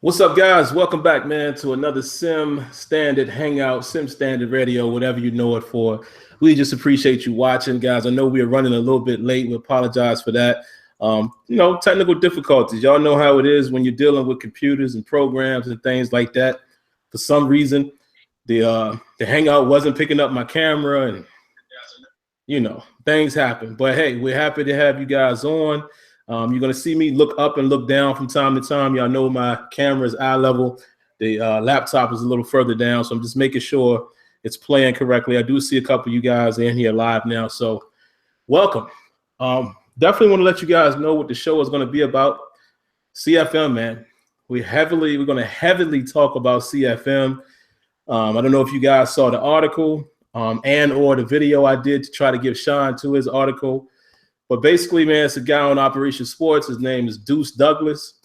What's up, guys? Welcome back, man, to another Sim Standard Hangout, Sim Standard Radio, whatever you know it for. We just appreciate you watching, guys. I know we are running a little bit late. We apologize for that. Technical difficulties. Y'all know how it is when you're dealing with computers and programs and things like that. For some reason, the Hangout wasn't picking up my camera, and things happen. But hey, we're happy to have you guys on. You're going to see me look up and look down from time to time. Y'all know my camera is eye level. The laptop is a little further down, so I'm just making sure it's playing correctly. I do see a couple of you guys in here live now, so welcome. Definitely want to let you guys know what the show is going to be about. CFM, man. We're going to heavily talk about CFM. I don't know if you guys saw the article and or the video I did to try to give shine to his article. But basically, man, it's a guy on Operation Sports. His name is Deuce Douglas.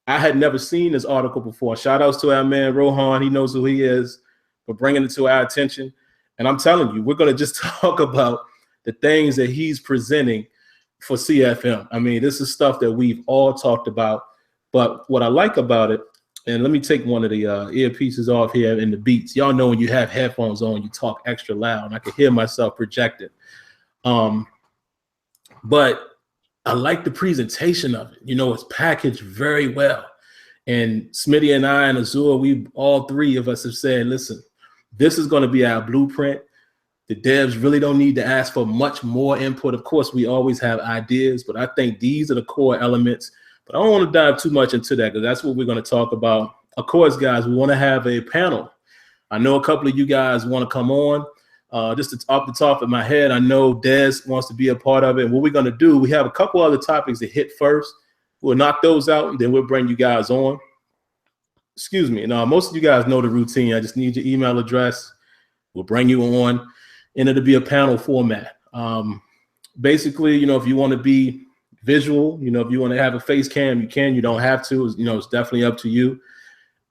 I had never seen this article before. Shout outs to our man, Rohan. He knows who he is for bringing it to our attention. And I'm telling you, we're going to just talk about the things that he's presenting for CFM. I mean, this is stuff that we've all talked about. But what I like about it, and let me take one of the earpieces off here in the beats. Y'all know when you have headphones on, you talk extra loud. And I can hear myself projected. But I like the presentation of it. It's packaged very well. And Smitty and I and Azure, all three of us have said, listen, this is going to be our blueprint. The devs really don't need to ask for much more input. Of course, we always have ideas, but I think these are the core elements. But I don't want to dive too much into that because that's what we're going to talk about. Of course, guys, we want to have a panel. I know a couple of you guys want to come on. Just off the top of my head, I know Dez wants to be a part of it. And what we're going to do, we have a couple other topics to hit first. We'll knock those out, and then we'll bring you guys on. Excuse me. Now, most of you guys know the routine. I just need your email address. We'll bring you on, and it'll be a panel format. Basically, if you want to be visual, if you want to have a face cam, you can. You don't have to. It's definitely up to you.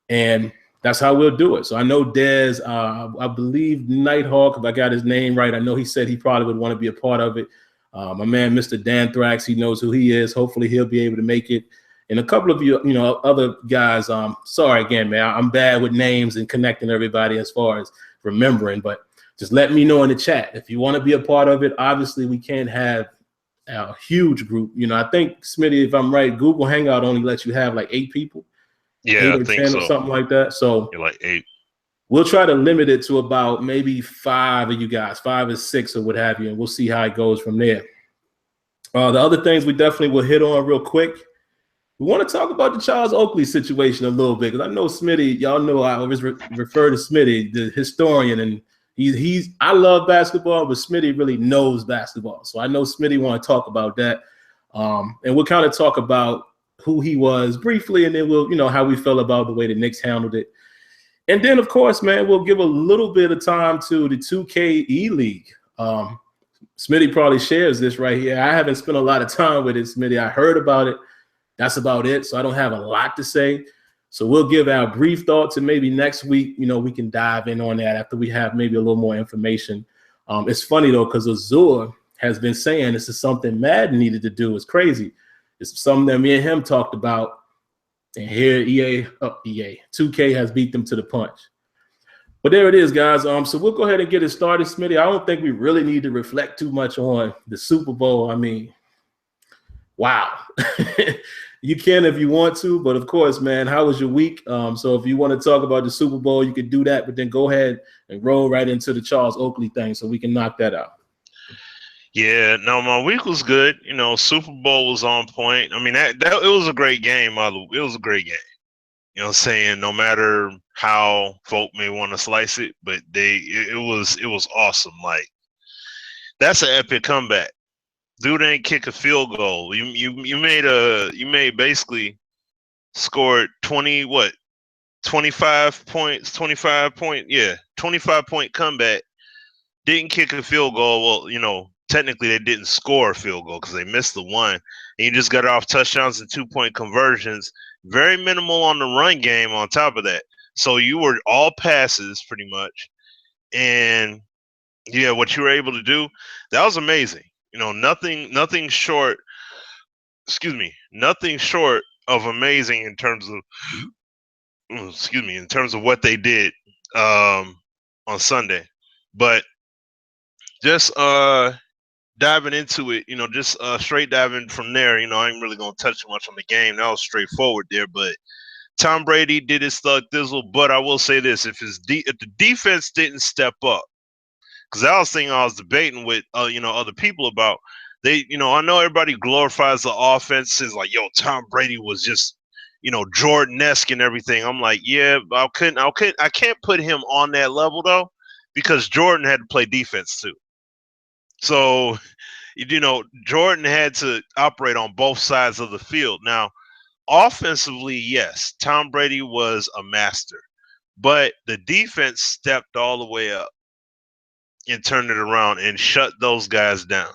And that's how we'll do it. So I know Dez, I believe Nighthawk, if I got his name right, I know he said he probably would want to be a part of it. My man, Mr. Dan Thrax, he knows who he is. Hopefully he'll be able to make it. And a couple of you, other guys, sorry again, man, I'm bad with names and connecting everybody as far as remembering, but just let me know in the chat. If you want to be a part of it, obviously we can't have a huge group. I think, Smitty, if I'm right, Google Hangout only lets you have like 8 people. Yeah, 8 or 10 or something like that. So you're like 8. We'll try to limit it to about maybe 5 of you guys, 5 or 6 or what have you, and we'll see how it goes from there. The other things we definitely will hit on real quick. We want to talk about the Charles Oakley situation a little bit because I know Smitty. Y'all know I always refer to Smitty, the historian, and he's. I love basketball, but Smitty really knows basketball. So I know Smitty want to talk about that, and we'll kind of talk about who he was briefly, and then we'll, how we feel about the way the Knicks handled it. And then, of course, man, we'll give a little bit of time to the 2K eLeague. Smitty probably shares this right here. I haven't spent a lot of time with it, Smitty. I heard about it. That's about it. So I don't have a lot to say. So we'll give our brief thoughts, and maybe next week, we can dive in on that after we have maybe a little more information. It's funny, though, because Azure has been saying this is something Madden needed to do. It's crazy. It's something that me and him talked about, and here 2K has beat them to the punch. But there it is, guys. So we'll go ahead and get it started, Smitty. I don't think we really need to reflect too much on the Super Bowl. I mean, wow. You can if you want to, but of course, man, how was your week? So if you want to talk about the Super Bowl, you can do that, but then go ahead and roll right into the Charles Oakley thing so we can knock that out. Yeah, no, my week was good. Super Bowl was on point. I mean, that it was a great game. It was a great game. You know what I'm saying? No matter how folk may want to slice it, but it was awesome. Like, that's an epic comeback. Dude ain't kick a field goal. You made basically scored 25 points, 25-point comeback. Didn't kick a field goal. Well, technically they didn't score a field goal because they missed the one. And you just got off touchdowns and 2-point conversions. Very minimal on the run game on top of that. So you were all passes pretty much. And yeah, what you were able to do, that was amazing. Nothing short of amazing in terms of excuse me, in terms of what they did on Sunday. But just diving into it, just straight diving from there, I ain't really gonna touch much on the game. That was straightforward there, but Tom Brady did his thug thizzle. But I will say this: if the defense didn't step up, because that was the thing I was debating with other people about. They, I know everybody glorifies the offense, is like, yo, Tom Brady was just Jordan-esque and everything. I'm like, yeah, I can't put him on that level though, because Jordan had to play defense too. So, Jordan had to operate on both sides of the field. Now, offensively, yes, Tom Brady was a master, but the defense stepped all the way up and turned it around and shut those guys down.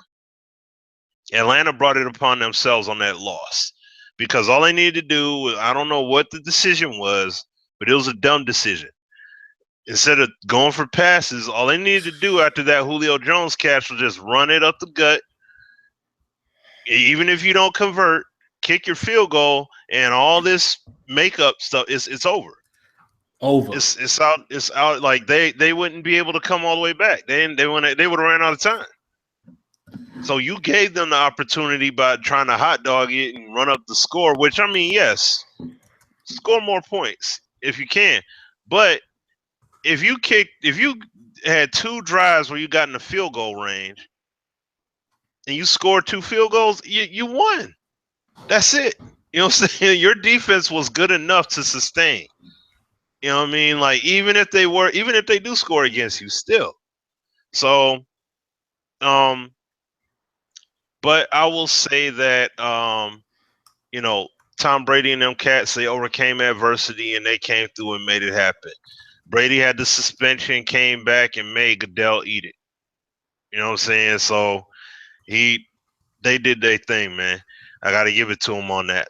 Atlanta brought it upon themselves on that loss because all they needed to do, I don't know what the decision was, but it was a dumb decision. Instead of going for passes, all they needed to do after that Julio Jones catch was just run it up the gut. Even if you don't convert, kick your field goal, and all this makeup stuff, it's over. It's out. It's out. Like they wouldn't be able to come all the way back. They would have ran out of time. So you gave them the opportunity by trying to hot dog it and run up the score. Which, I mean, yes, score more points if you can. But if you had 2 drives where you got in the field goal range and you scored 2 field goals, you won. That's it. You know what I'm saying? Your defense was good enough to sustain. You know what I mean? Like, even if they do score against you still. So, but I will say that, Tom Brady and them cats, they overcame adversity and they came through and made it happen. Brady had the suspension, came back and made Goodell eat it. You know what I'm saying? So they did their thing, man. I got to give it to him on that.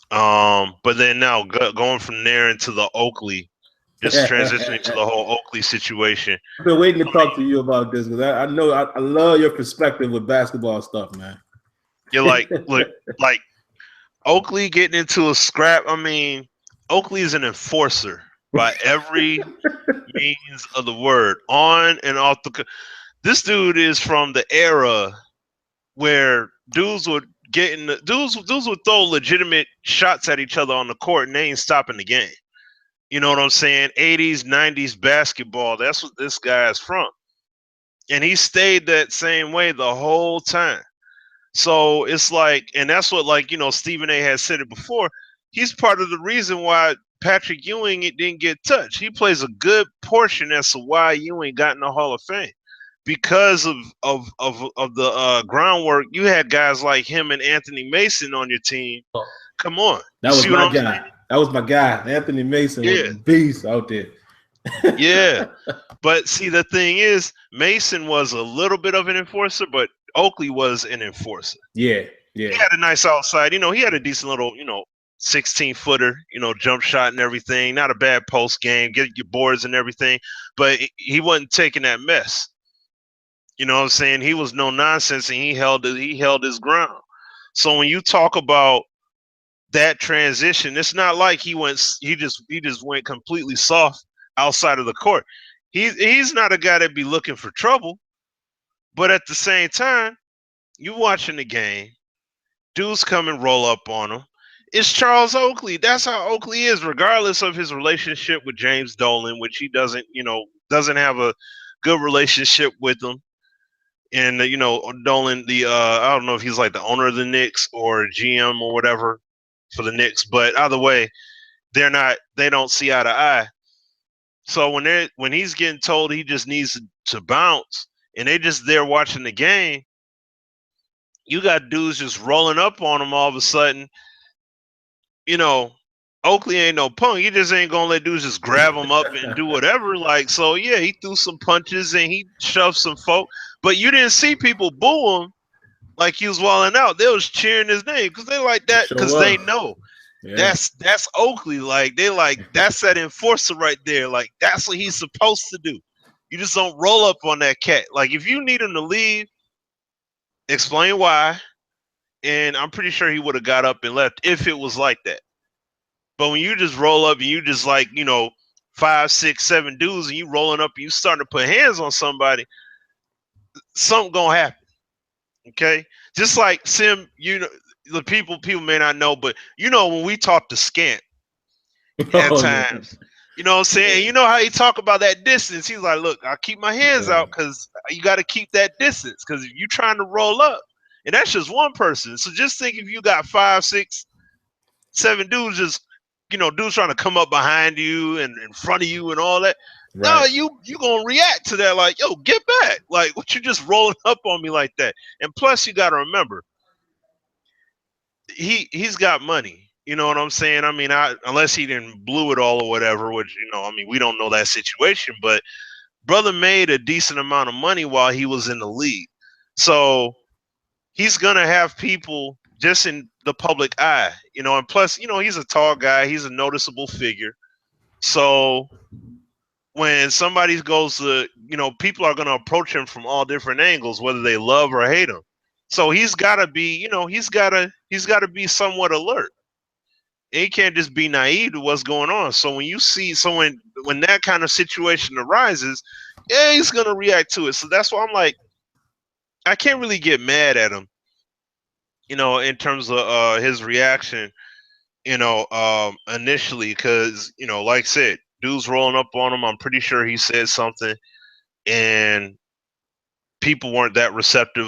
But then now going from there into the Oakley, just transitioning to the whole Oakley situation. I've been waiting to talk to you about this because I know I love your perspective with basketball stuff, man. You're like, look, like Oakley getting into a scrap. I mean, Oakley is an enforcer by every means of the word, on and off the. This dude is from the era where dudes would throw legitimate shots at each other on the court and they ain't stopping the game. You know what I'm saying? 80s, 90s basketball. That's what this guy is from. And he stayed that same way the whole time. So it's like, and that's what, like, Stephen A has said it before. He's part of the reason why Patrick Ewing didn't get touched. He plays a good portion as to why Ewing got in the Hall of Fame. Because of the groundwork, you had guys like him and Anthony Mason on your team. Come on. That was my guy. That was my guy. Anthony Mason was a beast out there. Yeah. But see, the thing is, Mason was a little bit of an enforcer, but Oakley was an enforcer. Yeah. He had a nice outside. He had a decent little, 16-footer, jump shot and everything. Not a bad post game. Get your boards and everything. But he wasn't taking that mess. You know what I'm saying? He was no nonsense, and he held his ground. So when you talk about that transition, it's not like he just went completely soft outside of the court. He's not a guy that be looking for trouble, but at the same time, you watching the game, dudes come and roll up on him. It's Charles Oakley. That's how Oakley is, regardless of his relationship with James Dolan, which he doesn't have a good relationship with him. And Dolan, I don't know if he's like the owner of the Knicks or GM or whatever for the Knicks, but either way, they don't see eye to eye. So when he's getting told he just needs to bounce, and they just there watching the game, you got dudes just rolling up on him all of a sudden. Oakley ain't no punk. He just ain't gonna let dudes just grab him up and do whatever. Like, so yeah, he threw some punches and he shoved some folk. But you didn't see people boo him like he was walling out. They was cheering his name because they like that because they know that's Oakley. Like, they like, that's that enforcer right there. Like, that's what he's supposed to do. You just don't roll up on that cat. Like, if you need him to leave, explain why. And I'm pretty sure he would have got up and left if it was like that. But when you just roll up and you just like, 5, 6, 7 dudes and you rolling up and you starting to put hands on somebody, something gonna happen. Okay? Just like Sim, the people may not know, but when we talk to Scant at Oh yeah. times, you know what I'm saying? You know how he talk about that distance. He's like, look, I'll keep my hands out because you got to keep that distance because if you're trying to roll up, and that's just one person. So just think if you got 5, 6, 7 dudes just, dudes trying to come up behind you and in front of you and all that. No, Right. you gonna react to that like, yo, get back. Like, what you just rolling up on me like that? And plus, you got to remember, he's got money. You know what I'm saying? I mean, unless he didn't blew it all or whatever, which we don't know that situation. But brother made a decent amount of money while he was in the league, so he's gonna have people just in the public eye, And plus, he's a tall guy, he's a noticeable figure. So when somebody goes to, people are gonna approach him from all different angles, whether they love or hate him. So he's gotta be, he's gotta be somewhat alert. And he can't just be naive to what's going on. So when you see someone, when that kind of situation arises, yeah, he's gonna react to it. So that's why I'm like, I can't really get mad at him, in terms of his reaction, initially, because like I said, dude's rolling up on him. I'm pretty sure he said something, and people weren't that receptive.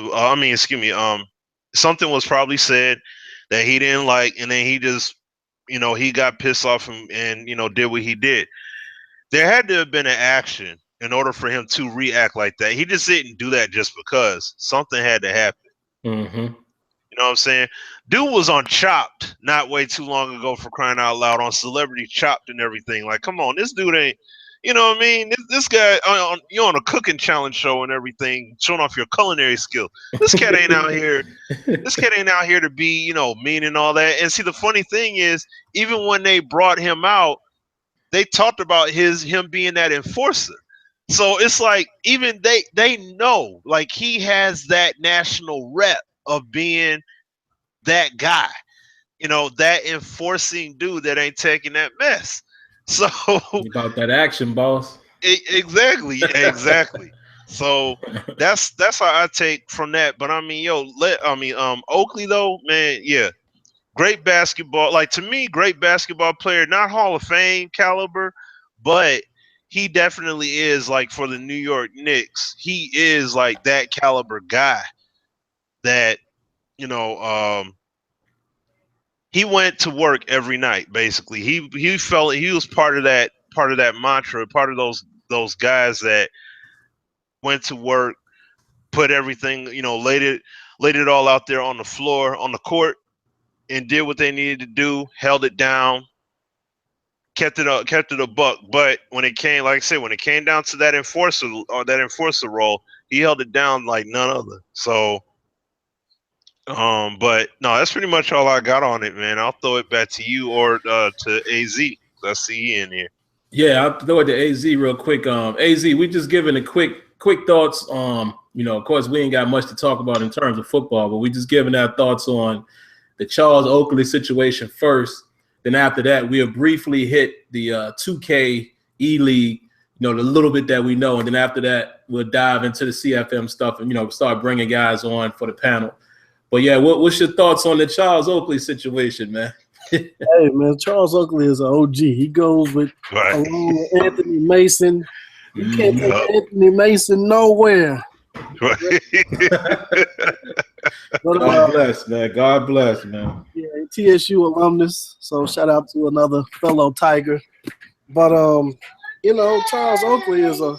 Something was probably said that he didn't like, and then he just, he got pissed off and did what he did. There had to have been an action in order for him to react like that. He just didn't do that just because. Something had to happen. Mm-hmm. You know what I'm saying? Dude was on Chopped not way too long ago, for crying out loud, on Celebrity Chopped and everything. Like, come on, this dude ain't, you know what I mean? This guy, you're on a cooking challenge show and everything, showing off your culinary skill. This cat ain't out here. This cat ain't out here to be, mean and all that. And see, the funny thing is, even when they brought him out, they talked about him being that enforcer. So it's like, even they know, like, he has that national rep of being that guy, that enforcing dude that ain't taking that mess. So About that action, boss. exactly. So that's how I take from that. But I mean, Oakley though, man, yeah, great basketball. Like, to me, great basketball player, not Hall of Fame caliber, but he definitely is, like, for the New York Knicks, he is like that caliber guy that, he went to work every night. Basically, he felt he was part of that mantra, part of those guys that went to work, put everything, laid it all out there on the floor, on the court, and did what they needed to do, held it down, kept it a buck. But when it came, like I said, when it came down to that enforcer role, he held it down like none other. So, but no, that's pretty much all I got on it, man. I'll throw it back to you or to AZ. I see he in here. Yeah, I'll throw it to AZ real quick. AZ, we just giving a quick thoughts. Of course, we ain't got much to talk about in terms of football, but we just giving our thoughts on the Charles Oakley situation first. Then after that, we'll briefly hit the 2K eLeague, the little bit that we know. And then after that, we'll dive into the CFM stuff and, start bringing guys on for the panel. But yeah, what's your thoughts on the Charles Oakley situation, man? Hey, man, Charles Oakley is an OG. He goes with along with Anthony Mason. You can't take Anthony Mason nowhere. Right. But, God bless, man. God bless, man. Yeah, TSU alumnus. So shout out to another fellow Tiger. But Charles Oakley is a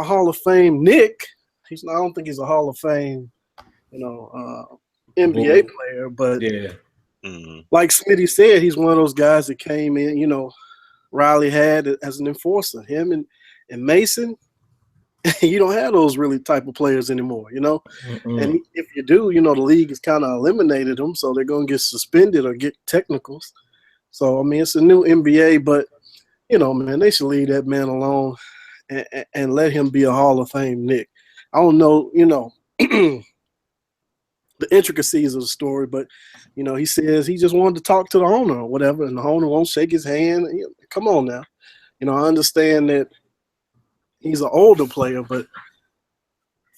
Hall of Fame Nick. I don't think he's a Hall of Fame, NBA player, but yeah. Like Smitty said, he's one of those guys that came in, Riley had as an enforcer. Him and Mason, you don't have those really type of players anymore, And if you do, the league has kind of eliminated them, so they're going to get suspended or get technicals. So, I mean, it's a new NBA, but, man, they should leave that man alone and let him be a Hall of Fame Nick. I don't know, the intricacies of the story, but he says he just wanted to talk to the owner or whatever, and the owner won't shake his hand. Come on now, I understand that he's an older player, but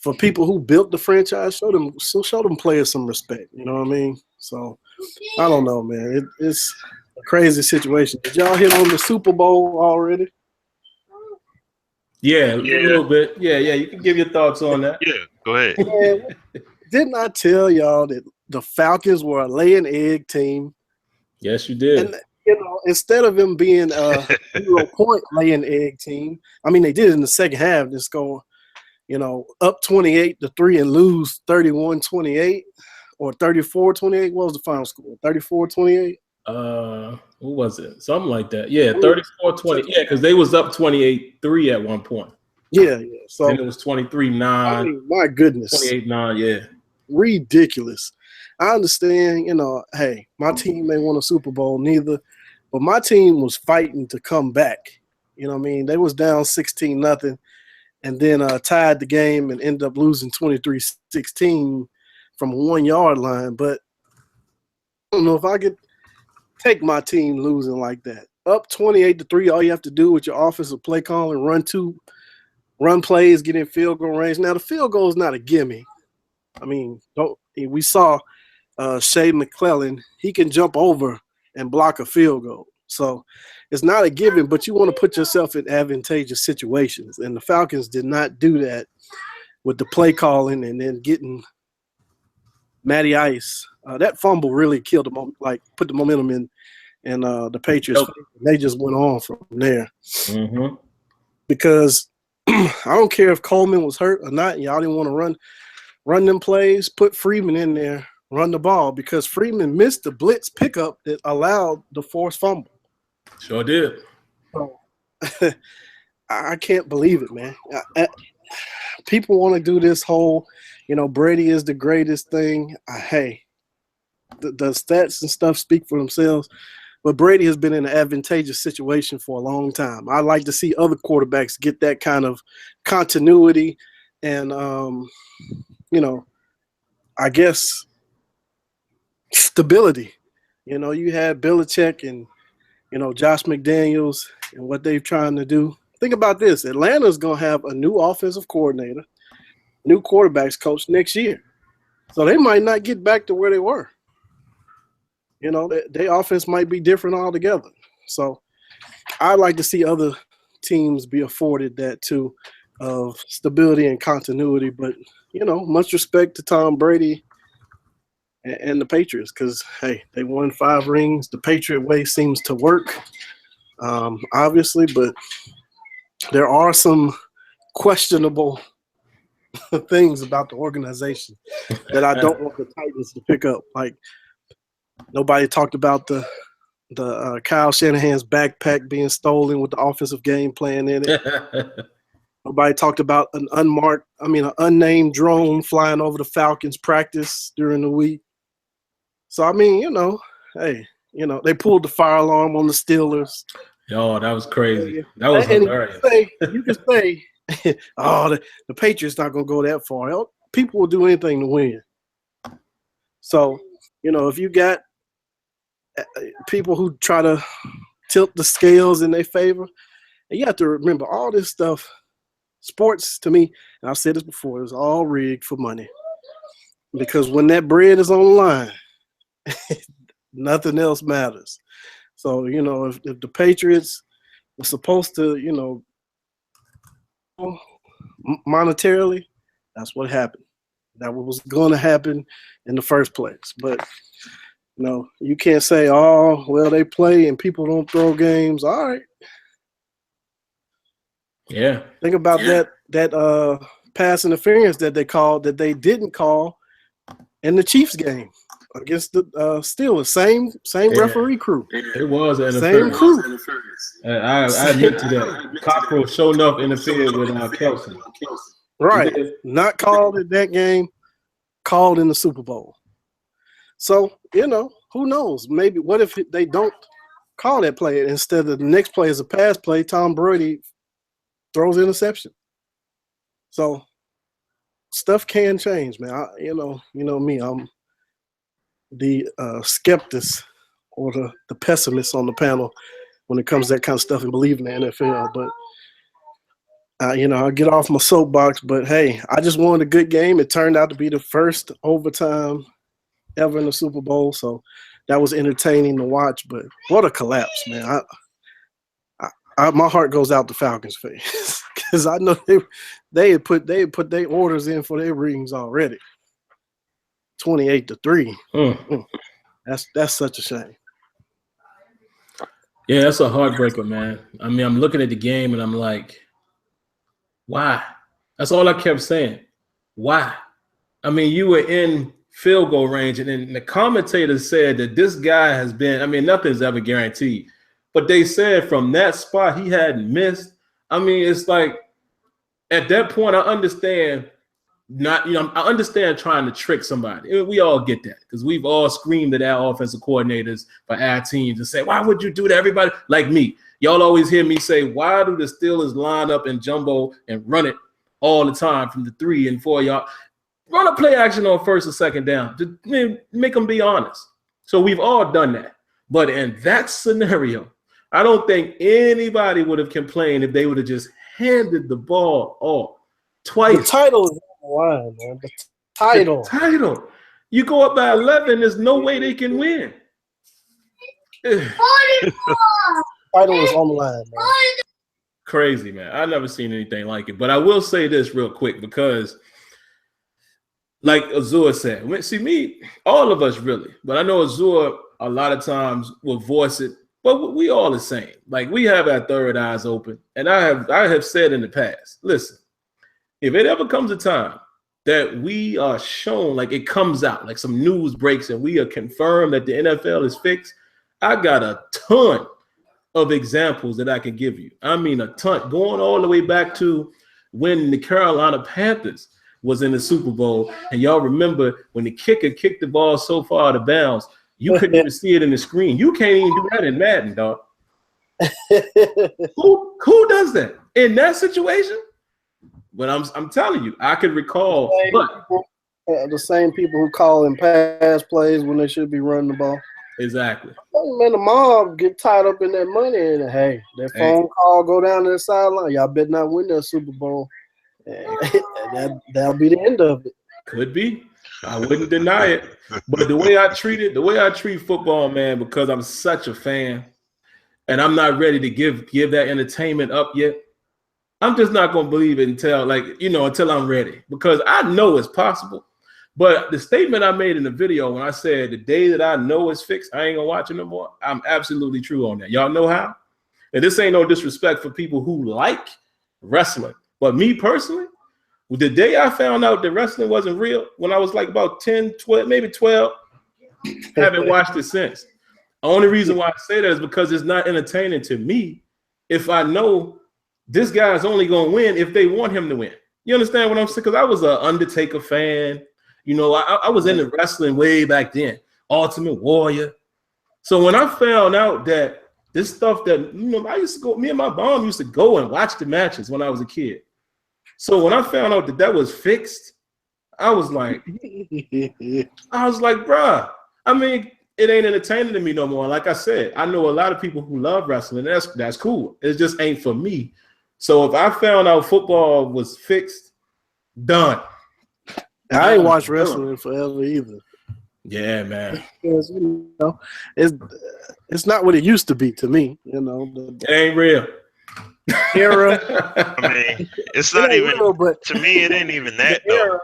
for people who built the franchise, show them players some respect. You know what I mean? So I don't know, man. It's a crazy situation. Did y'all hit on the Super Bowl already? Yeah, a little bit. Yeah. You can give your thoughts on that. Yeah, go ahead. Yeah, didn't I tell y'all that the Falcons were a lay-an-egg team? Yes, you did. And instead of them being a 0-point lay-an-egg team, I mean, they did it in the second half. Just go, up 28-3 and lose 31-28 or 34-28. What was the final score? 34-28. What was it? Something like that. Yeah, 34-20. Yeah, because they was up 28-3 at one point. Yeah. So and it was 23-9. I mean, my goodness. 28-9, yeah. Ridiculous. I understand, hey, my team may won a Super Bowl, neither, but my team was fighting to come back. You know what I mean? They was down 16-0 and then tied the game and ended up losing 23-16 from a 1-yard line. But I don't know if I could take my team losing like that. Up 28-3, all you have to do with your offensive play call and run plays, get in field goal range. Now, the field goal is not a gimme. I mean, we saw Shea McClellan. He can jump over and block a field goal. So it's not a given, but you want to put yourself in advantageous situations. And the Falcons did not do that with the play calling and then getting Matty Ice. That fumble really killed them, put the momentum in the Patriots. They just went on from there. Mm-hmm. Because I don't care if Coleman was hurt or not. Y'all didn't want to run them plays, put Freeman in there, run the ball, because Freeman missed the blitz pickup that allowed the forced fumble. Sure did. So, I can't believe it, man. People want to do this whole, Brady is the greatest thing. Hey, the stats and stuff speak for themselves, but Brady has been in an advantageous situation for a long time. I like to see other quarterbacks get that kind of continuity and, I guess stability. You had Belichick and, Josh McDaniels and what they're trying to do. Think about this. Atlanta's going to have a new offensive coordinator, new quarterbacks coach next year. So they might not get back to where they were. Their offense might be different altogether. So I'd like to see other teams be afforded that too, of stability and continuity. But, much respect to Tom Brady and the Patriots because, hey, they won 5 rings. The Patriot way seems to work, obviously, but there are some questionable things about the organization that I don't want the Titans to pick up. Like, nobody talked about the Kyle Shanahan's backpack being stolen with the offensive game plan in it. Nobody talked about an unnamed drone flying over the Falcons practice during the week. So, I mean, hey, they pulled the fire alarm on the Steelers. Oh, that was crazy. That was hilarious. You could say, the Patriots not going to go that far. People will do anything to win. So, if you got people who try to tilt the scales in their favor, and you have to remember all this stuff, sports to me, and I've said this before, it's all rigged for money. Because when that bread is on the line, nothing else matters. So, if the Patriots were supposed to, monetarily, that's what happened. That was going to happen in the first place. But, you can't say, oh, well, they play and people don't throw games. All right. Yeah. Think about that pass interference that they called that they didn't call in the Chiefs game against the Steelers. Same referee crew. It was an same crew. I admit to that. Cockrell showed enough interfered with Kelsey. Right. Not called in that game, called in the Super Bowl. So, who knows? Maybe what if they don't call that play instead of the next play is a pass play, Tom Brady throws interception. So stuff can change, man. Me, I'm the skeptics or the pessimists on the panel when it comes to that kind of stuff and believe in the NFL. But I'll get off my soapbox. But hey, I just wanted a good game. It turned out to be the first overtime ever in the Super Bowl, so that was entertaining to watch. But what a collapse, man! My heart goes out to Falcons fans because I know they had put their orders in for their rings already. 28-3. That's such a shame. Yeah, that's a heartbreaker, man. I mean, I'm looking at the game and I'm like, why? That's all I kept saying. Why? I mean, you were in field goal range, and then the commentator said that this guy has been, I mean, nothing's ever guaranteed, but they said from that spot he hadn't missed. I mean, it's like at that point, I understand I understand trying to trick somebody. We all get that because we've all screamed at our offensive coordinators for our teams and say, why would you do that? Everybody like me. Y'all always hear me say, why do the Steelers line up in jumbo and run it all the time from the 3 and 4 yard? Run a play action on first or second down. Just make them be honest. So we've all done that. But in that scenario, I don't think anybody would have complained if they would have just handed the ball off twice. The title is on the line, man. The title. You go up by 11, there's no way they can win. Title is on the line, man. Crazy, man. I've never seen anything like it. But I will say this real quick because like Azure said, see me, all of us really, but I know Azure a lot of times will voice it, but we all the same. Like we have our third eyes open. And I have said in the past, listen, if it ever comes a time that we are shown, like it comes out, like some news breaks and we are confirmed that the NFL is fixed, I got a ton of examples that I can give you. I mean, a ton, going all the way back to when the Carolina Panthers was in the Super Bowl. And y'all remember when the kicker kicked the ball so far out of bounds, you couldn't even see it in the screen. You can't even do that in Madden, dog. Who does that in that situation? But I'm telling you, I can recall. The same people who call in pass plays when they should be running the ball. Exactly. Man, the mob get tied up in that money, and hey, that phone call go down to the sideline. Y'all better not win that Super Bowl. And that'll be the end of it. Could be. I wouldn't deny it. But the way I treat football, man, because I'm such a fan, and I'm not ready to give that entertainment up yet. I'm just not gonna believe it until I'm ready, because I know it's possible. But the statement I made in the video when I said the day that I know it's fixed, I ain't gonna watch it no more, I'm absolutely true on that. Y'all know how? And this ain't no disrespect for people who like wrestling. But me personally, the day I found out that wrestling wasn't real, when I was like about 10, 12, maybe 12, haven't watched it since. The only reason why I say that is because it's not entertaining to me if I know this guy's only going to win if they want him to win. You understand what I'm saying? Because I was an Undertaker fan. You know, I was into wrestling way back then, Ultimate Warrior. So when I found out that this stuff that, me and my mom used to go and watch the matches when I was a kid. So when I found out that was fixed, I was like, bruh, I mean, it ain't entertaining to me no more. Like I said, I know a lot of people who love wrestling. That's cool. It just ain't for me. So if I found out football was fixed, done. I ain't watched wrestling forever either. Yeah, man. Because, it's not what it used to be to me. It ain't real. Era. I mean, it's not even real, but to me, it ain't even that though.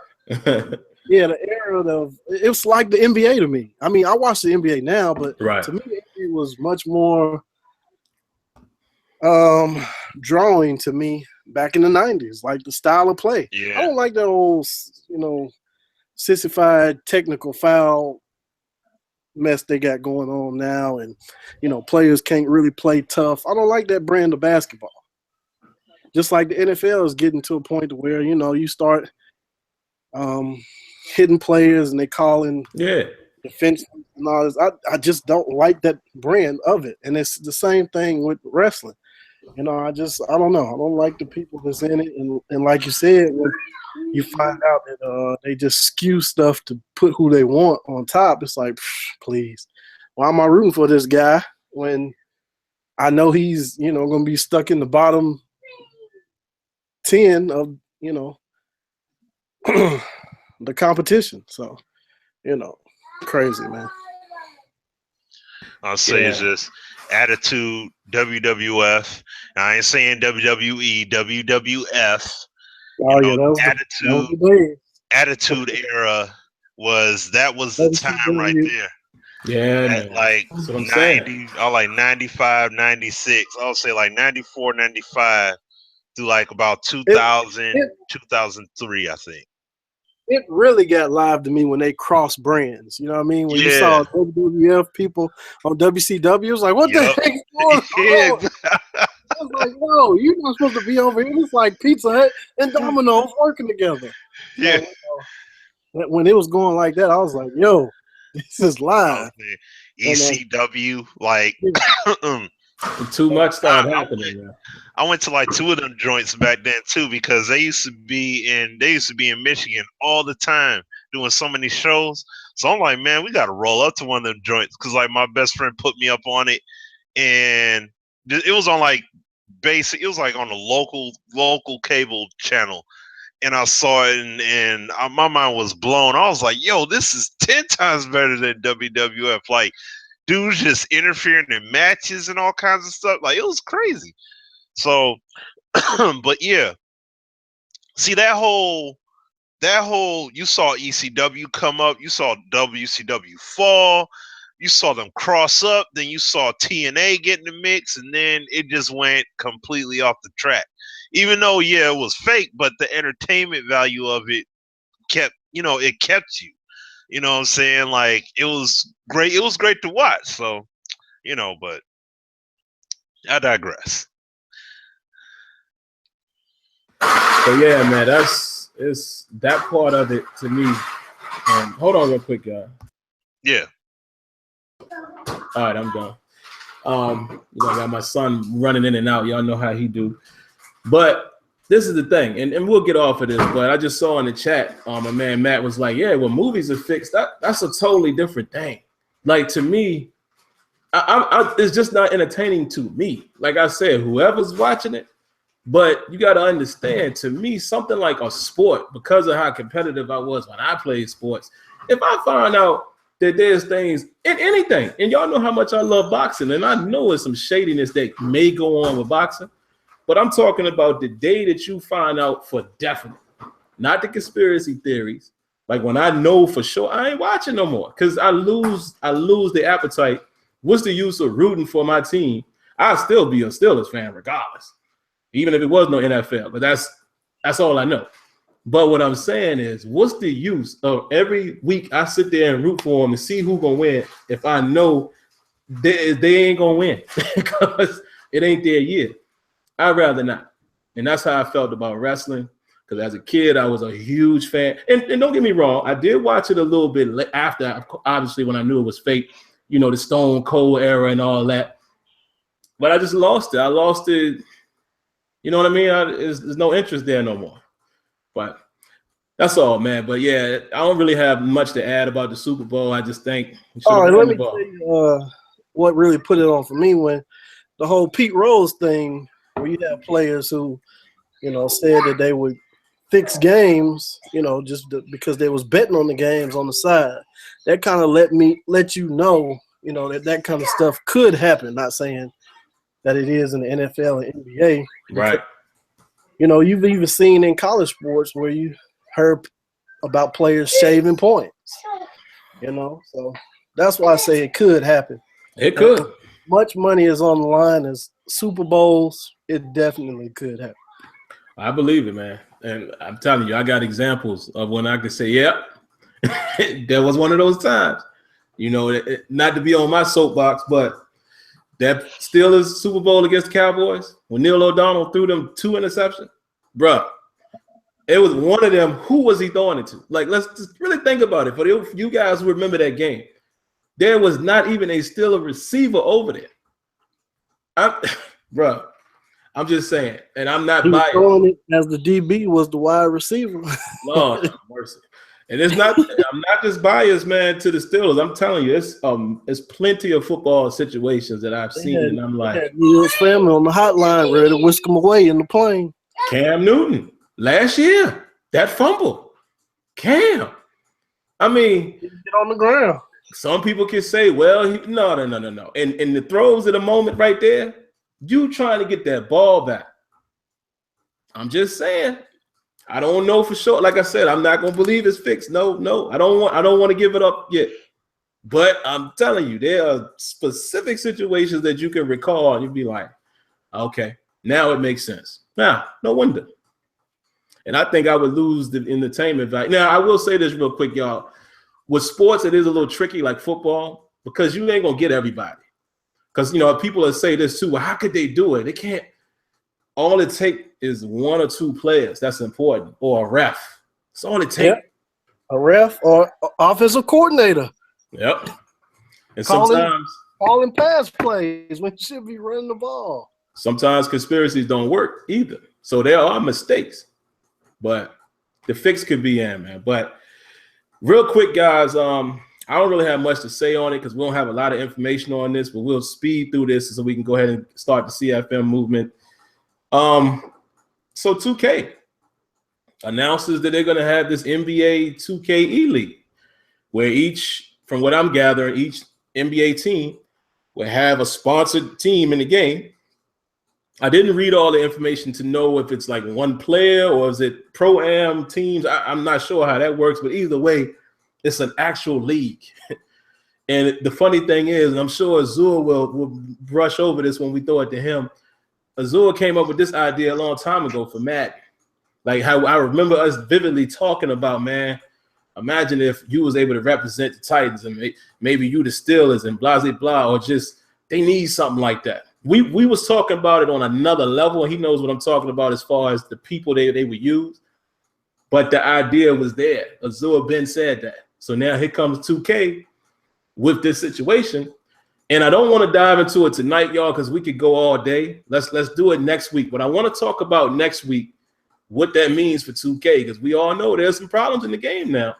Yeah, the era of it's like the NBA to me. I mean, I watch the NBA now, but to me, it was much more drawing to me back in the 90s, like the style of play. Yeah. I don't like that old, sissified technical foul mess they got going on now, and players can't really play tough. I don't like that brand of basketball. Just like the NFL is getting to a point where you start hitting players and they calling defense and all this. I just don't like that brand of it, and it's the same thing with wrestling. I don't know. I don't like the people that's in it, and like you said, when you find out that they just skew stuff to put who they want on top, it's like, please, why am I rooting for this guy when I know he's going to be stuck in the bottom 10 of the competition? So crazy, man. I'll say it's just attitude, WWF. I ain't saying WWE, WWF. Attitude era was the time right there. Yeah, man. Like that's what I'm 90, saying. or like 95, 96. I'll say like 94, 95 through like about 2000, 2003, I think. It really got live to me when they crossed brands. You know what I mean? When you saw WWF people on WCW, it was like, what the heck is going on? I was like, whoa, you're not supposed to be over here. It's like Pizza Hut and Domino's working together. Yeah. So, when it was going like that, I was like, yo, this is live. ECW, like too much started happening. I went to like 2 of them joints back then too, because they used to be in Michigan all the time doing so many shows. So I'm like, man, we got to roll up to one of them joints, because like my best friend put me up on it, and it was on like basic. It was like on a local cable channel, and I saw it, and my mind was blown. I was like, yo, this is 10 times better than WWF. Like, dudes just interfering in matches and all kinds of stuff. Like, it was crazy. So, but yeah, see that whole you saw ECW come up, you saw WCW fall, you saw them cross up, then you saw TNA get in the mix, and then it just went completely off the track. Even though, it was fake, but the entertainment value of it kept you. You know what I'm saying? Like, it was great. It was great to watch. So, but I digress. So yeah, man, it's that part of it to me. Hold on real quick, guys. Yeah. All right, I'm done. I got my son running in and out. Y'all know how he do. But this is the thing, and we'll get off of this, but I just saw in the chat, my man Matt was like, yeah, when movies are fixed, that's a totally different thing. Like, to me, it's just not entertaining to me. Like I said, whoever's watching it, but you got to understand, to me, something like a sport, because of how competitive I was when I played sports, if I find out that there's things in anything, and y'all know how much I love boxing, and I know there's some shadiness that may go on with boxing, but I'm talking about the day that you find out for definite, not the conspiracy theories. Like, when I know for sure, I ain't watching no more, because I lose the appetite. What's the use of rooting for my team? I'll still be a Steelers fan regardless, even if it was no NFL, but that's all I know. But what I'm saying is, what's the use of every week I sit there and root for them to see who's going to win if I know they ain't going to win because it ain't their year? I'd rather not. And that's how I felt about wrestling, because as a kid, I was a huge fan. And don't get me wrong, I did watch it a little bit after, obviously, when I knew it was fake, the Stone Cold era and all that. But I just lost it. I lost it. You know what I mean? There's no interest there no more. But that's all, man. But yeah, I don't really have much to add about the Super Bowl. I just think we should have won the ball. Let me tell you what really put it on for me, when the whole Pete Rose thing, where you have players who, said that they would fix games, because they was betting on the games on the side. That kind of let you know, that kind of stuff could happen. Not saying that it is in the NFL and NBA. Right. You've even seen in college sports where you heard about players shaving points. So that's why I say it could happen. It could. Much money is on the line as Super Bowls. It definitely could happen. I believe it, man. And I'm telling you, I got examples of when I could say, yep, there was one of those times. Not to be on my soapbox, but that Steelers Super Bowl against the Cowboys, when Neil O'Donnell threw them 2 interceptions, bruh, it was one of them. Who was he throwing it to? Like, let's just really think about it. For you guys who remember that game, there was not even a Steelers receiver over there. Bruh, I'm just saying, and I'm He not was biased. throwing it as the DB was the wide receiver. Lord have mercy. And it's not. I'm not just biased, man, to the Steelers. I'm telling you, it's plenty of football situations that I've seen, and I'm like, his family on the hotline ready to whisk him away in the plane. Cam Newton last year, that fumble, Cam. I mean, get on the ground. Some people can say, well, no. And the throws at the moment right there, you trying to get that ball back. I'm just saying. I don't know for sure. Like I said, I'm not gonna believe it's fixed. No, I don't want to give it up yet. But I'm telling you, there are specific situations that you can recall, and you'd be like, okay, now it makes sense. Now, no wonder. And I think I would lose the entertainment value. Now, I will say this real quick, y'all. With sports, it is a little tricky, like football, because you ain't gonna get everybody. Because people that say this too. Well, how could they do it? They can't. All it takes is one or two players. That's important, or a ref. That's all it takes. Yep. A ref or offensive coordinator. Yep. And calling pass plays when you should be running the ball. Sometimes conspiracies don't work either. So there are mistakes, but the fix could be in, man. But real quick, guys, I don't really have much to say on it because we don't have a lot of information on this, but we'll speed through this so we can go ahead and start the CFM movement. So 2K announces that they're going to have this NBA 2K eLeague, where from what I'm gathering, each NBA team will have a sponsored team in the game. I didn't read all the information to know if it's like one player or is it pro-am teams. I'm not sure how that works, but either way, it's an actual league. And the funny thing is, and I'm sure Azure will brush over this when we throw it to him, Azure came up with this idea a long time ago for Madden. Like how I remember us vividly talking about, man, imagine if you was able to represent the Titans and maybe you the Steelers and blah, blah, blah, or just they need something like that. We was talking about it on another level, and he knows what I'm talking about as far as the people they would use. But the idea was there. Azure Ben said that. So now here comes 2K with this situation. And I don't want to dive into it tonight, y'all, because we could go all day. Let's do it next week. But I want to talk about next week what that means for 2K, because we all know there's some problems in the game now.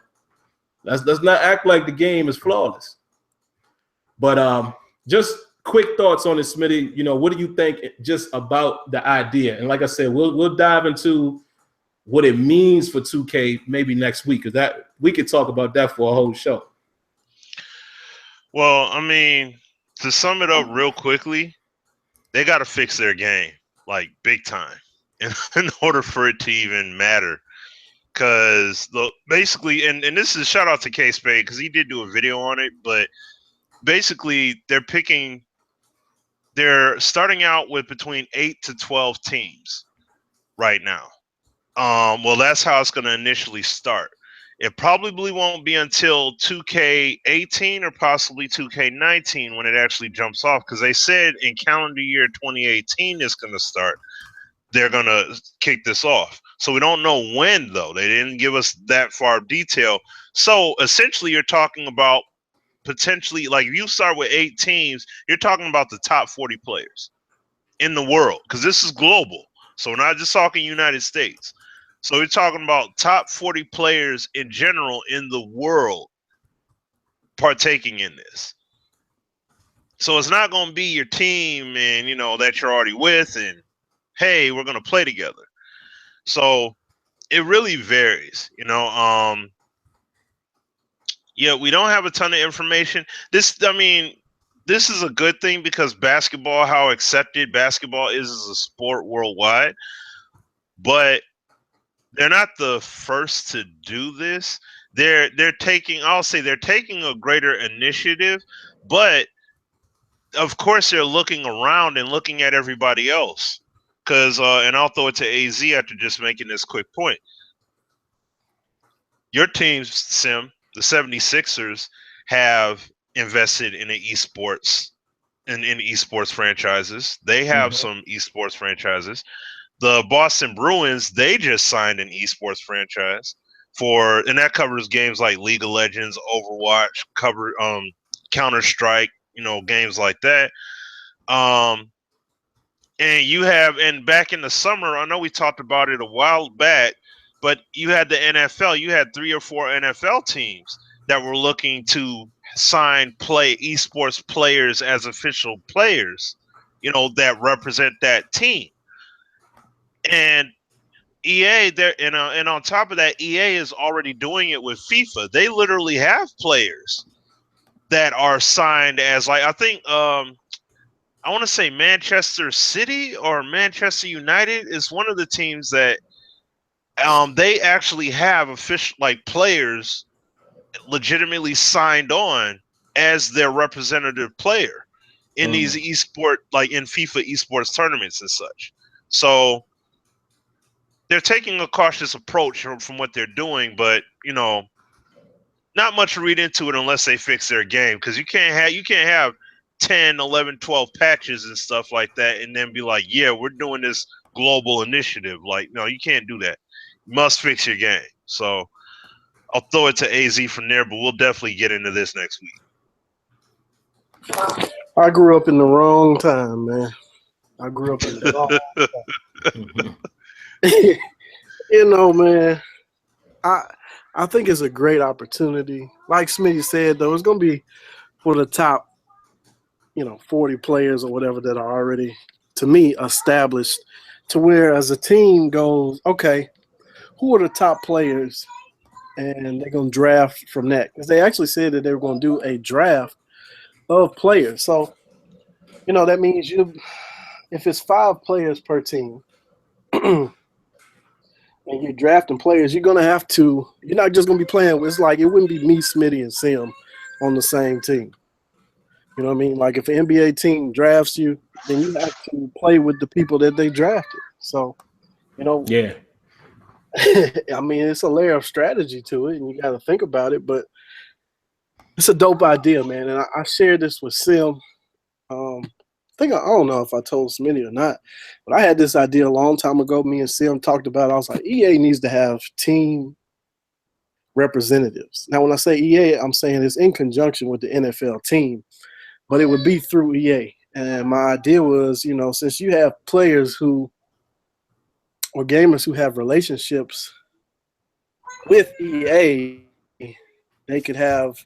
Let's not act like the game is flawless. But just quick thoughts on this, Smitty. What do you think just about the idea? And like I said, we'll dive into what it means for 2K maybe next week, because that we could talk about that for a whole show. Well, I mean, to sum it up real quickly, they got to fix their game like big time in order for it to even matter. Because basically, and this is shout out to K-Spade because he did do a video on it, but basically they're starting out with between 8 to 12 teams right now. Well, that's how it's going to initially start. It probably won't be until 2K18 or possibly 2K19 when it actually jumps off, because they said in calendar year 2018 it's going to start. They're going to kick this off. So we don't know when, though. They didn't give us that far of detail. So essentially you're talking about potentially, like if you start with 8 teams, you're talking about the top 40 players in the world, because this is global. So we're not just talking United States. So we're talking about top 40 players in general in the world partaking in this. So it's not going to be your team and, that you're already with and, hey, we're going to play together. So it really varies, Yeah, we don't have a ton of information. This is a good thing because basketball, how accepted basketball is as a sport worldwide. But they're not the first to do this. They're taking a greater initiative, but of course they're looking around and looking at everybody else. Because and I'll throw it to AZ after just making this quick point. Your team, Sim, the 76ers, have invested in esports franchises. They have some esports franchises. The Boston Bruins, they just signed an esports franchise and that covers games like League of Legends, Overwatch, Counter-Strike, games like that. And back in the summer, I know we talked about it a while back, but you had the NFL. You had 3 or 4 NFL teams that were looking to sign esports players as official players, that represent that team. And EA there, and on top of that, EA is already doing it with FIFA. They literally have players that are signed as, like, I think I want to say Manchester City or Manchester United is one of the teams that they actually have official, like, players legitimately signed on as their representative player in these in FIFA esports tournaments and such. So they're taking a cautious approach from what they're doing, but not much to read into it unless they fix their game, because you can't have 10, 11, 12 patches and stuff like that and then be like, yeah, we're doing this global initiative. Like, no, you can't do that. You must fix your game. So I'll throw it to AZ from there, but we'll definitely get into this next week. I grew up in the wrong time, man. I grew up in the wrong time. Man, I think it's a great opportunity. Like Smitty said, though, it's going to be for the top, 40 players or whatever that are already, to me, established, to where as a team goes, okay, who are the top players? And they're going to draft from that. Because they actually said that they were going to do a draft of players. So, that means if it's 5 players per team, and you're drafting players, you're going to have to – you're not just going to be playing – it's like it wouldn't be me, Smitty, and Sim on the same team. You know what I mean? Like if an NBA team drafts you, then you have to play with the people that they drafted. So, Yeah. I mean, it's a layer of strategy to it, and you got to think about it. But it's a dope idea, man. And I shared this with Sim. I don't know if I told Smitty or not, but I had this idea a long time ago. Me and Sim talked about it. I was like, EA needs to have team representatives. Now, when I say EA, I'm saying it's in conjunction with the NFL team, but it would be through EA. And my idea was, since you have players or gamers who have relationships with EA, they could have,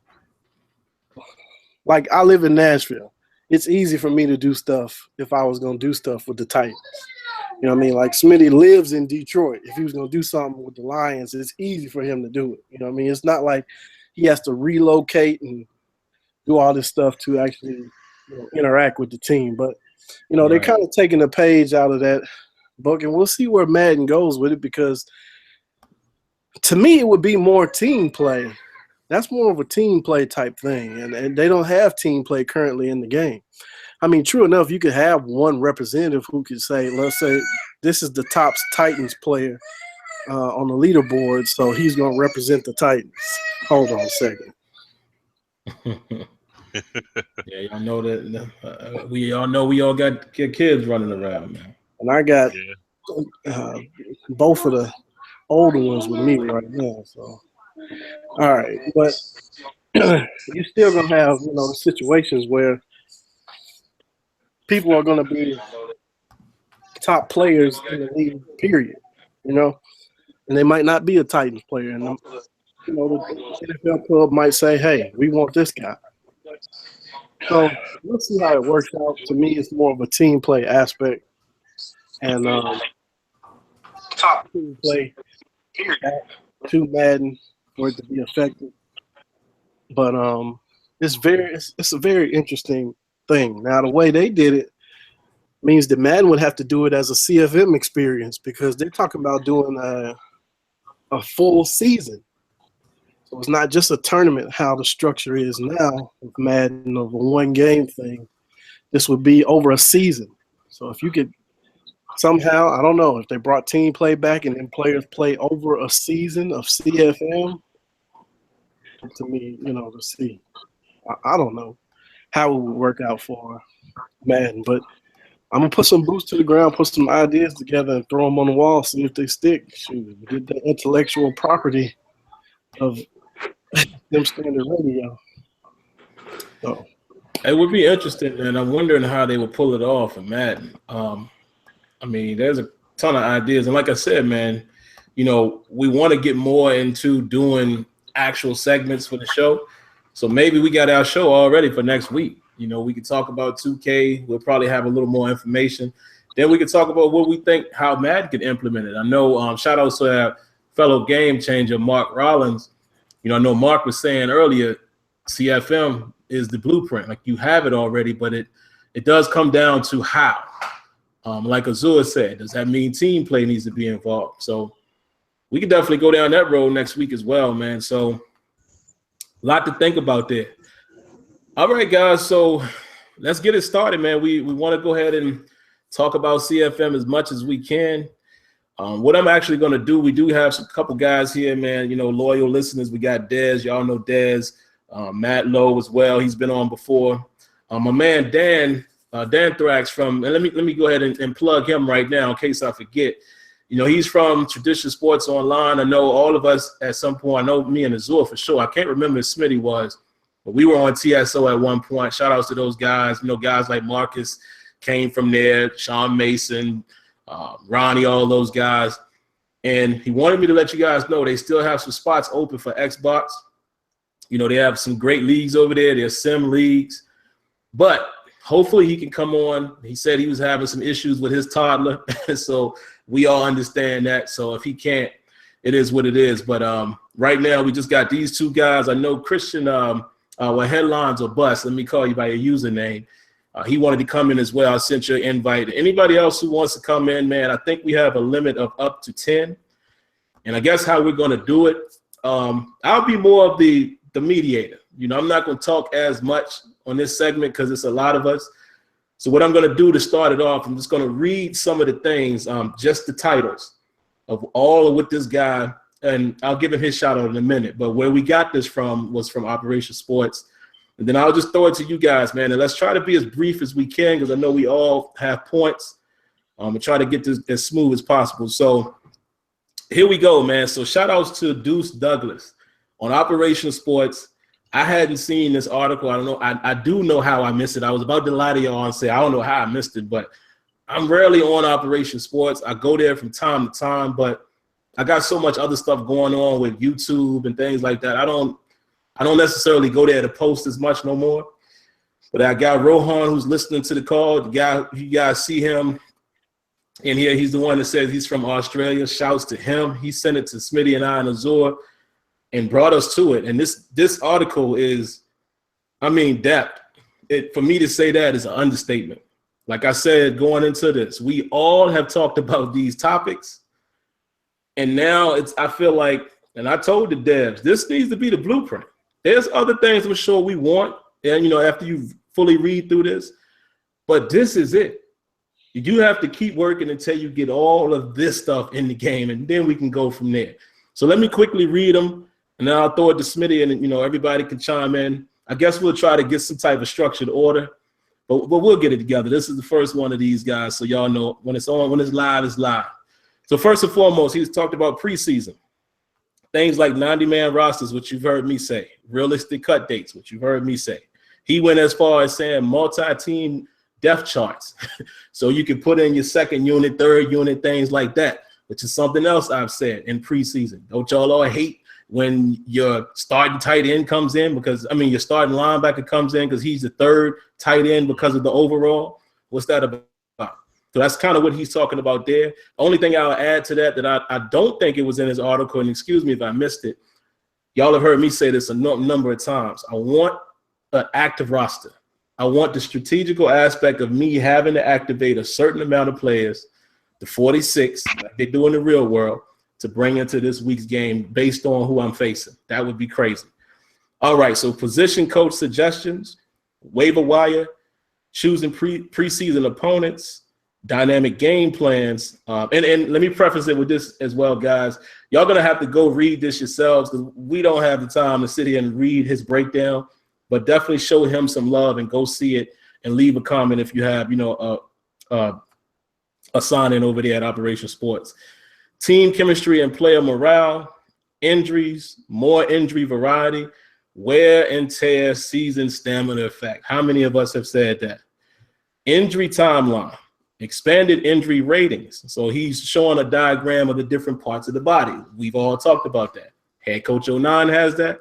like, I live in Nashville. It's easy for me to do stuff if I was going to do stuff with the Titans. You know what I mean? Like Smitty lives in Detroit. If he was going to do something with the Lions, it's easy for him to do it. You know what I mean? It's not like he has to relocate and do all this stuff to actually interact with the team. But, they're kind of taking a page out of that book, and we'll see where Madden goes with it, because to me it would be more team play. That's more of a team play type thing, and they don't have team play currently in the game. I mean, true enough, you could have one representative who could say, let's say, this is the top Titans player on the leaderboard, so he's going to represent the Titans. Hold on a second. Yeah, y'all know that we all got kids running around, man. And I got both of the older ones with me right now. So, all right, but you're still gonna have situations where people are gonna be top players in the league, period. And they might not be a Titans player, and the NFL club might say, "Hey, we want this guy." So we'll see how it works out. To me, it's more of a team play aspect, and top team play to Madden for it to be effective. But it's a very interesting thing. Now, the way they did it means that Madden would have to do it as a CFM experience, because they're talking about doing a full season. So it's not just a tournament, how the structure is now with Madden of a one-game thing. This would be over a season. So if you could somehow, I don't know, if they brought team play back and then players play over a season of CFM, to me, to see. I don't know how it would work out for Madden, but I'm going to put some boots to the ground, put some ideas together, and throw them on the wall, see if they stick. Shoot, get the intellectual property of them Standard Radio. So It would be interesting, and I'm wondering how they would pull it off in Madden. I mean, there's a ton of ideas. And like I said, man, you know, we want to get more into doing actual segments for the show. So maybe we got our show all ready for next week. You know, we could talk about 2K. We'll probably have a little more information. Then we could talk about what we think, how Madden could implement it. I know, shout out to our fellow game changer, Mark Rollins. You know, I know Mark was saying earlier, CFM is the blueprint. Like, you have it already, but it does come down to how. Like Azure said, does that mean team play needs to be involved? So we can definitely go down that road next week as well, man. So a lot to think about there. All right, guys. So let's get it started, man. We want to go ahead and talk about CFM as much as we can. What I'm actually going to do, we do have a couple guys here, man, you know, loyal listeners. We got Dez. Y'all know Dez. Matt Lowe as well. He's been on before. My man Dan Thrax from, and let me go ahead and plug him right now in case I forget. You know, he's from Tradition Sports Online. I know all of us at some point. I know me and Azure for sure. I can't remember if Smitty was, but we were on TSO at one point. Shout outs to those guys. You know, guys like Marcus came from there, Sean Mason, Ronnie, all those guys. And he wanted me to let you guys know they still have some spots open for Xbox. You know, they have some great leagues over there. They're sim leagues. But hopefully he can come on. He said he was having some issues with his toddler. So we all understand that. So if he can't, it is what it is. But right now we just got these two guys. I know Christian, Headlines or Bust, let me call you by your username. He wanted to come in as well. I sent you an invite. Anybody else who wants to come in, man, I think we have a limit of up to 10. And I guess how we're going to do it, I'll be more of the mediator. You know, I'm not going to talk as much on this segment because it's a lot of us. So what I'm going to do to start it off, I'm just going to read some of the things, just the titles of all of what this guy, and I'll give him his shout out in a minute. But where we got this from was from Operation Sports. And then I'll just throw it to you guys, man. And let's try to be as brief as we can because I know we all have points. And try to get this as smooth as possible. So here we go, man. So shout outs to Deuce Douglas on Operation Sports. I hadn't seen this article. I don't know. I do know how I missed it. I was about to lie to y'all and say I don't know how I missed it, but I'm rarely on Operation Sports. I go there from time to time, but I got so much other stuff going on with YouTube and things like that. I don't necessarily go there to post as much no more. But I got Rohan who's listening to the call. The guy, you guys see him in here. He's the one that says he's from Australia. Shouts to him. He sent it to Smitty and I and Azure and brought us to it. And this article is, I mean, depth. For me to say that is an understatement. Like I said, going into this, we all have talked about these topics. And now I feel like, and I told the devs, this needs to be the blueprint. There's other things I'm sure we want, and you know, after you fully read through this, but this is it. You have to keep working until you get all of this stuff in the game, and then we can go from there. So let me quickly read them, and then I'll throw it to Smitty, and you know, everybody can chime in. I guess we'll try to get some type of structured order, but we'll get it together. This is the first one of these guys, so y'all know when it's on, when it's live, it's live. So first and foremost, he's talked about preseason. Things like 90-man rosters, which you've heard me say. Realistic cut dates, which you've heard me say. He went as far as saying multi-team depth charts. So you can put in your second unit, third unit, things like that, which is something else I've said in preseason. Don't y'all all hate when your starting tight end comes in because, I mean, your starting linebacker comes in because he's the third tight end because of the overall? What's that about? So that's kind of what he's talking about there. Only thing I'll add to that I don't think it was in his article, and excuse me if I missed it. Y'all have heard me say this a number of times. I want an active roster. I want the strategical aspect of me having to activate a certain amount of players, the 46, like they do in the real world, to bring into this week's game based on who I'm facing. That would be crazy. All right, so position coach suggestions, waiver wire, choosing preseason opponents, dynamic game plans. And let me preface it with this as well, guys. Y'all going to have to go read this yourselves because we don't have the time to sit here and read his breakdown, but definitely show him some love and go see it and leave a comment if you have, you know, a sign-in over there at Operation Sports. Team chemistry and player morale, injuries, more injury variety, wear and tear, season stamina effect. How many of us have said that? Injury timeline. Expanded injury ratings. So he's showing a diagram of the different parts of the body. We've all talked about that. Head Coach 09 has that.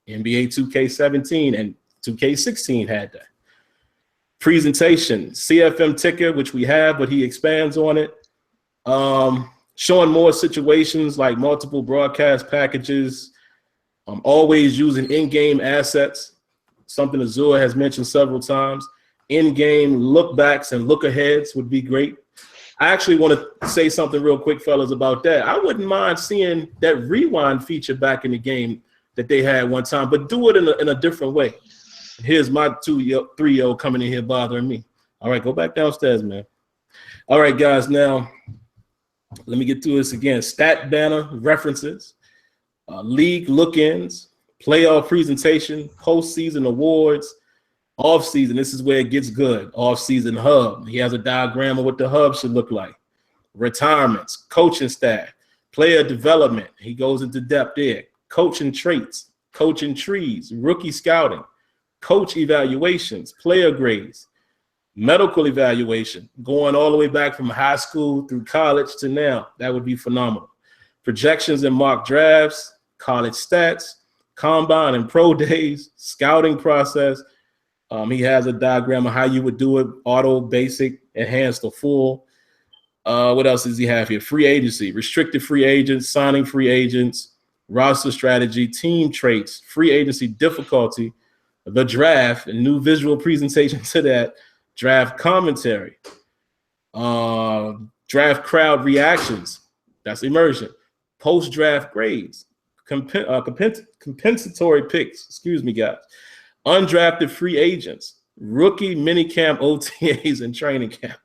NBA 2K17 and 2K16 had that. Presentation, CFM ticker, which we have, but he expands on it. Showing more situations like multiple broadcast packages, always using in-game assets, something Azure has mentioned several times. In-game look-backs and look-aheads would be great. I actually want to say something real quick, fellas, about that. I wouldn't mind seeing that rewind feature back in the game that they had one time, but do it in a different way. Here's my 3-year-old coming in here bothering me. All right, go back downstairs, man. All right, guys, now let me get through this again. Stat banner references, league look-ins, playoff presentation, postseason awards, off-season. This is where it gets good. Off-season hub. He has a diagram of what the hub should look like. Retirements, coaching staff, player development. He goes into depth there. Coaching traits, coaching trees, rookie scouting, coach evaluations, player grades, medical evaluation, going all the way back from high school through college to now. That would be phenomenal. Projections and mock drafts, college stats, combine and pro days, scouting process. He has a diagram of how you would do it: auto, basic, enhanced, or full. What else does he have here? Free agency, restricted free agents, signing free agents, roster strategy, team traits, free agency difficulty, the draft, a new visual presentation to that, draft commentary, draft crowd reactions, that's immersion, post-draft grades, compensatory picks, excuse me, guys, undrafted free agents, rookie minicamp OTAs and training camp,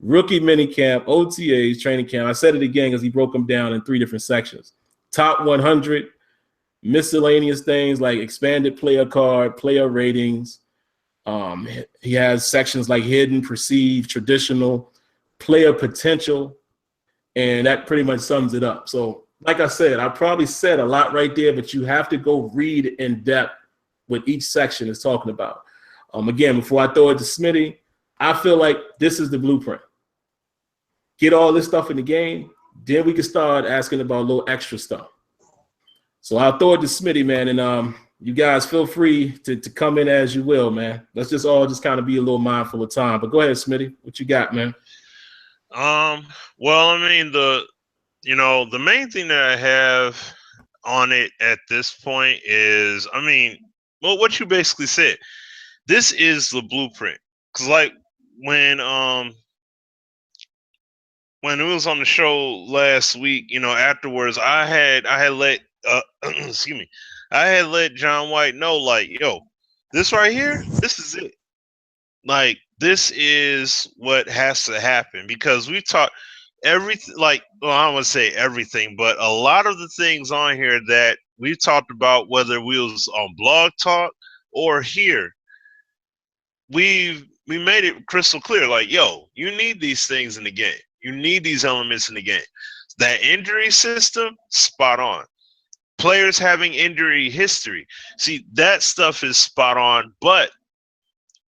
rookie minicamp OTAs, training camp. I said it again because he broke them down in 3 different sections. Top 100, miscellaneous things like expanded player card, player ratings. He has sections like hidden, perceived, traditional, player potential, and that pretty much sums it up. So like I said, I probably said a lot right there, but you have to go read in depth what each section is talking about. Again, before I throw it to Smitty, I feel like this is the blueprint. Get all this stuff in the game, then we can start asking about a little extra stuff. So I'll throw it to Smitty, man, and you guys feel free to come in as you will, man. Let's just all just kind of be a little mindful of time. But go ahead, Smitty. What you got, man? Well, I mean, the main thing that I have on it at this point is, I mean, well, what you basically said. This is the blueprint. Because like when it was on the show last week, afterwards, I had let excuse me, I had let John White know, like, yo, this right here, this is it. Like, this is what has to happen, because we've talked everything, like, well, I don't want to say everything, but a lot of the things on here that we've talked about, whether we was on Blog Talk or here, we made it crystal clear, like, yo, you need these things in the game. You need these elements in the game. That injury system, spot on. Players having injury history. See, that stuff is spot on, but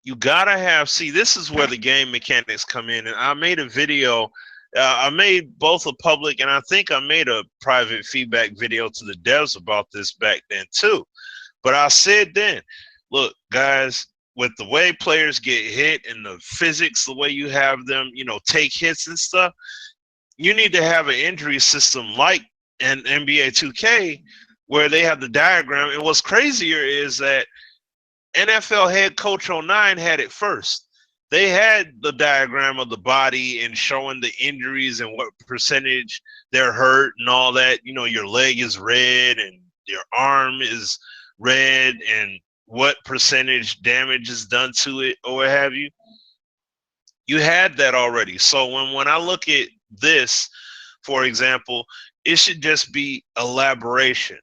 you gotta have, see, this is where the game mechanics come in. And I made a video, I made both a public, and I think I made a private feedback video to the devs about this back then too. But I said then, look, guys, with the way players get hit and the physics, the way you have them, take hits and stuff, you need to have an injury system like an NBA 2K where they have the diagram. And what's crazier is that NFL head coach 09 had it first. They had the diagram of the body and showing the injuries and what percentage they're hurt and all that. Your leg is red and your arm is red and what percentage damage is done to it or what have you. You had that already. So when I look at this, for example, it should just be elaboration.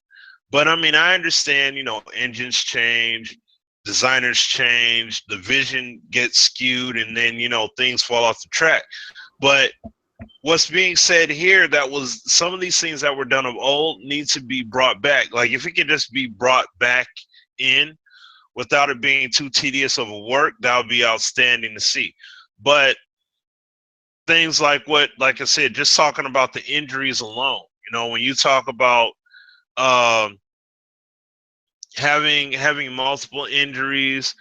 But I mean, I understand, engines change, designers change, the vision gets skewed, and then, things fall off the track. But what's being said here, that was some of these things that were done of old need to be brought back. Like, if it could just be brought back in without it being too tedious of a work, that would be outstanding to see. But things like like I said, just talking about the injuries alone. You know, when you talk about having multiple injuries,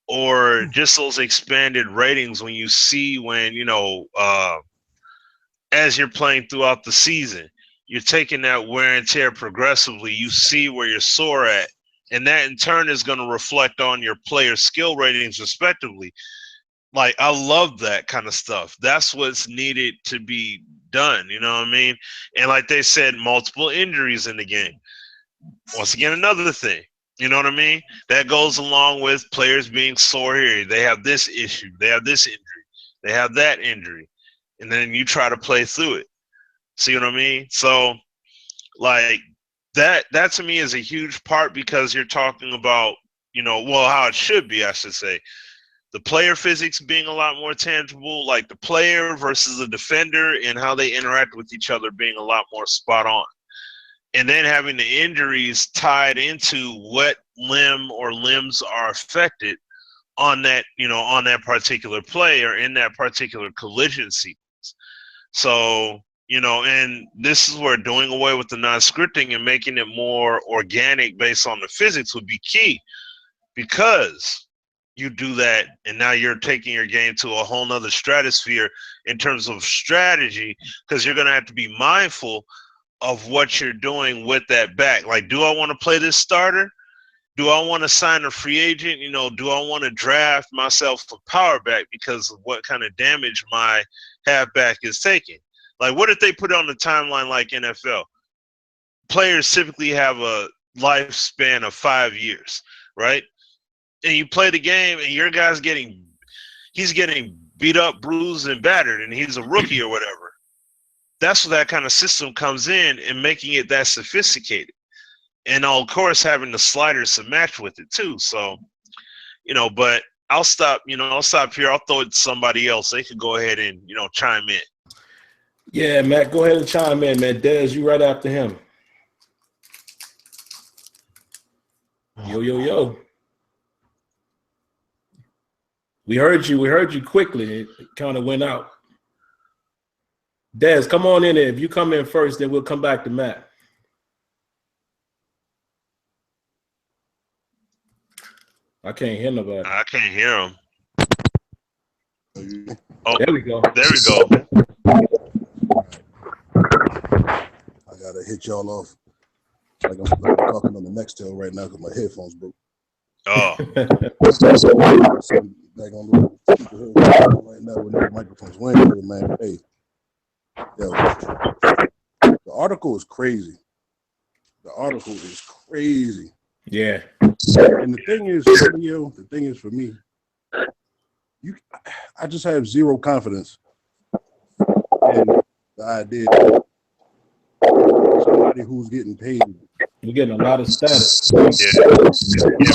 or just those expanded ratings when you see as you're playing throughout the season, you're taking that wear and tear progressively. You see where you're sore at, and that in turn is going to reflect on your player skill ratings respectively. Like, I love that kind of stuff. That's what's needed to be done. You know what I mean? And like they said, multiple injuries in the game. Once again, another thing. You know what I mean? That goes along with players being sore here. They have this issue. They have this injury. They have that injury. And then you try to play through it. See what I mean? So, like, that to me is a huge part, because you're talking about, how it should be, I should say. The player physics being a lot more tangible, like the player versus the defender and how they interact with each other being a lot more spot on. And then having the injuries tied into what limb or limbs are affected on that, on that particular play or in that particular collision sequence. So, and this is where doing away with the non-scripting and making it more organic based on the physics would be key, because you do that and now you're taking your game to a whole nother stratosphere in terms of strategy, because you're going to have to be mindful of what you're doing with that back. Like, do I want to play this starter? Do I want to sign a free agent? Do I want to draft myself a power back because of what kind of damage my halfback is taking? Like, what if they put it on the timeline like NFL? Players typically have a lifespan of 5 years, right? And you play the game and your guy's he's getting beat up, bruised, and battered, and he's a rookie or whatever. That's where that kind of system comes in and making it that sophisticated. And of course, having the sliders to match with it too. So, but I'll stop here. I'll throw it to somebody else. They could go ahead and, chime in. Yeah, Matt, go ahead and chime in, man. Dez, you right after him. Yo. We heard you quickly. It kind of went out. Dez, come on in there. If you come in first, then we'll come back to Matt. I can't hear nobody. I can't hear him. Oh, there we go. There we go. I gotta hit y'all off like I'm talking on the Nextel right now because my headphones broke. Oh. Like on the right now with no microphones. Man, hey, yo, the article is crazy. Yeah. And the thing is for me, I just have zero confidence in the idea that somebody who's getting paid. You're getting a lot of static. Yeah,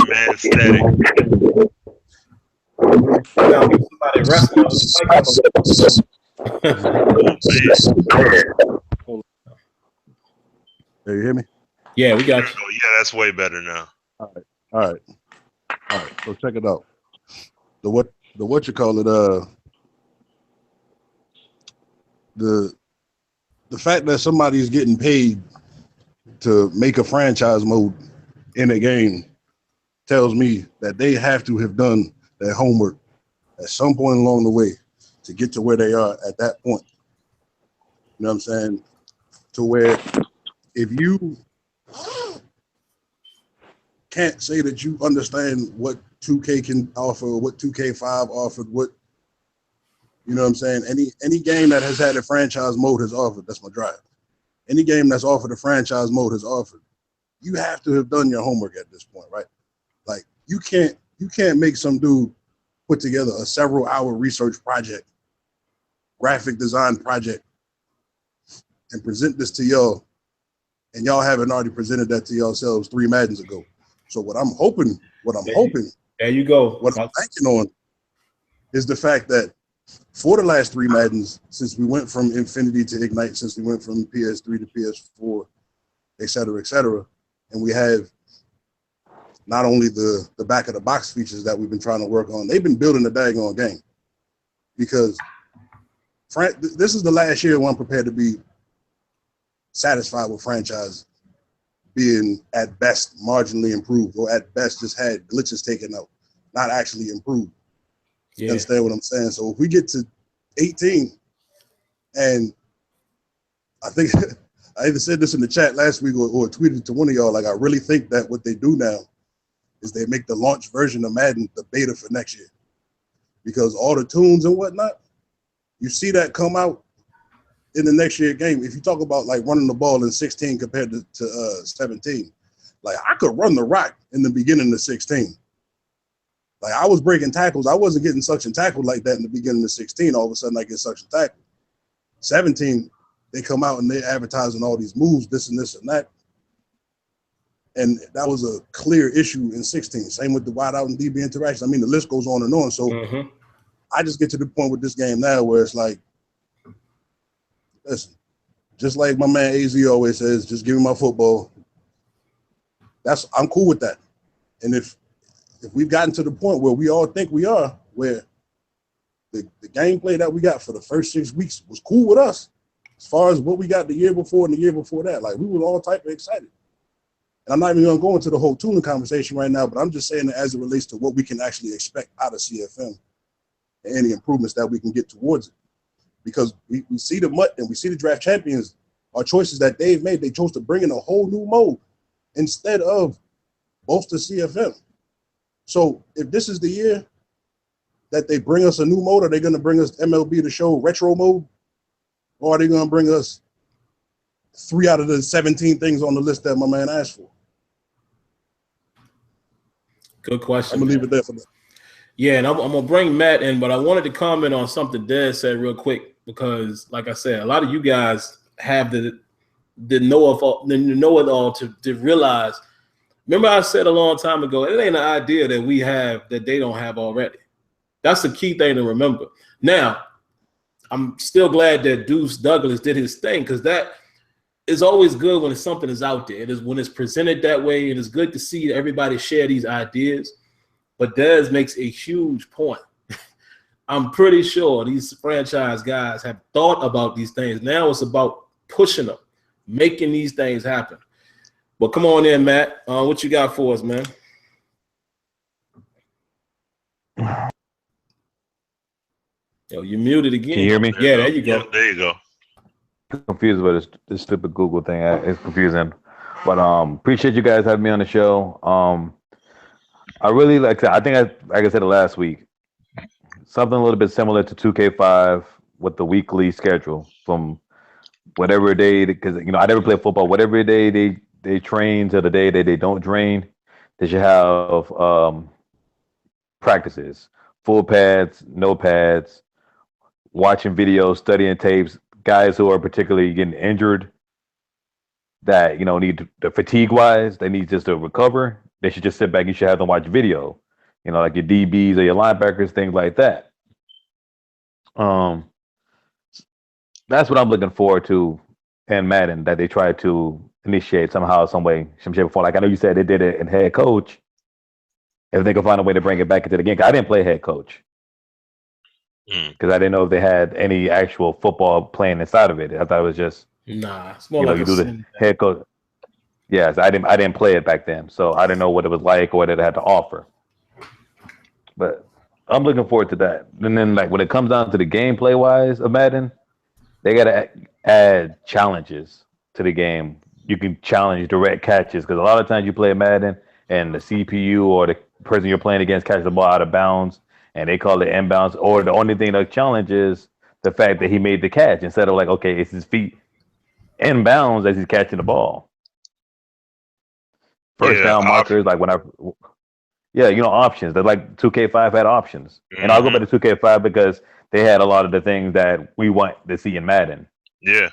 man, static. Somebody wrestling on the Hey, you hear me? Yeah, we got you. Yeah, that's way better now. All right. So check it out. The what you call it? The fact that somebody's getting paid to make a franchise mode in a game tells me that they have to have done their homework at some point along the way to get to where they are at that point. You know what I'm saying? To where if you can't say that you understand what 2K can offer, what 2K5 offered, what, you know what I'm saying? Any game that has had a franchise mode has offered. That's my drive. Any game that's offered a franchise mode has offered. You have to have done your homework at this point, right? Like you can't make some dude put together a several-hour research project, graphic design project, and present this to y'all, and y'all haven't already presented that to yourselves 3 Maddens ago. So what I'm hoping, there you go. What I'm banking on is the fact that for the last 3 Maddens, since we went from Infinity to Ignite, since we went from PS3 to PS4, et cetera, and we have not only the back of the box features that we've been trying to work on, they've been building the daggone game. Because this is the last year when I'm prepared to be satisfied with franchise being at best marginally improved, or at best just had glitches taken out, not actually improved. Yeah. You understand what I'm saying? So if we get to 18, and I think I either said this in the chat last week or tweeted to one of y'all, like, I really think that what they do now is they make the launch version of Madden the beta for next year, because all the tunes and whatnot, you see that come out in the next year game. If you talk about like running the ball in 16 compared to 17, like I could run the rock in the beginning of 16. Like I was breaking tackles. I wasn't getting suction tackled like that in the beginning of 16. All of a sudden I get suction tackled. 17, they come out and they're advertising all these moves, this and this and that. And that was a clear issue in 16. Same with the wide out and DB interaction. I mean, the list goes on and on. So I just get to the point with this game now where it's like, listen, just like my man AZ always says, just give me my football. I'm cool with that. And if we've gotten to the point where we all think we are, where the gameplay that we got for the first 6 weeks was cool with us, as far as what we got the year before and the year before that, like we were all type of excited. And I'm not even gonna go into the whole tuning conversation right now, but I'm just saying that as it relates to what we can actually expect out of CFM and any improvements that we can get towards it. Because we see the MUT and we see the draft champions are choices that they've made. They chose to bring in a whole new mode instead of bolster CFM. So if this is the year that they bring us a new mode, are they going to bring us MLB The Show retro mode? Or are they going to bring us 3 out of the 17 things on the list that my man asked for? Good question. I'm going to leave it there for that. Yeah, and I'm going to bring Matt in, but I wanted to comment on something Des said real quick, because like I said, a lot of you guys have the know-it-all to realize. Remember I said a long time ago, it ain't an idea that we have that they don't have already. That's the key thing to remember. Now, I'm still glad that Deuce Douglas did his thing, because that is always good when something is out there. It is when it's presented that way, and it's good to see everybody share these ideas. But Dez makes a huge point. I'm pretty sure these franchise guys have thought about these things. Now it's about pushing them, making these things happen. But come on in, Matt. What you got for us, man? Yo, you muted again. Can you hear me? Yeah, there you go. Yeah, there you go. I'm confused about this stupid Google thing. It's confusing. But appreciate you guys having me on the show. I really like I said last week, something a little bit similar to 2K5 with the weekly schedule from whatever day, because I never play football. Whatever day they train to the day that they don't train, they should have practices, full pads, no pads, watching videos, studying tapes. Guys who are particularly getting injured that need the fatigue wise, they need just to recover. They should just sit back. You should have them watch video, like your DBs or your linebackers, things like that. That's what I'm looking forward to in Madden, that they try to initiate somehow, some way, some shape or form. Like I know you said they did it in head coach. If they can find a way to bring it back into the game, 'cause I didn't play head coach because I didn't know if they had any actual football playing inside of it. I thought it was just it's more like you do the head coach. Yes, I didn't play it back then, so I didn't know what it was like or what it had to offer. But I'm looking forward to that. And then, like when it comes down to the gameplay wise of Madden, they gotta add challenges to the game. You can challenge direct catches, because a lot of times you play Madden and the CPU or the person you're playing against catches the ball out of bounds, and they call it inbounds. Or the only thing that challenges the fact that he made the catch, instead of like, okay, it's his feet inbounds as he's catching the ball. First down markers, like when options. They're like 2K5 had options. And I'll go back to 2K5 because they had a lot of the things that we want to see in Madden. Yeah.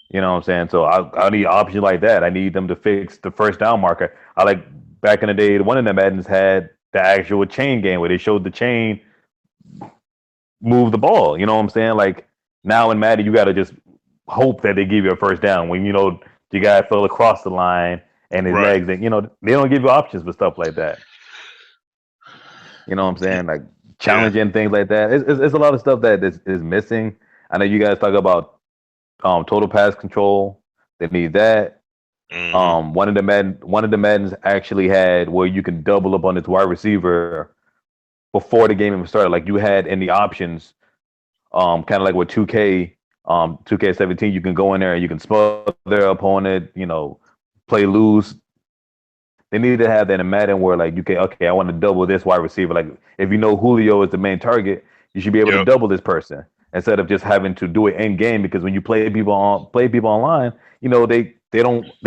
You know what I'm saying? So I need options like that. I need them to fix the first down marker. I like back in the day, one of the Maddens had the actual chain game where they showed the chain move the ball. You know what I'm saying? Like now in Madden, you got to just hope that they give you a first down when the guy fell across the line and his legs, and they don't give you options for stuff like that. You know what I'm saying? Like challenging things like that. It's a lot of stuff that is missing. I know you guys talk about total pass control. They need that. One of the Maddens actually had where you can double up on its wide receiver before the game even started. Like you had in the options, kind of like with 2K, 2K17, you can go in there and you can smother their opponent, play loose. They need to have that in Madden where like you can, okay, I want to double this wide receiver. Like if you know Julio is the main target, you should be able to double this person instead of just having to do it in game, because when you play people online, they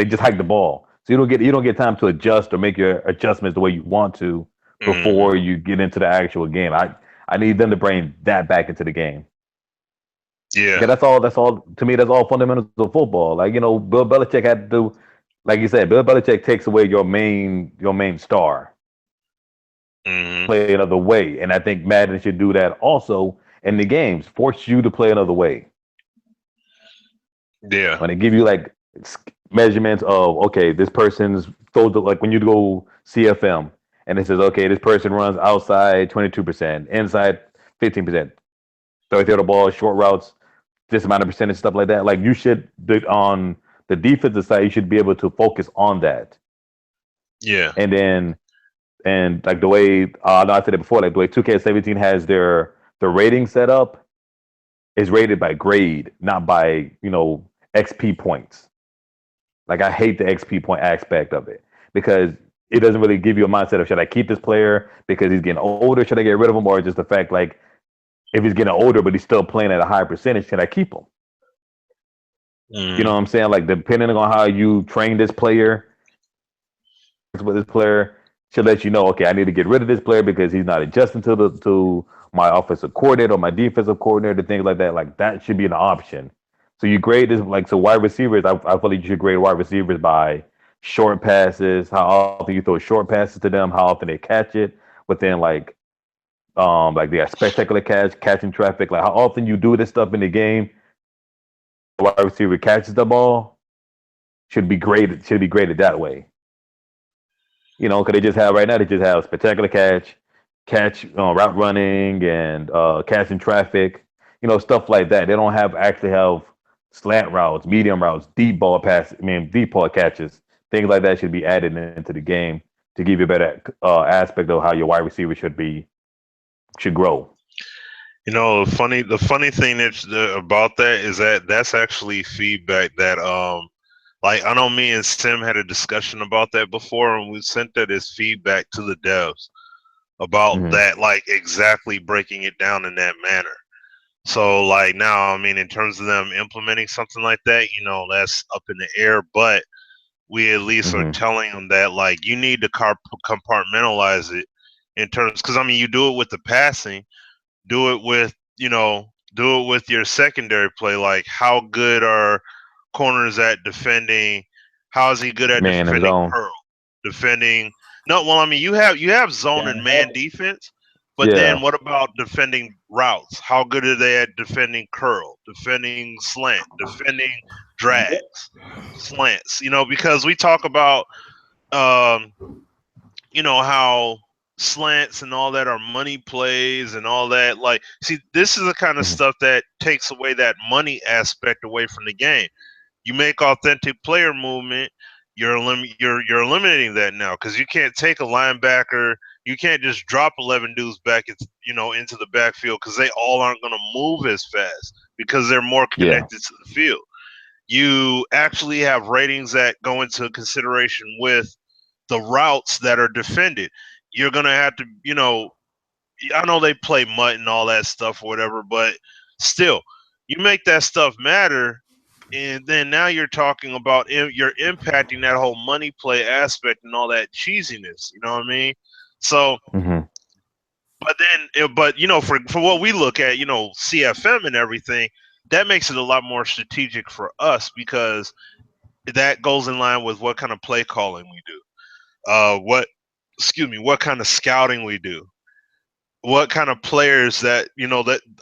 just hike the ball. So you don't get time to adjust or make your adjustments the way you want to before you get into the actual game. I need them to bring that back into the game. Yeah. That's all to me. That's all fundamentals of football. Like, Bill Belichick had to do, like you said, Bill Belichick takes away your main star. Play another way. And I think Madden should do that also in the games. Force you to play another way. Yeah. When they give you like measurements of, okay, this person's like when you go CFM and it says, okay, this person runs outside 22%, inside 15%, throw the ball, short routes, this amount of percentage, stuff like that. Like you should, on the defensive side, you should be able to focus on that. Yeah. And like the way I said it before, like the way 2K17 has their rating set up is rated by grade, not by XP points. Like I hate the XP point aspect of it because it doesn't really give you a mindset of, should I keep this player because he's getting older? Should I get rid of him? Or just the fact like, if he's getting older but he's still playing at a high percentage, can I keep him? You know what I'm saying? Like depending on how you train this player, with this player should let you know, okay, I need to get rid of this player because he's not adjusting to my offensive coordinator or my defensive coordinator, things like that. Like that should be an option. So you grade this, like, so wide receivers, I feel like you should grade wide receivers by short passes, how often you throw short passes to them, how often they catch it, within like they got spectacular catching traffic, like how often you do this stuff in the game. The wide receiver catches the ball should be graded that way. Because they just have spectacular catch, route running, and catching traffic, stuff like that. They don't actually have slant routes, medium routes, deep ball catches, things like that should be added into the game to give you a better aspect of how your wide receiver should grow. The funny thing about that is that's actually feedback that like I know me and Sim had a discussion about that before, and we sent that as feedback to the devs about that, like exactly breaking it down in that manner. So like now, I mean, in terms of them implementing something like that, that's up in the air, but we at least are telling them that like you need to compartmentalize it in terms, because I mean, you do it with the passing, do it with your secondary play. Like how good are corners at defending? How is he good at defending curl? Defending you have zone and man defense, but then what about defending routes? How good are they at defending curl, defending slant, defending drags, slants? Because we talk about how slants and all that are money plays and all that. Like, see, this is the kind of stuff that takes away that money aspect away from the game. You make authentic player movement, you're eliminating that now, because you can't take a linebacker, you can't just drop 11 dudes back into the backfield, because they all aren't going to move as fast because they're more connected to the field. You actually have ratings that go into consideration with the routes that are defended. You're going to have to, I know they play mutt and all that stuff or whatever, but still, you make that stuff matter, and then now you're talking about you're impacting that whole money play aspect and all that cheesiness. You know what I mean? So, but for what we look at, CFM and everything, that makes it a lot more strategic for us, because that goes in line with what kind of play calling we do. What kind of scouting we do, what kind of players that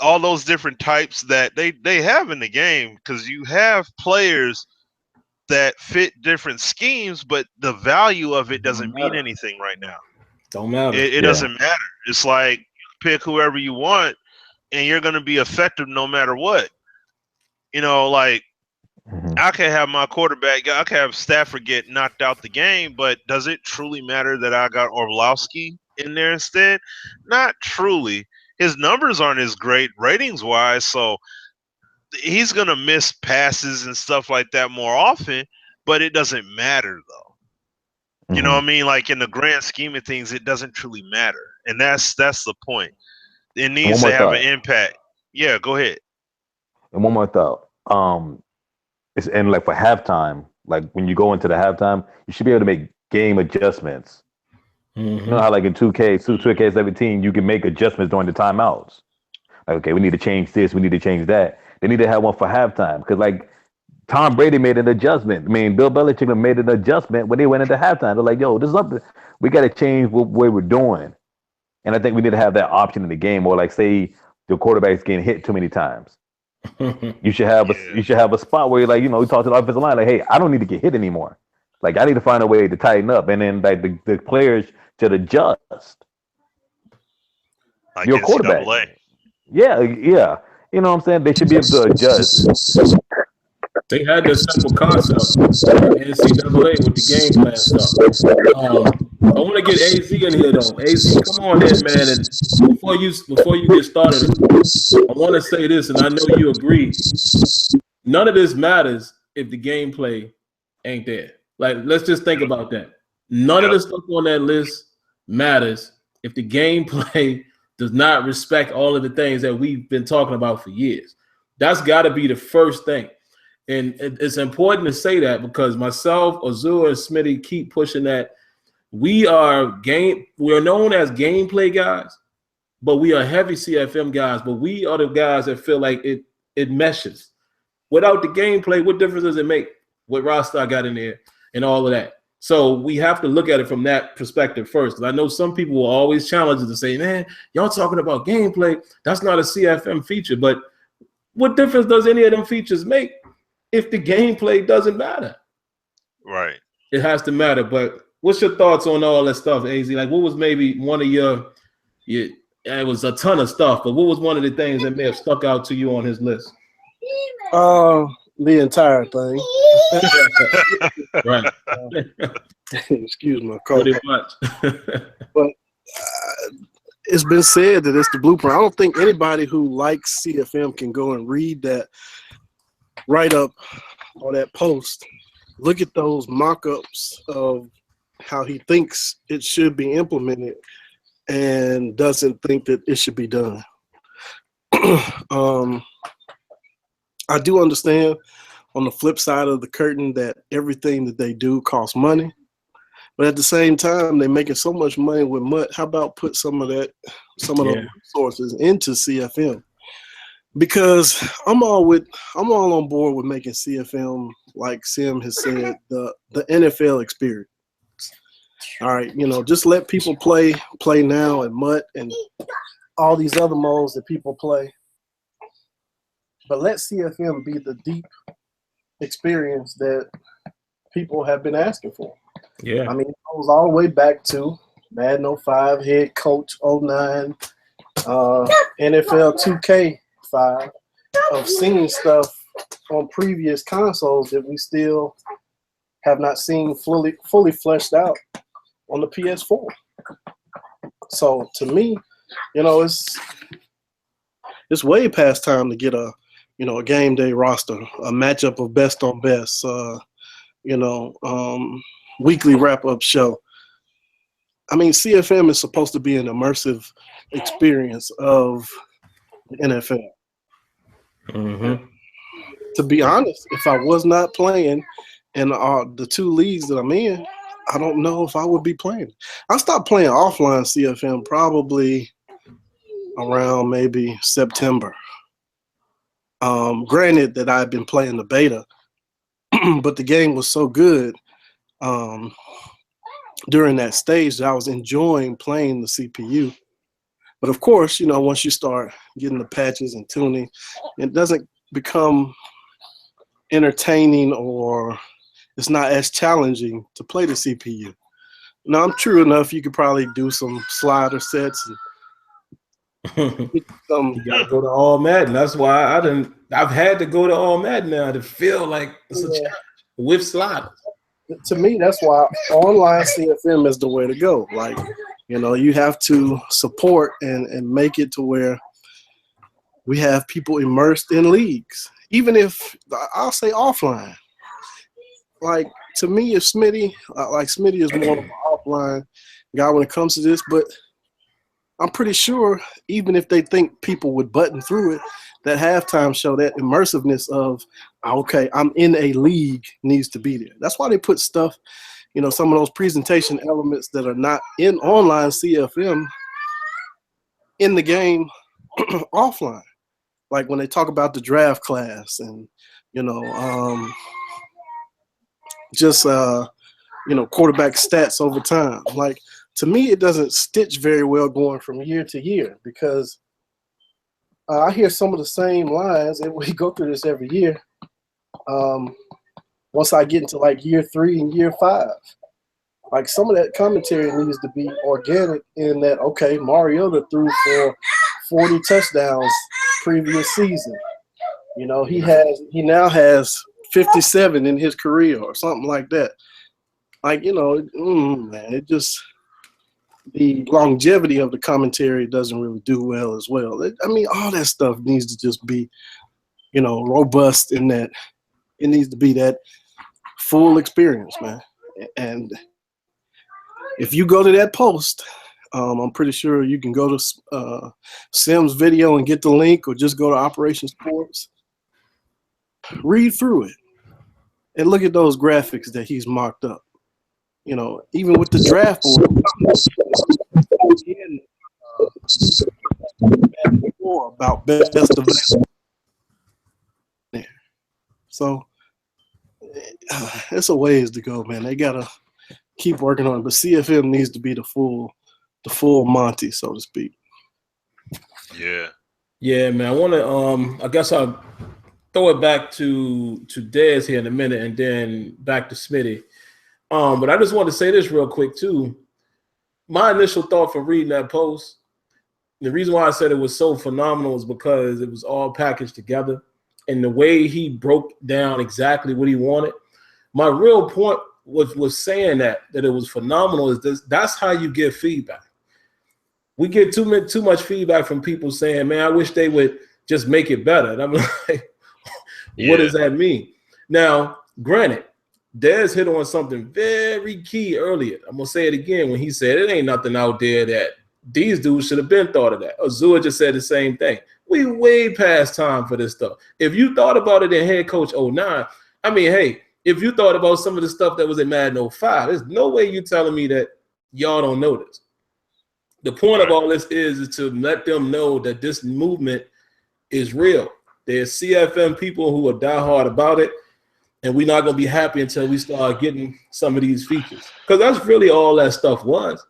all those different types that they have in the game, because you have players that fit different schemes, but the value of it doesn't mean anything right now. Don't matter. It doesn't matter. It's like pick whoever you want, and you're going to be effective no matter what. You know, like I can have my quarterback, I can have Stafford get knocked out the game, but does it truly matter that I got Orlovsky in there instead? Not truly. His numbers aren't as great ratings wise, so he's going to miss passes and stuff like that more often, but it doesn't matter though. You know what I mean? Like in the grand scheme of things, it doesn't truly matter. And that's the point. It needs to have an impact. Yeah, go ahead. And one more thought. It's and like for halftime, like when you go into the halftime, you should be able to make game adjustments. You know how like in 2K17, you can make adjustments during the timeouts. Like, okay, we need to change this, we need to change that. They need to have one for halftime because like Tom Brady made an adjustment. I mean, Bill Belichick made an adjustment when they went into halftime. They're like, yo, this is up. We got to change what we're doing. And I think we need to have that option in the game. Or like say the quarterback's getting hit too many times. You should have a spot where you're like, you know, you talk to the offensive line like, hey, I don't need to get hit anymore. Like I need to find a way to tighten up, and then like the players should adjust. Like your quarterback. Yeah. You know what I'm saying? They should be able to adjust. They had this simple concept in NCAA with the game plan stuff. I want to get AZ in here though. AZ, come on in, man. And before you get started, I want to say this, and I know you agree. None of this matters if the gameplay ain't there. Like, let's just think about that. None of the stuff on that list matters if the gameplay does not respect all of the things that we've been talking about for years. That's got to be the first thing. And it's important to say that because myself, Azure, and Smitty keep pushing that. We are known as gameplay guys, but we are heavy CFM guys. But we are the guys that feel like it meshes. Without the gameplay, what difference does it make what roster got in there and all of that? So we have to look at it from that perspective first. Because I know some people will always challenge it to say, man, y'all talking about gameplay. That's not a CFM feature. But what difference does any of them features make if the gameplay doesn't matter? Right. It has to matter. But what's your thoughts on all that stuff, AZ? Like, what was maybe one of your it was a ton of stuff, but what was one of the things that may have stuck out to you on his list? The entire thing. Right. Excuse my cough. Pretty much. But it's been said that it's the blueprint. I don't think anybody who likes CFM can go and read that write-up or that post, look at those mock-ups of how he thinks it should be implemented and doesn't think that it should be done. I do understand on the flip side of the curtain that everything that they do costs money, but at the same time, they're making so much money with MUT. How about put some of those resources into CFM? Because I'm all on board with making CFM, like Sim has said, the NFL experience. All right, you know, just let people play now and MUT and all these other modes that people play. But let CFM be the deep experience that people have been asking for. Yeah. I mean, it goes all the way back to Madden 05, head coach 09, NFL 2K5, of seeing stuff on previous consoles that we still have not seen fully fleshed out on the PS4. So to me, you know, it's way past time to get a game day roster, a matchup of best on best, weekly wrap-up show. I mean, CFM is supposed to be an immersive experience of the NFL. Mm-hmm. To be honest, if I was not playing in the two leagues that I'm in, I don't know if I would be playing. I stopped playing offline CFM probably around maybe September. Granted that I've been playing the beta, but the game was so good during that stage that I was enjoying playing the CPU. But of course, you know, once you start getting the patches and tuning, it doesn't become entertaining or it's not as challenging to play the CPU. Now, I'm true enough, you could probably do some slider sets and You gotta go to all Madden. That's why I've had to go to all Madden now to feel like it's a challenge with sliders. To me, that's why online CFM is the way to go. Like, you have to support and make it to where we have people immersed in leagues, even if I'll say offline. Like, to me, if Smitty is more of an offline guy when it comes to this, but I'm pretty sure even if they think people would button through it, that halftime show, that immersiveness of, okay, I'm in a league needs to be there. That's why they put stuff, some of those presentation elements that are not in online CFM in the game offline. Like when they talk about the draft class and, quarterback stats over time. Like, to me, it doesn't stitch very well going from year to year because I hear some of the same lines, and we go through this every year. Once I get into like year 3 and year 5, like some of that commentary needs to be organic in that, okay, Mariota threw for 40 touchdowns previous season. He now has 57 in his career or something like that. Like, it just, the longevity of the commentary doesn't really do well as well. All that stuff needs to just be, robust in that it needs to be that full experience, man. And if you go to that post, I'm pretty sure you can go to Sim's video and get the link, or just go to Operation Sports, read through it, and look at those graphics that he's mocked up. Even with the draft board, about best available. So it's a ways to go, man. They gotta keep working on it, but CFM needs to be the full Monty, so to speak. Yeah, man. I want to. I guess I'll throw it back to Dez here in a minute, and then back to Smitty. But I just want to say this real quick too. My initial thought from reading that post, the reason why I said it was so phenomenal is because it was all packaged together, and the way he broke down exactly what he wanted. My real point was saying that it was phenomenal is this. That's how you get feedback. We get too much feedback from people saying, "Man, I wish they would just make it better." And I'm like, what does that mean? Now, granted, Dez hit on something very key earlier. I'm gonna say it again when he said it ain't nothing out there that these dudes should have been thought of that. Azure just said the same thing. We way past time for this stuff. If you thought about it in head coach 09, hey, if you thought about some of the stuff that was in Madden 05, there's no way you telling me that y'all don't know this. The point of all this is to let them know that this movement is real. There's CFM people who are diehard about it, and we're not going to be happy until we start getting some of these features. Because that's really all that stuff was.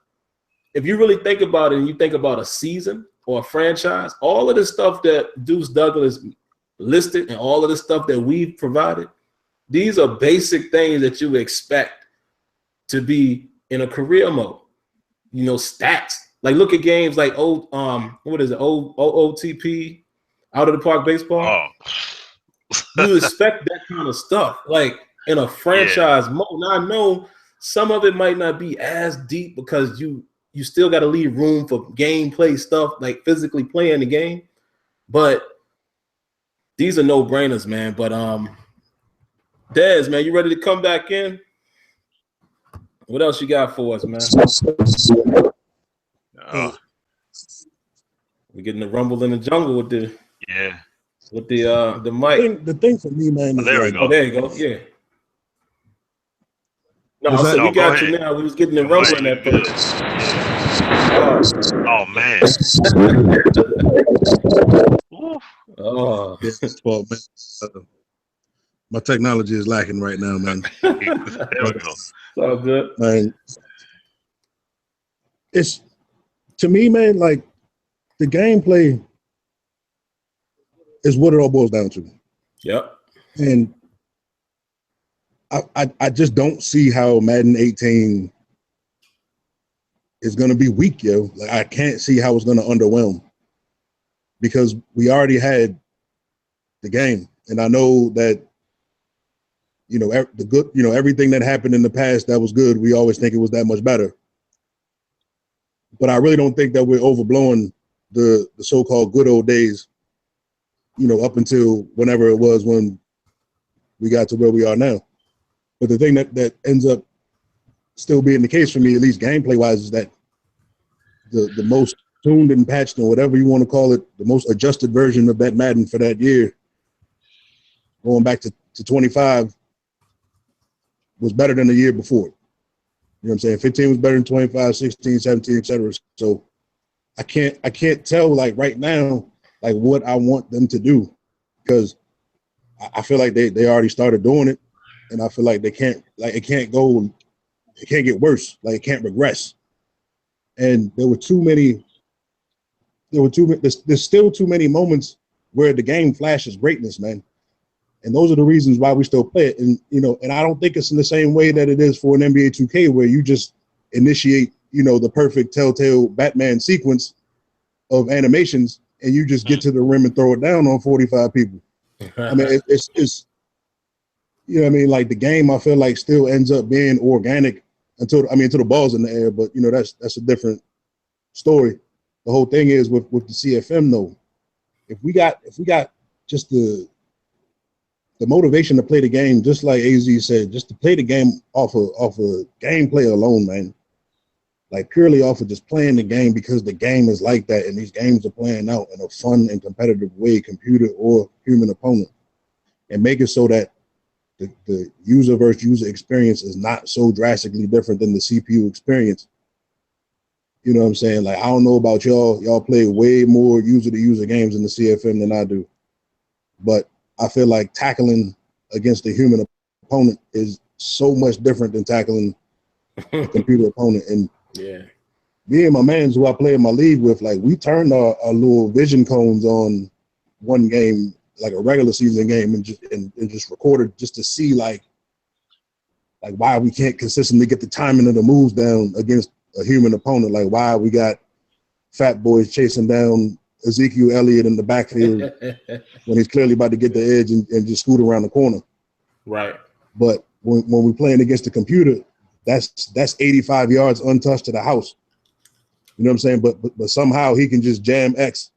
If you really think about it and you think about a season or a franchise, all of the stuff that Deuce Douglas listed and all of the stuff that we've provided, these are basic things that you expect to be in a career mode. Stats. Like, look at games like OOTP, out of the park baseball. Oh. You expect that kind of stuff, like in a franchise mode. Now, I know some of it might not be as deep because you still got to leave room for gameplay stuff, like physically playing the game. But these are no-brainers, man. But Dez, man, you ready to come back in? What else you got for us, man? We're getting the rumble in the jungle with the mic. The thing for me, man. There we go. Oh, there you go. Yeah. No, I said we got you now. We was getting the rumble in that place. Oh man. Oh. Well, man, my technology is lacking right now, man. There we go. It's all good. Man, it's, to me, man, like, the gameplay is what it all boils down to. Yep. And I just don't see how Madden 18 is going to be weak, yo. Like, I can't see how it's going to underwhelm. because we already had the game. And I know that, the good, everything that happened in the past that was good, we always think it was that much better. But I really don't think that we're overblowing the so-called good old days, up until whenever it was when we got to where we are now. But the thing that ends up still being the case for me, at least gameplay-wise, is that the most tuned and patched, or whatever you want to call it, the most adjusted version of that Madden for that year, going back to 25, was better than the year before. You know what I'm saying? 15 was better than 25, 16, 17, etc. So I can't tell, like, right now, like, what I want them to do, because I feel like they already started doing it, and I feel like it can't get worse, like, it can't regress. And there's still too many moments where the game flashes greatness, man. And those are the reasons why we still play it. And, and I don't think it's in the same way that it is for an NBA 2K, where you just initiate, the perfect telltale Batman sequence of animations, and you just get to the rim and throw it down on 45 people. I mean, it's like, the game, I feel like, still ends up being organic until the ball's in the air. But, that's a different story. The whole thing is with the CFM, though, if we got just the motivation to play the game, just like AZ said, just to play the game off of gameplay alone, man. Like, purely off of just playing the game because the game is like that, and these games are playing out in a fun and competitive way, computer or human opponent, and make it so that the user versus user experience is not so drastically different than the CPU experience. You know what I'm saying? Like, I don't know about y'all. Y'all play way more user-to-user games in the CFM than I do. But I feel like tackling against a human opponent is so much different than tackling a computer opponent. And me and my mans who I play in my league with, like, we turned our little vision cones on one game, like a regular season game, and just recorded just to see like why we can't consistently get the timing of the moves down against a human opponent. Like, why we got fat boys chasing down Ezekiel Elliott in the backfield when he's clearly about to get the edge and just scoot around the corner. Right. But when we're playing against the computer, that's 85 yards untouched to the house. You know what I'm saying? But somehow he can just jam X,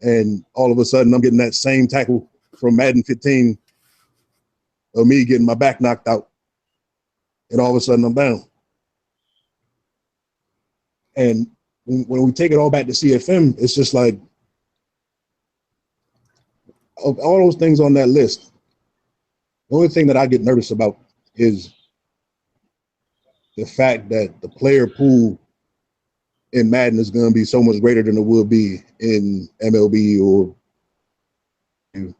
and all of a sudden I'm getting that same tackle from Madden 15 of me getting my back knocked out, and all of a sudden I'm down. And when we take it all back to CFM, it's just like, of all those things on that list, the only thing that I get nervous about is the fact that the player pool in Madden is going to be so much greater than it will be in MLB and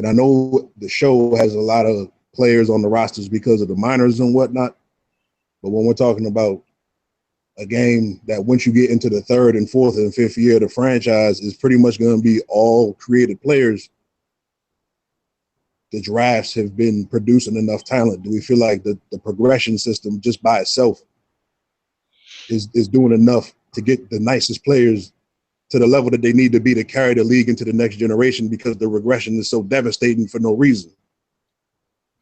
I know the show has a lot of players on the rosters because of the minors and whatnot, but when we're talking about a game that once you get into the third and fourth and fifth year of the franchise is pretty much going to be all created players, the drafts have been producing enough talent. Do we feel like the progression system just by itself is doing enough to get the nicest players to the level that they need to be to carry the league into the next generation, because the regression is so devastating for no reason?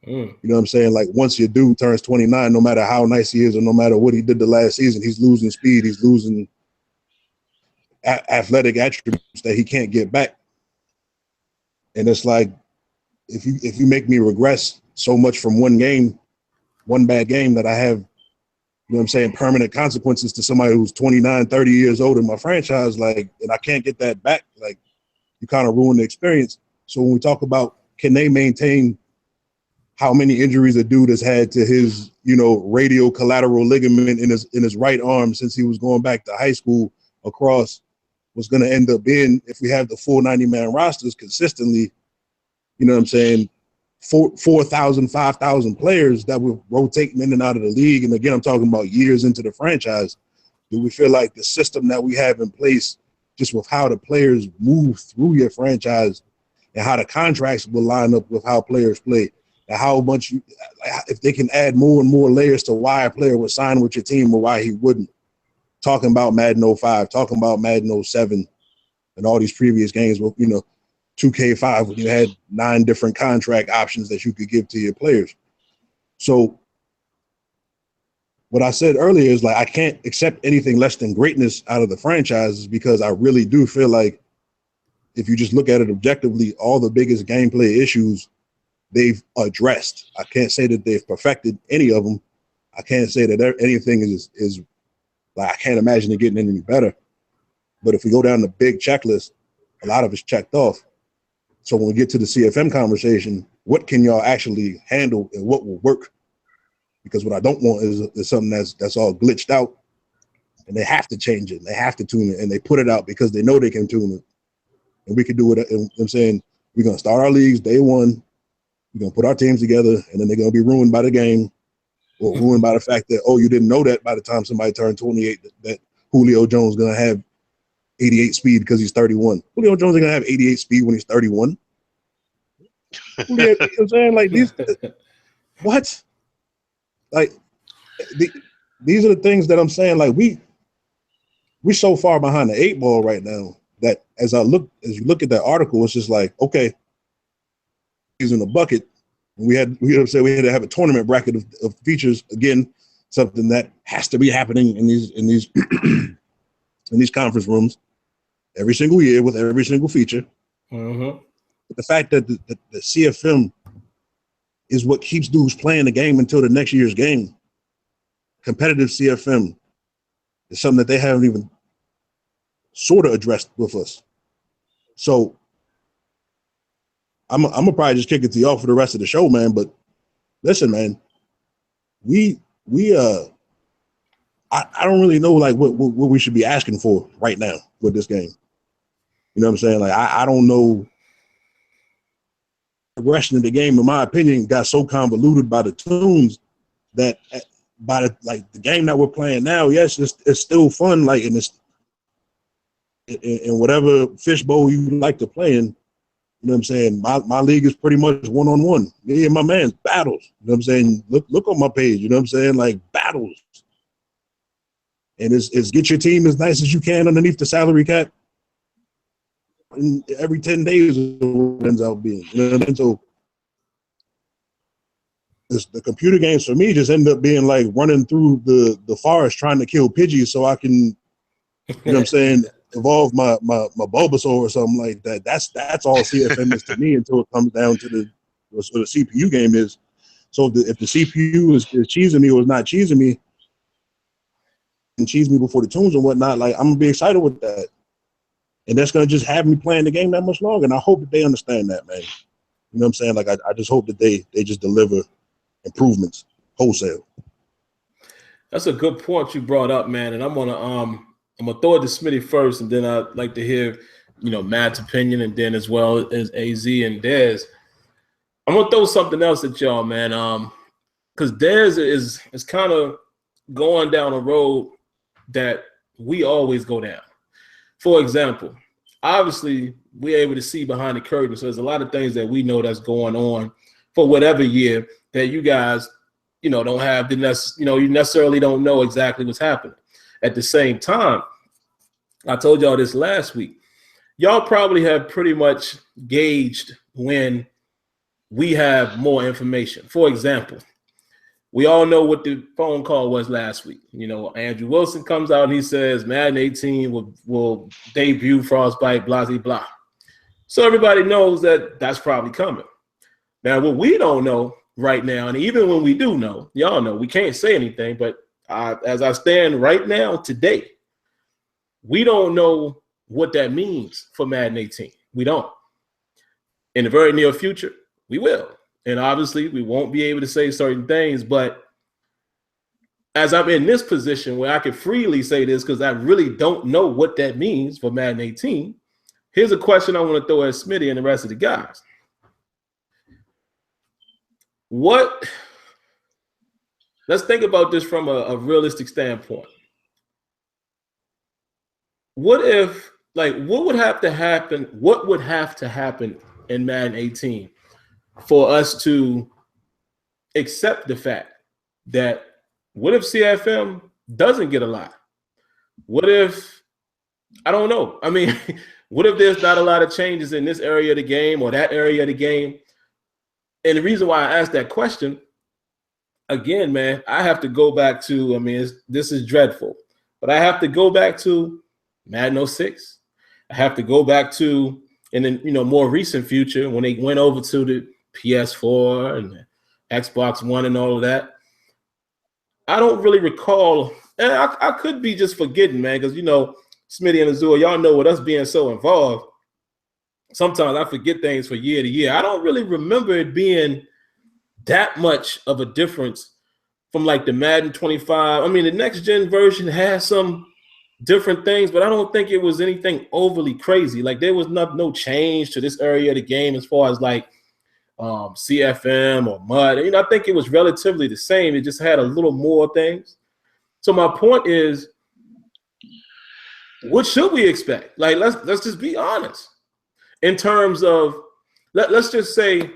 You know what I'm saying? Like, once your dude turns 29, no matter how nice he is or no matter what he did the last season, he's losing speed. He's losing athletic attributes that he can't get back. And it's like, if you make me regress so much from one game, one bad game, that I have, you know what I'm saying, permanent consequences to somebody who's 29, 30 years old in my franchise, like, and I can't get that back, like, you kind of ruin the experience. So when we talk about, can they maintain how many injuries a dude has had to his, radial collateral ligament in his right arm since he was going back to high school, across what's going to end up being, if we have the full 90-man rosters consistently, you know what I'm saying, 4,000, 5,000 players that were rotating in and out of the league. And again, I'm talking about years into the franchise. Do we feel like the system that we have in place, just with how the players move through your franchise and how the contracts will line up with how players play, and how much if they can add more and more layers to why a player would sign with your team or why he wouldn't? Talking about Madden 05, talking about Madden 07, in all these previous games, you know, 2K5, when you had 9 different contract options that you could give to your players. So what I said earlier is like, I can't accept anything less than greatness out of the franchises, because I really do feel like if you just look at it objectively, all the biggest gameplay issues they've addressed. I can't say that they've perfected any of them. I can't say that anything is like, I can't imagine it getting any better. But if we go down the big checklist, a lot of it's checked off. So when we get to the CFM conversation, what can y'all actually handle and what will work? Because what I don't want is something that's all glitched out, and they have to change it. They have to tune it, and they put it out because they know they can tune it. And we can do it. And I'm saying we're going to start our leagues day one. We're going to put our teams together, and then they're going to be ruined by the game, or ruined by the fact that, oh, you didn't know that by the time somebody turned 28 that Julio Jones is going to have 88 speed because he's 31. Julio Jones is going to have 88 speed when he's 31. You know what I'm saying? Like, these, what? Like, these are the things that I'm saying. Like, we're so far behind the 8 ball right now that as you look at that article, it's just like, okay, he's in the bucket. We had to have a tournament bracket of features again, something that has to be happening in these in these conference rooms every single year with every single feature. Mm-hmm. But the fact that the CFM is what keeps dudes playing the game until the next year's game. Competitive CFM is something that they haven't even sort of addressed with us. So I'm gonna probably just kick it to y'all for the rest of the show, man. But listen, man, I don't really know like what we should be asking for right now with this game. You know what I'm saying? Like I don't know. The progression of the game, in my opinion, got so convoluted by the tunes that by the game that we're playing now, yes, it's still fun. Like in whatever fishbowl you like to play in. You know what I'm saying? My league is pretty much one-on-one. Me and my man's battles. You know what I'm saying? Look on my page. You know what I'm saying? Like battles. And it's get your team as nice as you can underneath the salary cap. And every 10 days it ends out being. You know what I mean? So the computer games for me just end up being like running through the forest trying to kill Pidgeys so I can, you know what I'm saying, evolve my Bulbasaur or something like that. That's all CFM is to me until it comes down to the CPU game is. So if the CPU is cheesing me or is not cheesing me, and cheese me before the tunes and whatnot, like I'm gonna be excited with that. And that's gonna just have me playing the game that much longer. And I hope that they understand that, man. You know what I'm saying? Like I just hope that they just deliver improvements wholesale. That's a good point you brought up, man. And I'm gonna throw it to Smitty first, and then I'd like to hear, Matt's opinion, and then as well as AZ and Dez. I'm gonna throw something else at y'all, man. Because Dez is kind of going down a road that we always go down. For example, obviously we're able to see behind the curtain, so there's a lot of things that we know that's going on for whatever year that you guys, don't have you necessarily don't know exactly what's happening. At the same time, I told y'all this last week, y'all probably have pretty much gauged when we have more information. For example, we all know what the phone call was last week. Andrew Wilson comes out and he says Madden 18 will debut Frostbite, blah, blah, blah. So everybody knows that that's probably coming. Now, what we don't know right now, and even when we do know, y'all know, we can't say anything, but as I stand right now today, we don't know what that means for Madden 18. We don't. In the very near future, we will. And obviously, we won't be able to say certain things. But as I'm in this position where I can freely say this because I really don't know what that means for Madden 18, here's a question I want to throw at Smitty and the rest of the guys. Let's think about this from a realistic standpoint. What would have to happen in Madden 18 for us to accept the fact that what if CFM doesn't get a lot? What if, I don't know. I mean, What if there's not a lot of changes in this area of the game or that area of the game? And the reason why I asked that question, again, man, I have to go back to, I mean, this is dreadful, but I have to go back to Madden 06. I have to go back to, in the more recent future, when they went over to the PS4 and the Xbox One and all of that. I don't really recall, and I could be just forgetting, man, because, Smitty and Azure, y'all know with us being so involved, sometimes I forget things for year to year. I don't really remember it being that much of a difference from like the Madden 25. I mean, the next gen version has some different things, but I don't think it was anything overly crazy. Like there was no change to this area of the game as far as like CFM or MUD. I think it was relatively the same. It just had a little more things. So my point is, what should we expect? Like, let's just be honest. In terms of, let's just say,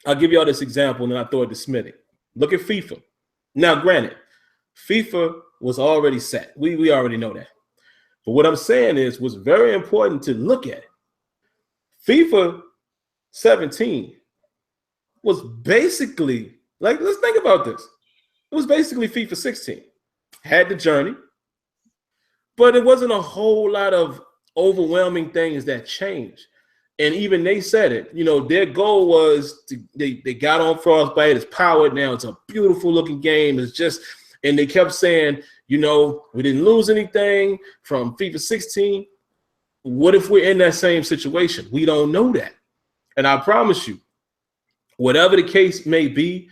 I'll give y'all this example, and then I throw it to Smitty. Look at FIFA. Now, granted, FIFA was already set. We already know that. But what I'm saying is, what's very important to look at, FIFA 17 was basically, like, let's think about this. It was basically FIFA 16. Had the journey, but it wasn't a whole lot of overwhelming things that changed. And even they said it, their goal was they got on Frostbite. It's powered now. It's a beautiful looking game. It's just, and they kept saying, we didn't lose anything from FIFA 16. What if we're in that same situation? We don't know that. And I promise you, whatever the case may be,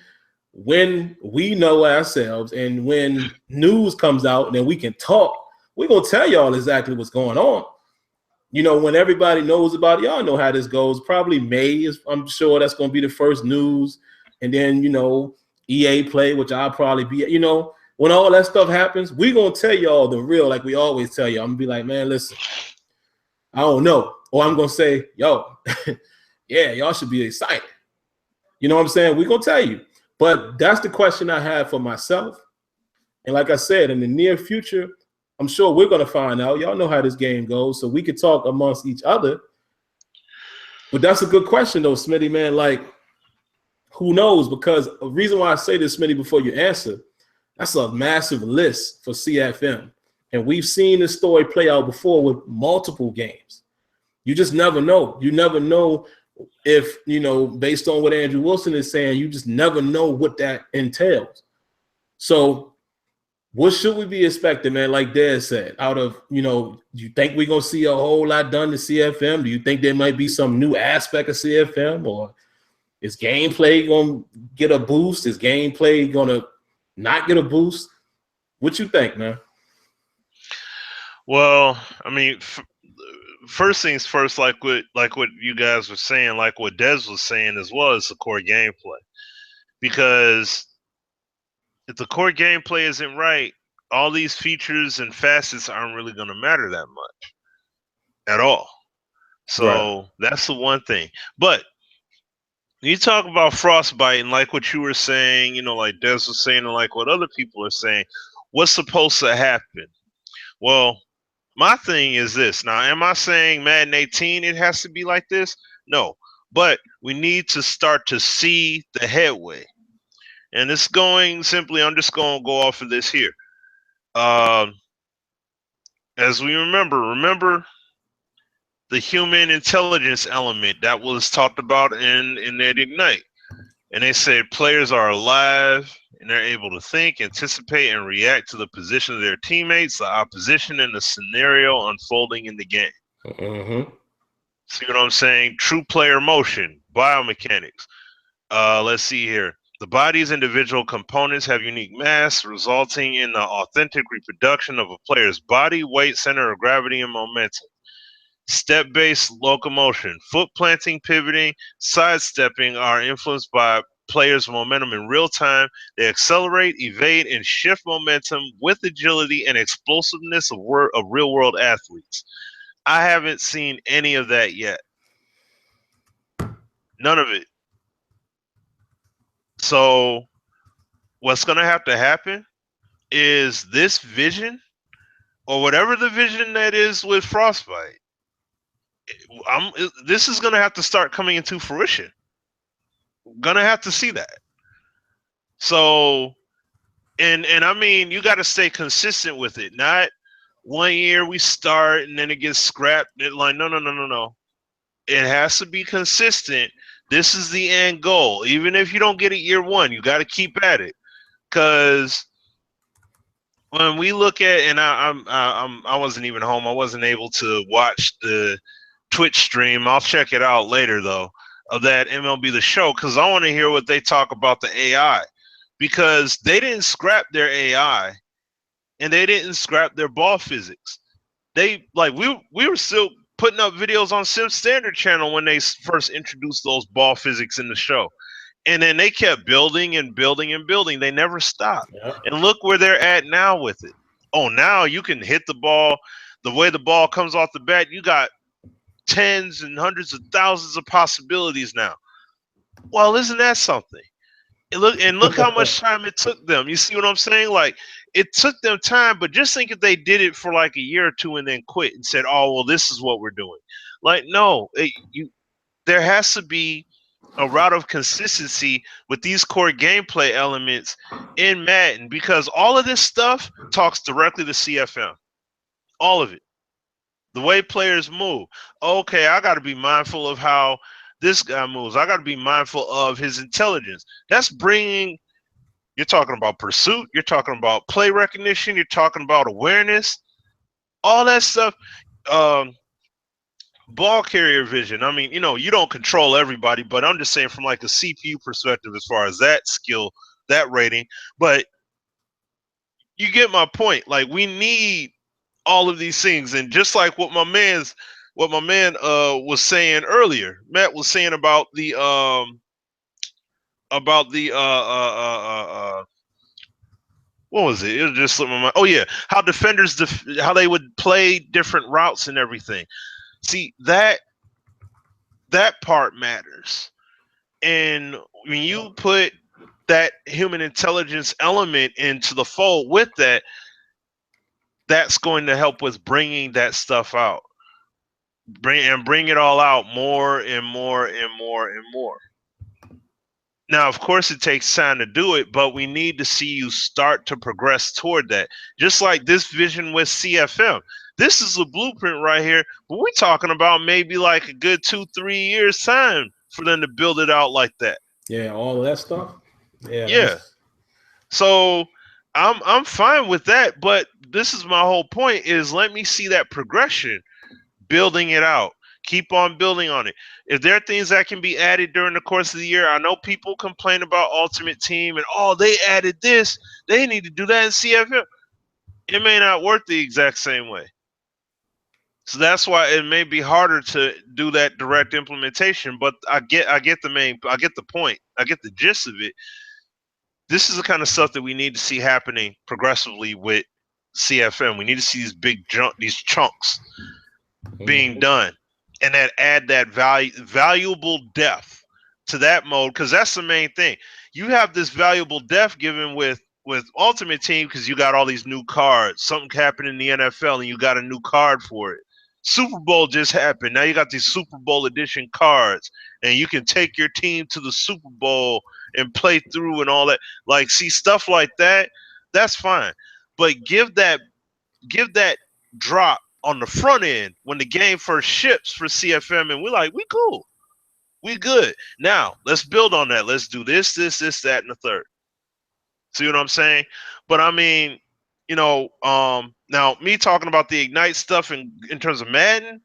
when we know ourselves and when news comes out and then we can talk, we're going to tell y'all exactly what's going on. When everybody knows about it, y'all know how this goes. Probably May I'm sure that's going to be the first news. And then, EA Play, which I'll probably be, when all that stuff happens, we're going to tell y'all the real, like we always tell you. I'm going to be like, man, listen, I don't know. Or I'm going to say, yo, yeah, y'all should be excited. You know what I'm saying? We're going to tell you. But that's the question I have for myself. And like I said, in the near future, I'm sure we're going to find out. Y'all know how this game goes, so we could talk amongst each other. But that's a good question, though, Smitty, man. Like, who knows? Because the reason why I say this, Smitty, before you answer, that's a massive list for CFM. And we've seen this story play out before with multiple games. You just never know. You never know if, based on what Andrew Wilson is saying, you just never know what that entails. So what should we be expecting, man? Like Dad said, out of, do you think we're going to see a whole lot done to CFM? Do you think there might be some new aspect of CFM? Or is gameplay going to get a boost? Is gameplay going to not get a boost? What you think, man? Well, I mean, first things first, like what you guys were saying, like what Dez was saying as well, is the core gameplay. Because if the core gameplay isn't right, all these features and facets aren't really going to matter that much at all. So That's the one thing. But you talk about Frostbite and like what you were saying, like Dez was saying and like what other people are saying, what's supposed to happen? Well, my thing is this. Now, am I saying Madden 18, it has to be like this? No. But we need to start to see the headway. And it's I'm just going to go off of this here. As we remember the human intelligence element that was talked about in that Ignite. And they said players are alive and they're able to think, anticipate, and react to the position of their teammates, the opposition, and the scenario unfolding in the game. Mm-hmm. See what I'm saying? True player motion, biomechanics. Let's see here. The body's individual components have unique mass, resulting in the authentic reproduction of a player's body, weight, center of gravity, and momentum. Step-based locomotion, foot planting, pivoting, sidestepping are influenced by players' momentum in real time. They accelerate, evade, and shift momentum with agility and explosiveness of real-world athletes. I haven't seen any of that yet. None of it. So what's going to have to happen is this vision, or whatever the vision that is with Frostbite, This is gonna have to start coming into fruition. Gonna have to see that. So, and I mean, you got to stay consistent with it. Not 1 year we start and then it gets scrapped. Like, no. It has to be consistent. This is the end goal. Even if you don't get it year one, you got to keep at it. Because when we look at, and I wasn't even home. I wasn't able to watch the Twitch stream. I'll check it out later though, of that MLB The Show, because I want to hear what they talk about the AI, because they didn't scrap their AI and they didn't scrap their ball physics. They like we were still putting up videos on Sim Standard channel when they first introduced those ball physics in the show. And then they kept building and building and building. They never stopped. Yeah. And look where they're at now with it. Oh, now you can hit the ball. The way the ball comes off the bat, you got tens and hundreds of thousands of possibilities now. Well, isn't that something? And look how much time it took them. You see what I'm saying? Like, it took them time, but just think if they did it for like a year or two and then quit and said, oh, well, this is what we're doing. Like, no, there has to be a route of consistency with these core gameplay elements in Madden, because all of this stuff talks directly to CFM. All of it. The way players move. Okay, I got to be mindful of how this guy moves. I got to be mindful of his intelligence. That's bringing, you're talking about pursuit, you're talking about play recognition, you're talking about awareness, all that stuff. Ball carrier vision. I mean, you don't control everybody, but I'm just saying from like a CPU perspective as far as that skill, that rating. But you get my point. Like, we need all of these things. And just like what my man was saying earlier, Matt was saying about the what was it? It just slipped my mind. Oh yeah, how defenders how they would play different routes and everything. See, that part matters. And when you put that human intelligence element into the fold with that, that's going to help with bringing that stuff out. Bring it all out more and more and more and more. Now, of course, it takes time to do it, but we need to see you start to progress toward that. Just like this vision with CFM. This is a blueprint right here, but we're talking about maybe like a good 2-3 years time for them to build it out like that. Yeah, all of that stuff. Yeah. So I'm fine with that, but this is my whole point, is let me see that progression, building it out. Keep on building on it. If there are things that can be added during the course of the year, I know people complain about Ultimate Team and, oh, they added this, they need to do that in CFM. It may not work the exact same way. So that's why it may be harder to do that direct implementation. But I get the point. I get the gist of it. This is the kind of stuff that we need to see happening progressively with CFM. We need to see these chunks being done, and that add that valuable depth to that mode, because that's the main thing. You have this valuable depth given with Ultimate Team because you got all these new cards. Something happened in the NFL and you got a new card for it. Super Bowl just happened. Now you got these Super Bowl edition cards, and you can take your team to the Super Bowl and play through and all that. Like, see, stuff like that, that's fine. But give that drop on the front end when the game first ships for CFM, and we're like, we cool. We good. Now, let's build on that. Let's do this, that, and the third. See what I'm saying? But I mean, now me talking about the Ignite stuff in terms of Madden,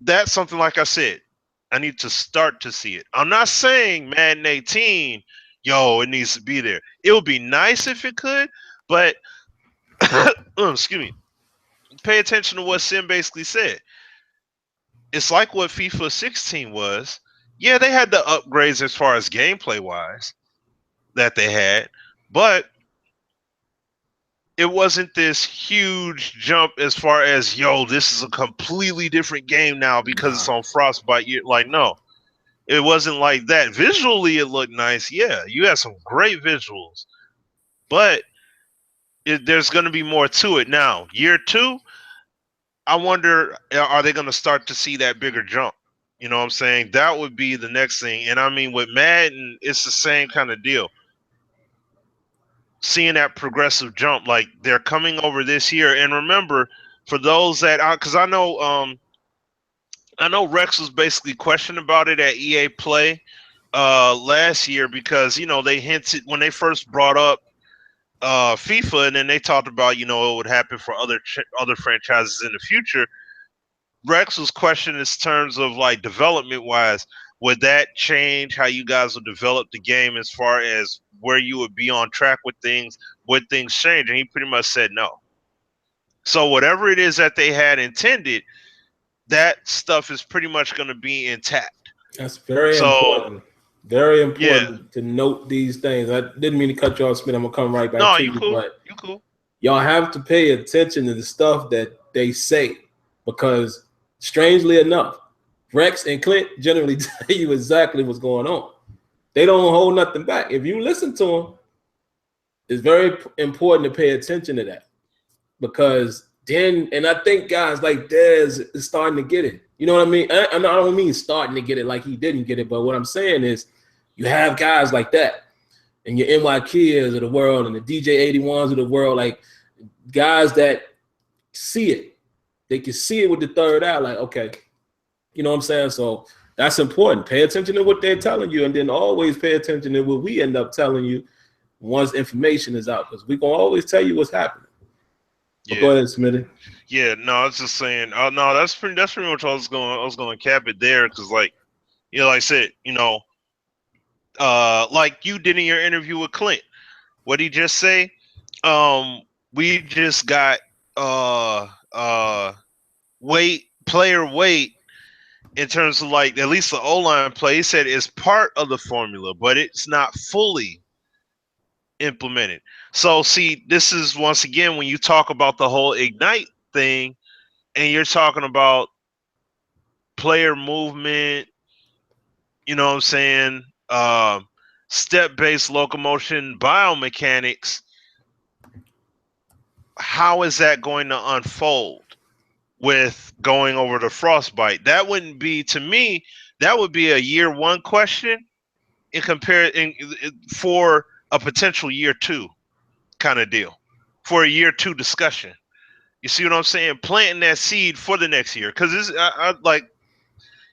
that's something, like I said, I need to start to see it. I'm not saying Madden 18, it needs to be there. It would be nice if it could, but excuse me. Pay attention to what Sim basically said. It's like what FIFA 16 was. Yeah, they had the upgrades as far as gameplay wise that they had, but it wasn't this huge jump as far as, this is a completely different game now because it's on Frostbite. Like, no, it wasn't like that. Visually, it looked nice. Yeah, you had some great visuals, but there's going to be more to it. Now, year 2, I wonder, are they going to start to see that bigger jump? You know what I'm saying? That would be the next thing. And I mean, with Madden, it's the same kind of deal. Seeing that progressive jump, like they're coming over this year. And remember, for those that, because I know Rex was basically questioned about it at EA Play last year because they hinted when they first brought up FIFA, and then they talked about it would happen for other franchises in the future. Rex was questioning in terms of like development wise, would that change how you guys would develop the game as far as where you would be on track with things? Would things change? And he pretty much said no. So whatever it is that they had intended, that stuff is pretty much going to be intact. That's very important. Very important to note these things. I didn't mean to cut you off, Smith. I'm gonna come right back to you. Cool. But you cool. Y'all have to pay attention to the stuff that they say because, strangely enough, Rex and Clint generally tell you exactly what's going on. They don't hold nothing back. If you listen to them, it's very important to pay attention to that because then, and I think guys like Dez is starting to get it. You know what I mean? I don't mean starting to get it like he didn't get it, but what I'm saying is you have guys like that and your NY Kids of the world and the DJ 81s of the world, like guys that see it. They can see it with the third eye, like, okay, you know what I'm saying? So that's important. Pay attention to what they're telling you and then always pay attention to what we end up telling you once information is out because we're going to always tell you what's happening. Yeah. Go ahead, Smitty. Yeah, no, I was just saying. No, that's pretty much what I was going to cap it there because, like I said, like you did in your interview with Clint. What did he just say? We just got player weight in terms of like at least the O-line play. He said it's part of the formula, but it's not fully implemented. So see, this is once again when you talk about the whole Ignite thing and you're talking about player movement, you know what I'm saying, step-based locomotion, biomechanics, how is that going to unfold with going over the frostbite? That wouldn't be, to me, that would be a year one question for a potential year two kind of deal, for a year two discussion. You see what I'm saying? Planting that seed for the next year. Because like,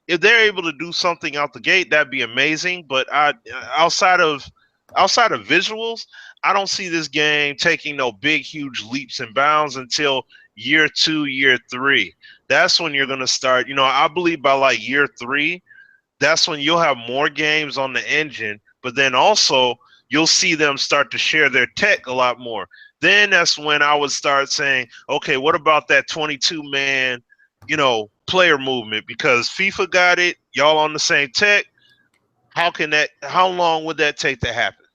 if they're able to do something out the gate, that'd be amazing. But outside of visuals, I don't see this game taking no big, huge leaps and bounds until year 2, year 3. That's when you're gonna start. I believe by like year 3, that's when you'll have more games on the engine. But then also you'll see them start to share their tech a lot more. Then that's when I would start saying, okay, what about that 22-man, player movement? Because FIFA got it, y'all on the same tech. How long would that take to happen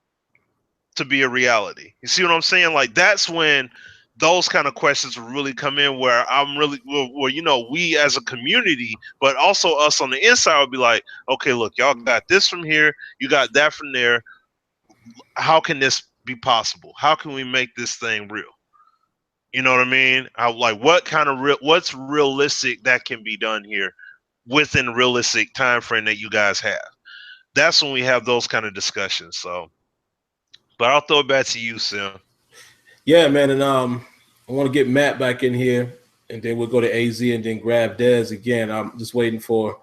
to be a reality? You see what I'm saying? Like that's when those kind of questions will really come in where I'm really, we as a community, but also us on the inside would be like, okay, look, y'all got this from here, you got that from there. How can this be possible? How can we make this thing real? You know what I mean? What's realistic that can be done here within a realistic time frame that you guys have? That's when we have those kind of discussions. So, but I'll throw it back to you, Sim. Yeah, man, and I want to get Matt back in here, and then we'll go to AZ and then grab Dez again. I'm just waiting for.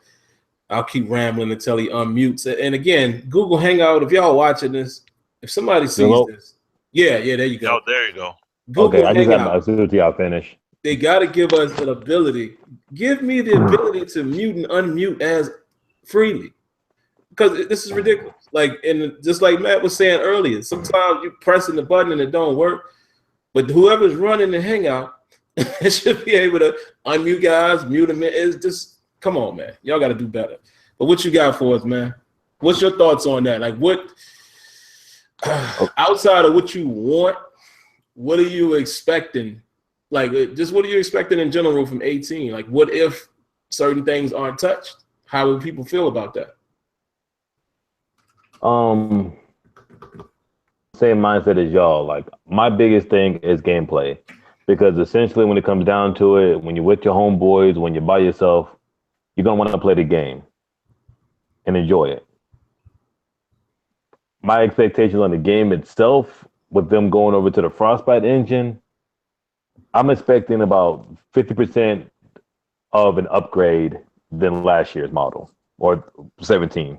I'll keep rambling until he unmutes. And again, Google Hangout. If y'all watching this, if somebody sees this, yeah, there you go. Oh, there you go. Google Hangout. I just have my see y'all finish. They got to give us an ability. Give me the ability to mute and unmute as freely, because this is ridiculous. Like, and just like Matt was saying earlier, sometimes you pressing the button and it don't work. But whoever's running the Hangout should be able to unmute guys, mute them. It's just, come on, man. Y'all got to do better. But what you got for us, man? What's your thoughts on that? Like, what outside of what you want, what are you expecting? Like, just what are you expecting in general from 18? Like, what if certain things aren't touched? How would people feel about that? Same mindset as y'all. Like, my biggest thing is gameplay. because essentially when it comes down to it, when you're with your homeboys, when you're by yourself, you're gonna want to play the game and enjoy it. My expectations on the game itself, with them going over to the Frostbite engine, I'm expecting about 50% of an upgrade than last year's model or 17.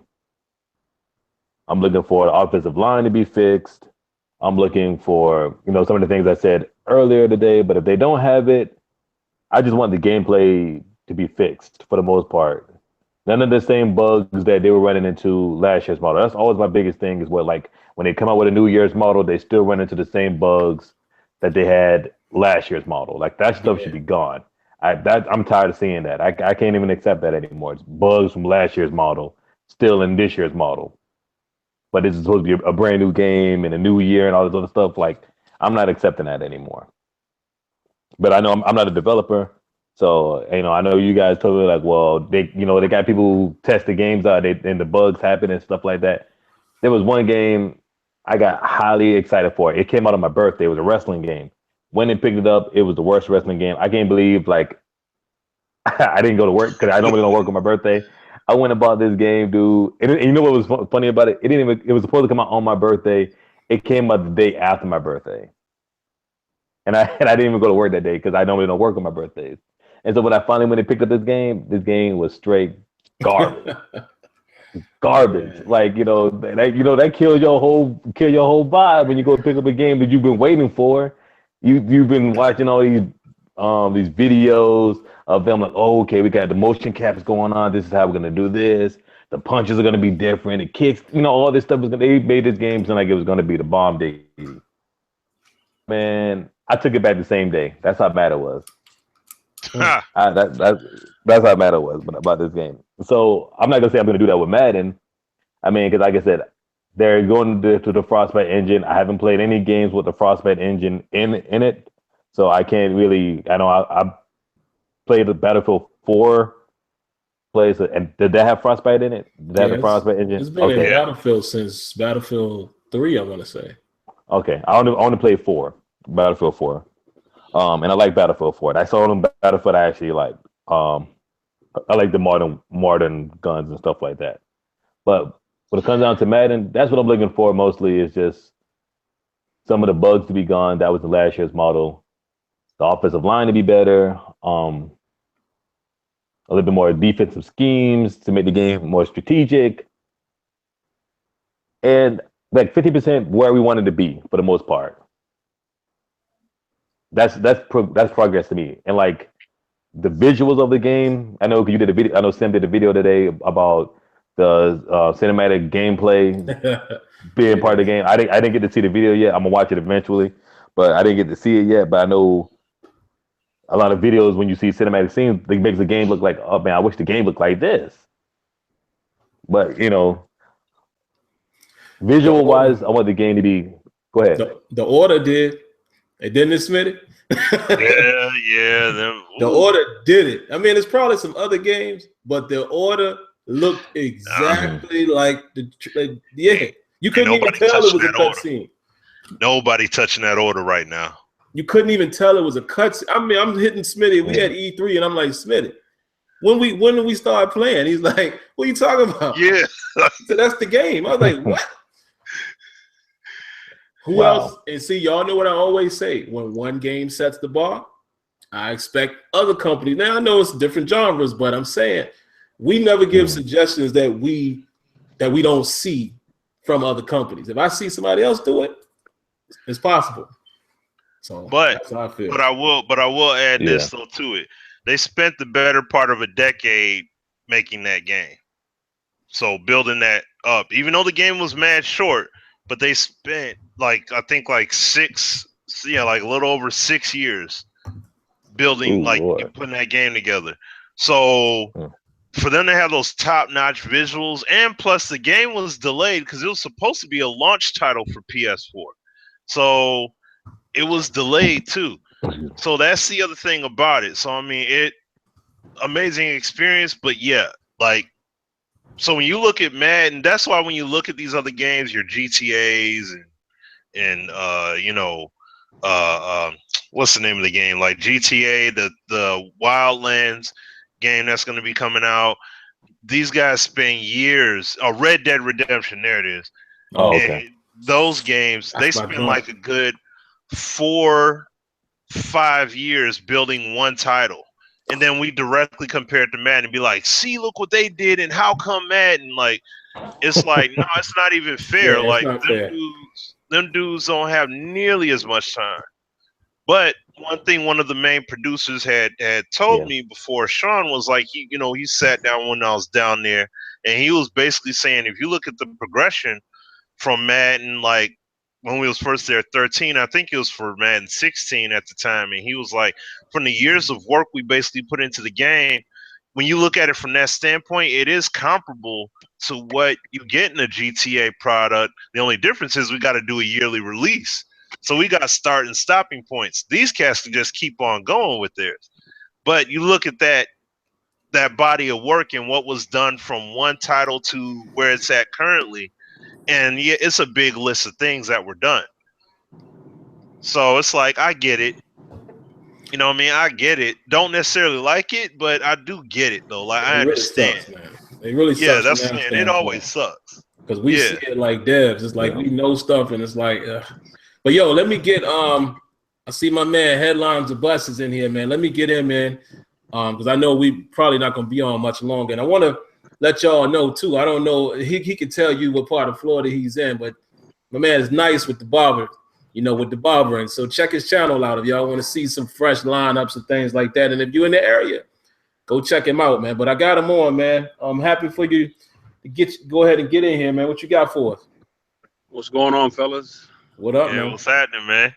I'm looking for the offensive line to be fixed. I'm looking for, some of the things I said earlier today, but if they don't have it, I just want the gameplay to be fixed for the most part. None of the same bugs that they were running into last year's model. That's always my biggest thing is when they come out with a new year's model, they still run into the same bugs that they had last year's model. Like that stuff should be gone. I'm tired of seeing that. I can't even accept that anymore. It's bugs from last year's model still in this year's model. But this is supposed to be a brand new game and a new year and all this other stuff. Like, I'm not accepting that anymore. But I know I'm not a developer. So, I know you guys told me like, well, they got people who test the games out and the bugs happen and stuff like that. There was one game I got highly excited for. It came out on my birthday. It was a wrestling game. When they picked it up, it was the worst wrestling game. I can't believe like I didn't go to work because I normally don't work on my birthday. I went and bought this game, dude. And you know what was funny about it? It was supposed to come out on my birthday. It came out the day after my birthday. And I didn't even go to work that day because I normally don't work on my birthdays. And so when I picked up this game was straight garbage. Garbage. Like, that kills your whole vibe when you go pick up a game that you've been waiting for. You've been watching all these videos of them like, oh, okay, we got the motion caps going on. This is how we're gonna do this. The punches are gonna be different. The kicks, all this stuff they made this game sound like it was gonna be the bomb day. Man, I took it back the same day. That's how mad it was. That's how mad it was about this game. So I'm not gonna say I'm gonna do that with Madden. I mean, because like I said, they're going to the Frostbite engine. I haven't played any games with the Frostbite engine in it. So I can't really. I know I played the Battlefield 4 plays, and did that have Frostbite in it? Did that have the Frostbite engine? It's been in Battlefield since Battlefield 3, I want to say. Okay, I only played 4, Battlefield 4, and I like Battlefield 4. That's the only Battlefield I actually like. I like the modern guns and stuff like that. But when it comes down to Madden, that's what I'm looking for mostly is just some of the bugs to be gone. That was the last year's model. The offensive line to be better, a little bit more defensive schemes to make the game more strategic, and like 50% where we wanted to be for the most part. That's progress to me. And like the visuals of the game, I know you did a video. I know Sim did a video today about the cinematic gameplay being part of the game. I didn't get to see the video yet. I'm gonna watch it eventually, but I didn't get to see it yet. But I know a lot of videos when you see cinematic scenes, it makes the game look like, oh man, I wish the game looked like this. But visual wise, I want the game to be. Go ahead. The order did. It didn't Smitty. Yeah. The order did it. I mean, it's probably some other games, but the order looked exactly like the. You couldn't even tell it was a cutscene. Nobody touching that order right now. You couldn't even tell it was a cutscene. I mean, I'm hitting Smitty. We had E3, and I'm like, Smitty, when did we start playing? He's like, what are you talking about? Yeah. So that's the game. I was like, what? Who else? And see, y'all know what I always say. When one game sets the bar, I expect other companies. Now, I know it's different genres, but I'm saying we never give suggestions that we don't see from other companies. If I see somebody else do it, it's possible. So that's how I feel. But I will add this though to it. They spent the better part of a decade making that game. So building that up, even though the game was mad short, but they spent like a little over 6 years building, putting that game together. So for them to have those top-notch visuals, and plus the game was delayed because it was supposed to be a launch title for PS4. So it was delayed too. So that's the other thing about it. So I mean, amazing experience, but so when you look at Madden, that's why when you look at these other games, your GTAs and what's the name of the game? Like GTA, the Wildlands game that's going to be coming out. These guys spend years. Red Dead Redemption, there it is. Oh, okay. And those games, they spend like a good 4-5 years building one title. And then we directly compare it to Madden and be like, see, look what they did, and how come Madden? Like, it's like, no, it's not even fair. Yeah, like, fair. them dudes don't have nearly as much time. But one thing one of the main producers had told me before, Sean, was like, he sat down when I was down there, and he was basically saying, if you look at the progression from Madden, like when we was first there at 13, I think it was for Madden 16 at the time, and he was like, from the years of work we basically put into the game, when you look at it from that standpoint, it is comparable to what you get in a GTA product. The only difference is we got to do a yearly release. So we got start and stopping points. These cats can just keep on going with theirs. But you look at that body of work and what was done from one title to where it's at currently, and yeah, it's a big list of things that were done. So it's like, I get it. You know what I mean? I get it. Don't necessarily like it, but I do get it though. Like, I understand. Sucks, man. It really sucks. Yeah, that's saying it always sucks. Because we see it like devs. It's like we know stuff, and it's like, but yo, let me get I see my man Headlines of Bus is in here, man. Let me get him in, because I know we probably not gonna be on much longer, and I want to let y'all know too. I don't know, he can tell you what part of Florida he's in, but my man is nice with the barber, with the barbering. So check his channel out if y'all want to see some fresh lineups and things like that. And if you're in the area, go check him out, man. But I got him on, man. I'm happy for you to go ahead and get in here, man. What you got for us? What's going on, fellas? What up, man? What's happening, man?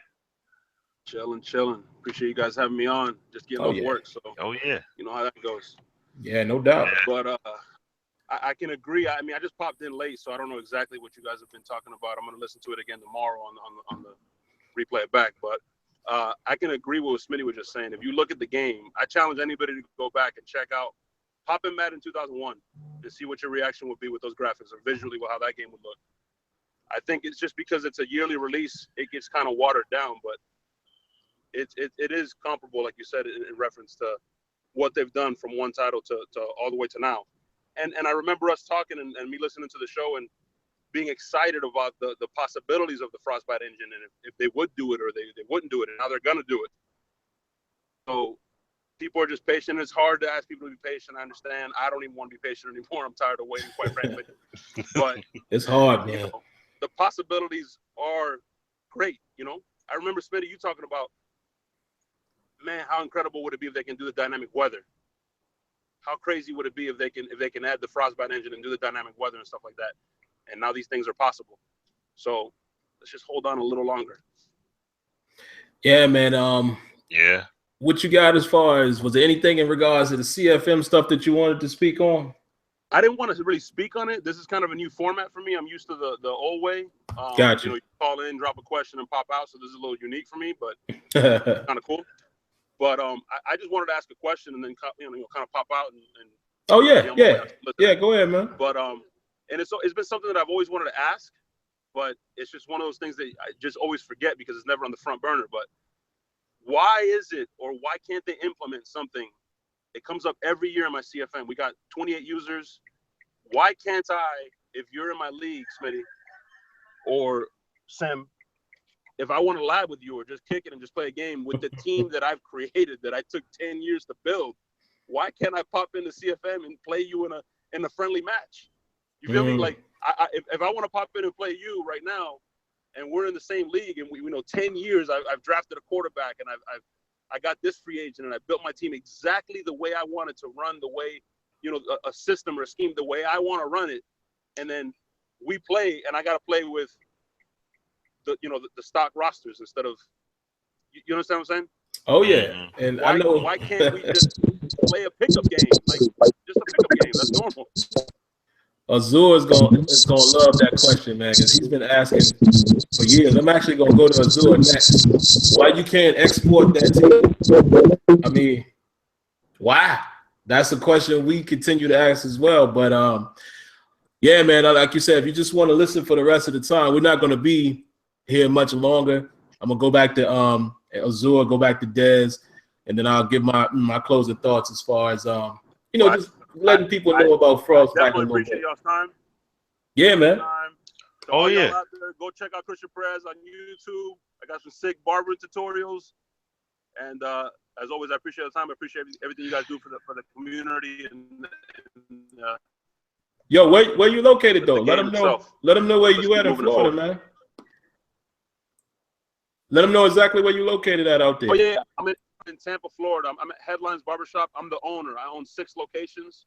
Chilling. Appreciate you guys having me on. Just getting off work, so you know how that goes. Yeah, no doubt. But I can agree. I mean, I just popped in late, so I don't know exactly what you guys have been talking about. I'm gonna listen to it again tomorrow on the replay it back. But I can agree with what Smitty was just saying. If you look at the game, I challenge anybody to go back and check out pop in Madden 2001 and see what your reaction would be with those graphics or visually how that game would look. I think it's just because it's a yearly release, it gets kind of watered down, but it is comparable, like you said, in reference to what they've done from one title to all the way to now. And I remember us talking and me listening to the show and being excited about the possibilities of the Frostbite engine and if they would do it or they wouldn't do it, and now they're going to do it. So people are just patient. It's hard to ask people to be patient. I understand. I don't even want to be patient anymore. I'm tired of waiting, quite frankly. But it's hard, man. The possibilities are great. I remember, Smitty, you talking about, man, how incredible would it be if they can do the dynamic weather? How crazy would it be if they can add the Frostbite engine and do the dynamic weather and stuff like that? And now these things are possible. So let's just hold on a little longer. Yeah, man. Yeah. What you got as far as, was there anything in regards to the CFM stuff that you wanted to speak on? I didn't want to really speak on it. This is kind of a new format for me. I'm used to the old way. Gotcha. You call in, drop a question, and pop out. So this is a little unique for me, but kind of cool. But I just wanted to ask a question and then kind of pop out and oh yeah. Go ahead, man. But and it's been something that I've always wanted to ask, but it's just one of those things that I just always forget because it's never on the front burner. But why is it, or why can't they implement something? It comes up every year in my CFM. We got 28 users. Why can't I, if you're in my league, Smitty, or Sim, if I want to lab with you or just kick it and just play a game with the team that I've created that I took 10 years to build, why can't I pop into CFM and play you in a friendly match? You feel me? Like, if I want to pop in and play you right now, and we're in the same league, and we 10 years, I've drafted a quarterback, and I got this free agent, and I built my team exactly the way I wanted to run, the way, a system or a scheme, the way I want to run it. And then we play, and I got to play with the stock rosters instead of, you understand what I'm saying? Oh yeah. And I know. Why can't we just play a pickup game? Like, just a pickup game. That's normal. Azure is gonna love that question, man, because he's been asking for years. I'm actually gonna go to Azure next. Why you can't export that team? I mean, why? That's a question we continue to ask as well. But yeah, man, like you said, if you just want to listen for the rest of the time, we're not gonna be here much longer. I'm gonna go back to Azure, go back to Dez, and then I'll give my closing thoughts as far as just letting people know about Frostbite a definitely little appreciate bit. y'all's time. Yeah, man. To all yeah. y'all out there, go check out Christian Perez on YouTube. I got some sick barbering tutorials, and as always, I appreciate the time. I appreciate everything you guys do for the community. Yo, where you located though? The Let game them know. itself. Let them know where Let's you keep at in moving it Florida, forward. man. Let them know exactly where you located at out there. Oh yeah, I'm in Tampa, Florida. I'm at Headlines Barbershop. I'm the owner. I own 6 locations.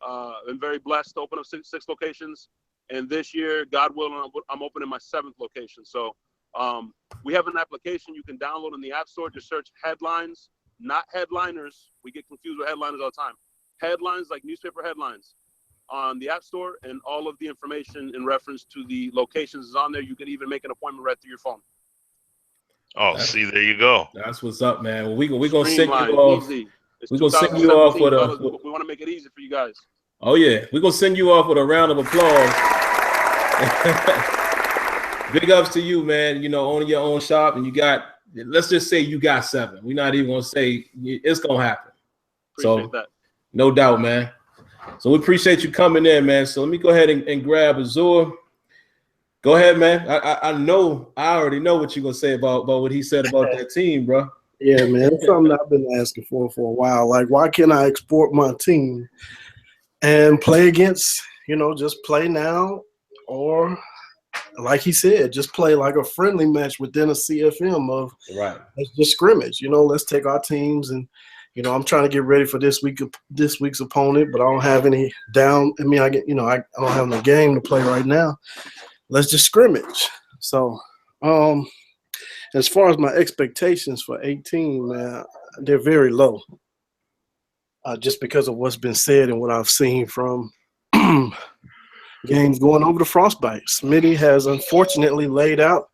I'm very blessed to open up six locations. And this year, God willing, I'm opening my 7th location. So we have an application you can download in the App Store. Just search Headlines, not Headliners. We get confused with headliners all the time. Headlines, like newspaper headlines, on the App Store, and all of the information in reference to the locations is on there. You can even make an appointment right through your phone. Oh, see, there you go. That's what's up, man. Well, we're gonna send you Streamlined, off. easy. It's We're gonna send you off 2017, with fellas, a. we want to make it easy for you guys. Oh yeah, we're gonna send you off with a round of applause. Big ups to you, man. Owning your own shop, and let's just say you got 7. We're not even gonna say it's gonna happen. Appreciate that. No doubt, man. So we appreciate you coming in, man. So let me go ahead and grab Azure. Go ahead, man. I already know what you're gonna say about what he said about that team, bro. Yeah, man, it's something I've been asking for a while. Like, why can't I export my team and play against, just play now, or like he said, just play like a friendly match within a CFM of Right. Let's just scrimmage. Let's take our teams and, I'm trying to get ready for this week's opponent, but I don't have any down. I mean, I don't have no game to play right now. Let's just scrimmage. So, as far as my expectations for 18, man, they're very low. Just because of what's been said and what I've seen from games going over the Frostbite. Smitty has unfortunately laid out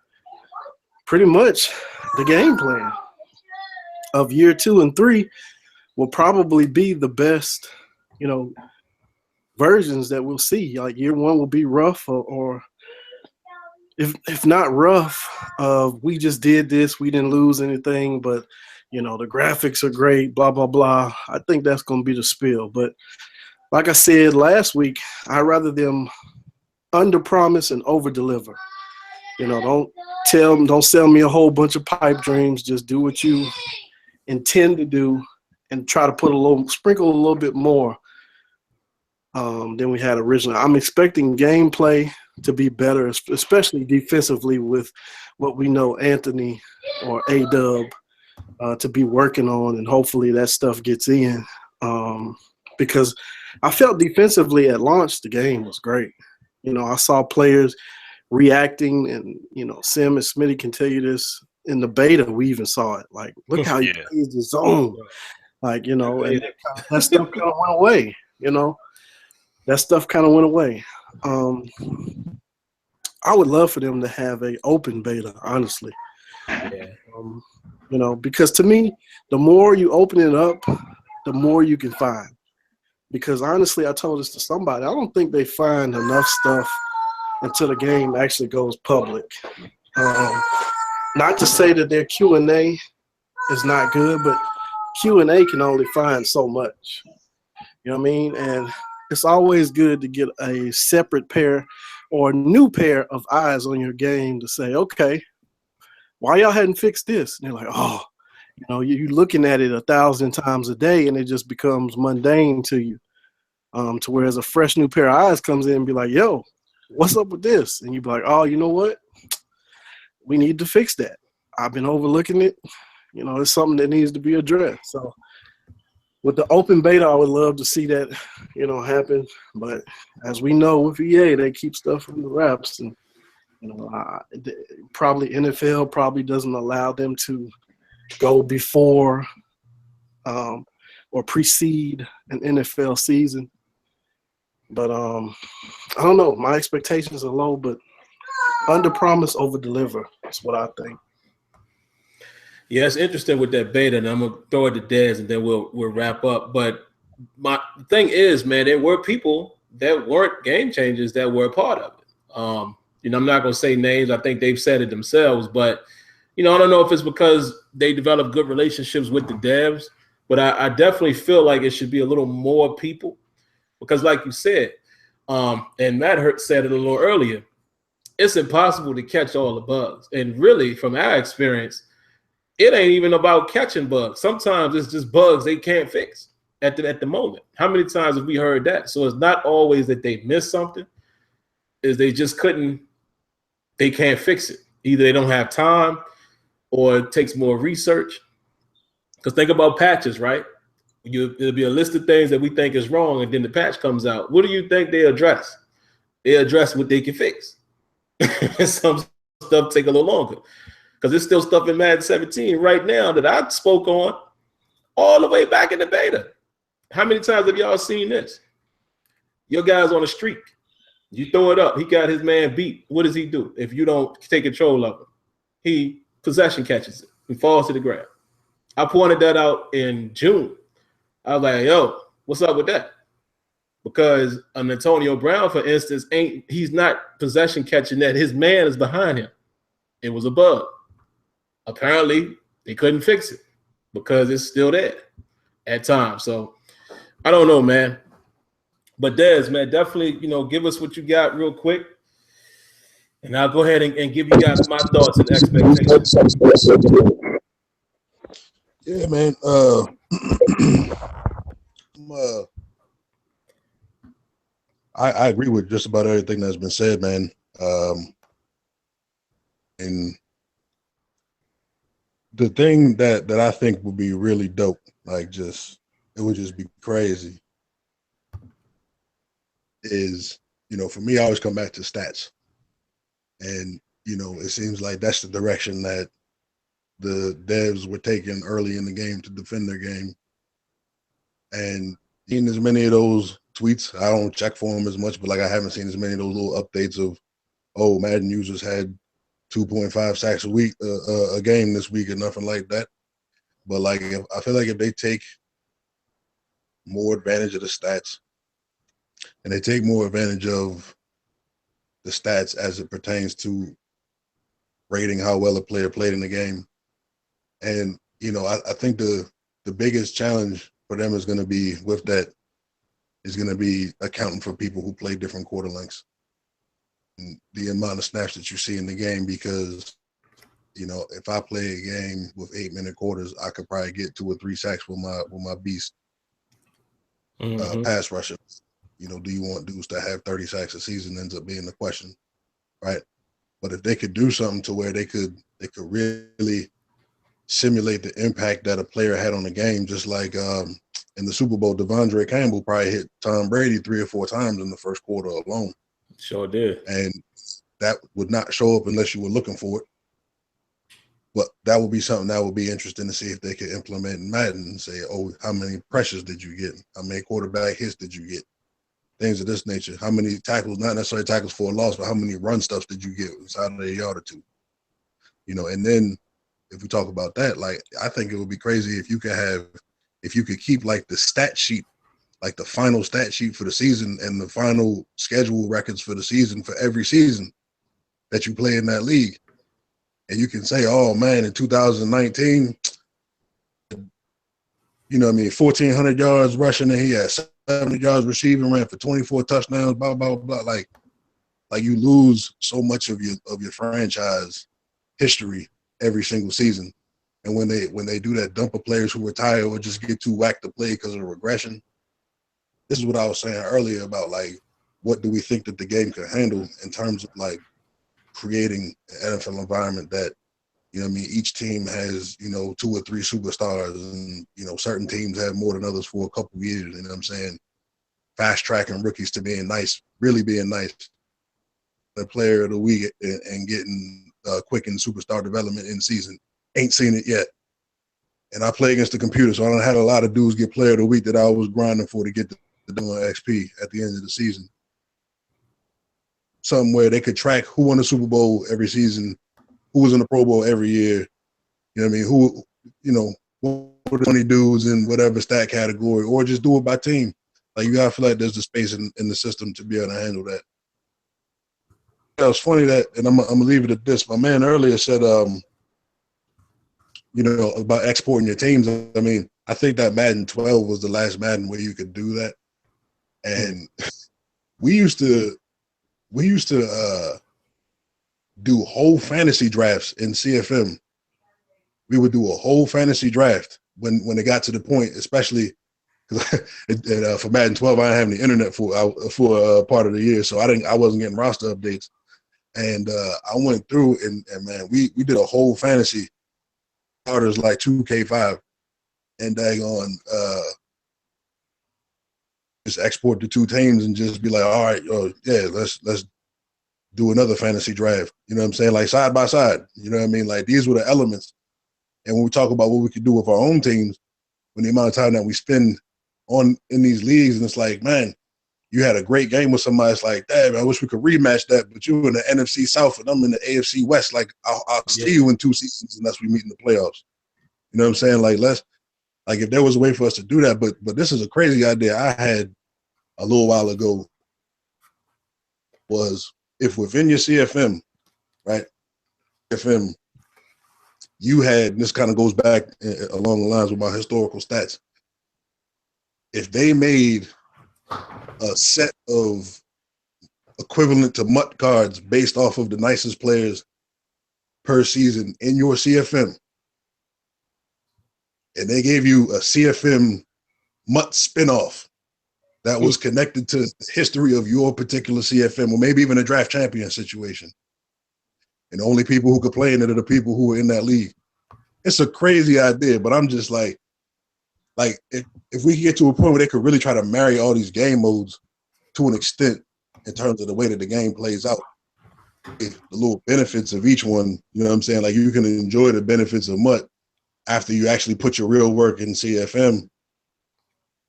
pretty much the game plan of year 2 and 3 will probably be the best, versions that we'll see. Like year 1 will be rough, or if not rough, we just did this, we didn't lose anything, but the graphics are great, blah blah blah. I think that's going to be the spill. But like I said last week, I'd rather them under promise and over deliver. Don't sell me a whole bunch of pipe dreams. Just do what you intend to do and try to sprinkle a little bit more than we had originally. I'm expecting gameplay to be better, especially defensively, with what we know Anthony or A-Dub to be working on, and hopefully that stuff gets in, because I felt defensively at launch the game was great. I saw players reacting, and Sim and Smitty can tell you this. In the beta, we even saw it. Like, look how he plays the zone. Like, and that stuff kind of went away. That stuff kind of went away. I would love for them to have an open beta, honestly. Yeah. Because to me, the more you open it up, the more you can find. Because honestly, I told this to somebody, I don't think they find enough stuff until the game actually goes public. Not to say that their Q&A is not good, but Q&A can only find so much. You know what I mean? And it's always good to get a separate pair or a new pair of eyes on your game to say, okay, why y'all hadn't fixed this? And they're like, oh, you're looking at it 1,000 times a day, and it just becomes mundane to you. To whereas a fresh new pair of eyes comes in and be like, yo, what's up with this? And you be like, oh, you know what? We need to fix that. I've been overlooking it. It's something that needs to be addressed. So with the open beta, I would love to see that, happen. But as we know with EA, they keep stuff from the wraps. And, probably NFL probably doesn't allow them to go before or precede an NFL season. But I don't know. My expectations are low, but under promise, over deliver. That's what I think. Yeah, it's interesting with that beta, and I'm gonna throw it to Dez, and then we'll wrap up. But my thing is, man, there were people that weren't game changers that were a part of it. I'm not gonna say names. I think they've said it themselves, but I don't know if it's because they develop good relationships with the devs, but I definitely feel like it should be a little more people because, like you said, and Matt said it a little earlier, it's impossible to catch all the bugs. And really, from our experience, it ain't even about catching bugs. Sometimes it's just bugs they can't fix at the moment. How many times have we heard that? So it's not always that they missed something, is they just they can't fix it. Either they don't have time or it takes more research. Because think about patches, right? It'll be a list of things that we think is wrong, and then the patch comes out. What do you think they address? They address what they can fix. Some stuff take a little longer. Because there's still stuff in Madden 17 right now that I spoke on all the way back in the beta. How many times have y'all seen this? Your guy's on a streak. You throw it up. He got his man beat. What does he do if you don't take control of him? He possession catches it. He falls to the ground. I pointed that out in June. I was like, yo, what's up with that? Because an Antonio Brown, for instance, he's not possession catching that. His man is behind him. It was a bug. Apparently, they couldn't fix it because it's still there at times. So I don't know, man. But Des, man, definitely, give us what you got real quick. And I'll go ahead and give you guys my thoughts and expectations. Yeah, man. I agree with just about everything that's been said, man. And the thing that I think would be really dope, it would just be crazy, is, for me, I always come back to stats. And, it seems like that's the direction that the devs were taking early in the game to defend their game. And seeing as many of those tweets, I don't check for them as much, but I haven't seen as many of those little updates of, Madden users had 2.5 sacks a game this week or nothing like that. But I feel like if they take more advantage of the stats and they take more advantage of the stats as it pertains to rating how well a player played in the game. And, I think the biggest challenge for them is going to be with that is going to be accounting for people who play different quarter lengths and the amount of snaps that you see in the game, because, if I play a game with 8-minute quarters, I could probably get 2 or 3 sacks with my beast pass rusher. Do you want dudes to have 30 sacks a season ends up being the question, right? But if they could do something to where they could really simulate the impact that a player had on the game, just like in the Super Bowl, Devondre Campbell probably hit Tom Brady 3 or 4 times in the first quarter alone. Sure did. And that would not show up unless you were looking for it. But that would be something that would be interesting to see if they could implement in Madden and say, how many pressures did you get? How many quarterback hits did you get? Things of this nature. How many tackles, not necessarily tackles for a loss, but how many run stuffs did you get inside of a yard or two? And then if we talk about that, I think it would be crazy if you could keep the stat sheet, the final stat sheet for the season and the final schedule records for the season for every season that you play in that league. And you can say, oh man, in 2019, 1,400 yards rushing, and he had 700 yards receiving, ran for 24 touchdowns, blah, blah, blah. Like you lose so much of your franchise history every single season. And when they do that, dump of players who retire or just get too whacked to play because of regression. This is what I was saying earlier about what do we think that the game can handle in terms of creating an NFL environment that, each team has, 2 or 3 superstars, and, certain teams have more than others for a couple of years. You know what I'm saying? Fast tracking rookies to being nice, really being nice. The player of the week and getting quick and superstar development in season. Ain't seen it yet. And I play against the computer, so I done had a lot of dudes get player of the week that I was grinding for to get the XP at the end of the season. Something where they could track who won the Super Bowl every season, who was in the Pro Bowl every year. You know what I mean? Who, what were the 20 dudes in whatever stat category, or just do it by team. You gotta feel like there's the space in the system to be able to handle that. It was funny that, and I'm gonna leave it at this. My man earlier said, you know, about exporting your teams. I mean, I think that Madden 12 was the last Madden where you could do that. And we used to do whole fantasy drafts in CFM. We would do a whole fantasy draft when it got to the point, especially for Madden 12, I didn't have the internet for part of the year, so I wasn't getting roster updates. And I went through and man, we did a whole fantasy starters like 2K5 and daggone just export the two teams and just be like, all right, yeah, let's do another fantasy draft. You know what I'm saying? Like side by side. You know what I mean? Like these were the elements. And when we talk about what we could do with our own teams, when the amount of time that we spend in these leagues, and it's like, man, you had a great game with somebody. It's like, damn, I wish we could rematch that. But you in the NFC South and I'm in the AFC West. Like I'll see you in 2 seasons unless we meet in the playoffs. You know what I'm saying? Like if there was a way for us to do that, but this is a crazy idea I had a little while ago. Was if within your CFM, right? CFM, you had, and this kind of goes back along the lines with my historical stats. If they made a set of equivalent to MUT cards based off of the nicest players per season in your CFM, and they gave you a CFM MUT spinoff that was connected to the history of your particular CFM, or maybe even a draft champion situation, and the only people who could play in it are the people who are in that league. It's a crazy idea, but I'm just like if we could get to a point where they could really try to marry all these game modes to an extent in terms of the way that the game plays out, the little benefits of each one, you know what I'm saying? Like you can enjoy the benefits of MUT after you actually put your real work in CFM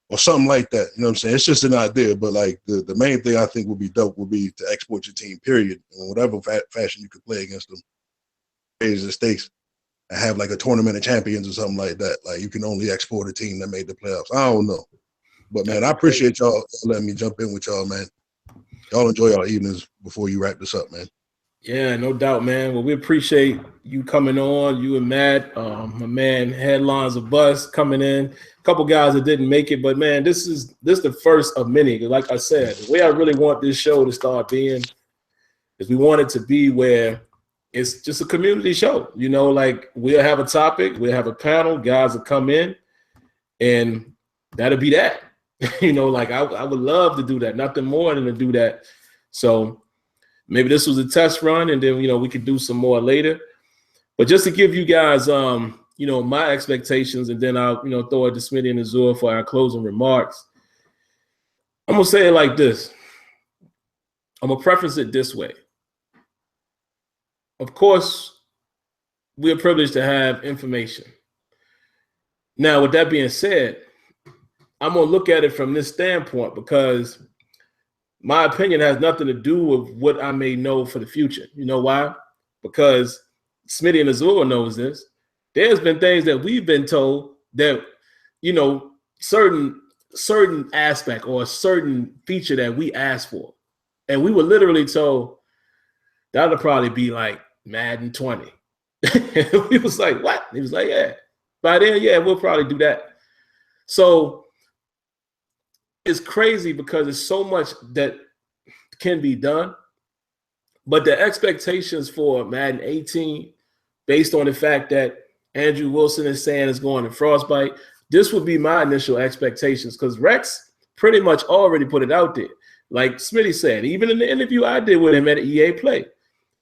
or something like that. You know what I'm saying? It's just an idea, but like the main thing I think would be dope would be to export your team, period, in whatever fashion you could play against them, raise the stakes, and have like a tournament of champions or something like that. Like you can only export a team that made the playoffs. I don't know. But man, I appreciate y'all letting me jump in with y'all, man. Y'all enjoy y'all evenings before you wrap this up, man. Yeah, no doubt, man. Well, we appreciate you coming on, you and Matt, my man, Headlines of Bus coming in. A couple guys that didn't make it, but man, this is the first of many. Like I said, the way I really want this show to start being is we want it to be where it's just a community show. You know, like we'll have a topic, we'll have a panel, guys will come in, and that'll be that. You know, like I would love to do that, nothing more than to do that. So maybe this was a test run, and then, you know, we could do some more later. But just to give you guys, you know, my expectations, and then I'll, you know, throw it to Smitty and Azure for our closing remarks. I'm going to say it like this. I'm going to preface it this way. Of course, we're privileged to have information. Now, with that being said, I'm going to look at it from this standpoint because my opinion has nothing to do with what I may know for the future. You know why? Because Smitty and Azure knows this. There's been things that we've been told that, you know, certain aspect or a certain feature that we asked for. And we were literally told that'll probably be like Madden 20. We was like, what? He was like, yeah. By then, yeah, we'll probably do that. So it's crazy because there's so much that can be done. But the expectations for Madden 18, based on the fact that Andrew Wilson is saying it's going to Frostbite, this would be my initial expectations because Rex pretty much already put it out there. Like Smitty said, even in the interview I did with him at EA Play,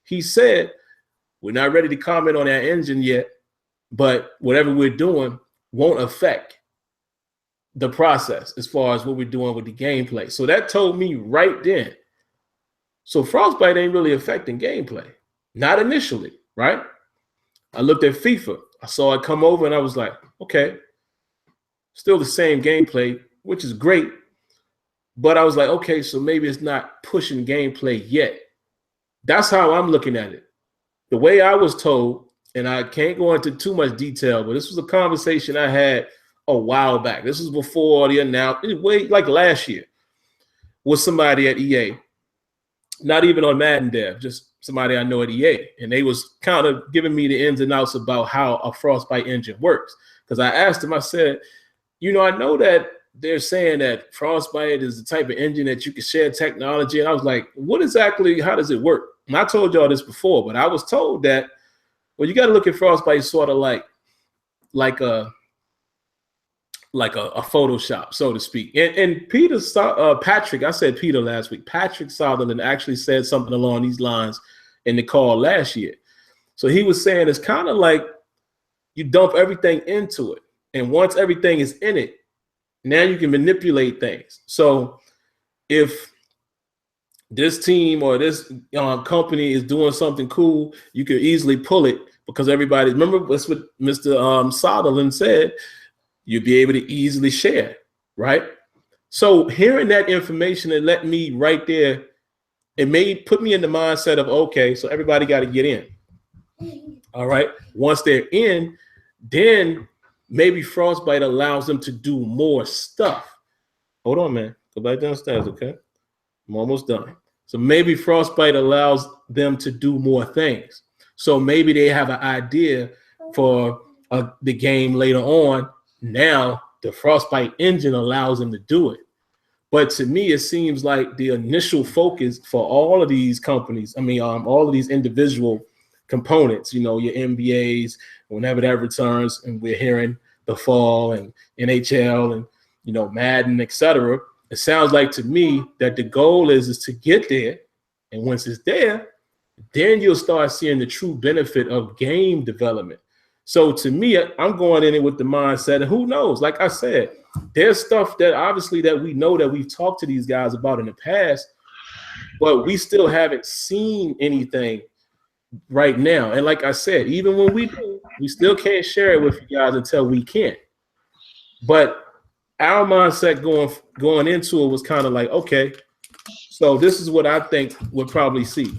he said, we're not ready to comment on our engine yet, but whatever we're doing won't affect the process as far as what we're doing with the gameplay. So that told me right then. So Frostbite ain't really affecting gameplay. Not initially, right? I looked at FIFA. I saw it come over and I was like, okay, still the same gameplay, which is great. But I was like, okay, so maybe it's not pushing gameplay yet. That's how I'm looking at it. The way I was told, and I can't go into too much detail, but this was a conversation I had a while back. This was before the announcement, like last year, with somebody at EA. Not even on Madden Dev, just somebody I know at EA, and they was kind of giving me the ins and outs about how a Frostbite engine works. Because I asked him, I said, you know, I know that they're saying that Frostbite is the type of engine that you can share technology. And I was like, what exactly, how does it work? And I told y'all this before, but I was told that, well, you got to look at Frostbite sort of like a Photoshop, so to speak. And Patrick, I said Peter last week, Patrick Sutherland actually said something along these lines in the call last year. So he was saying it's kind of like you dump everything into it. And once everything is in it, now you can manipulate things. So if this team or this company is doing something cool, you can easily pull it because everybody, remember that's what Mr. Sutherland said, you'll be able to easily share, right? So hearing that information, it let me right there, put me in the mindset of, okay, so everybody got to get in. All right. Once they're in, then maybe Frostbite allows them to do more stuff. Hold on, man. Go back downstairs, okay? I'm almost done. So maybe Frostbite allows them to do more things. So maybe they have an idea for the game later on. Now the Frostbite engine allows them to do it. But to me, it seems like the initial focus for all of these companies, all of these individual components, you know, your NBAs, whenever that returns, and we're hearing the fall and NHL and, you know, Madden, etc. It sounds like to me that the goal is to get there. And once it's there, then you'll start seeing the true benefit of game development. So to me, I'm going in it with the mindset, and who knows, like I said, there's stuff that obviously that we know that we've talked to these guys about in the past, but we still haven't seen anything right now. And like I said, even when we do, we still can't share it with you guys until we can. But our mindset going into it was kind of like, okay, so this is what I think we'll probably see.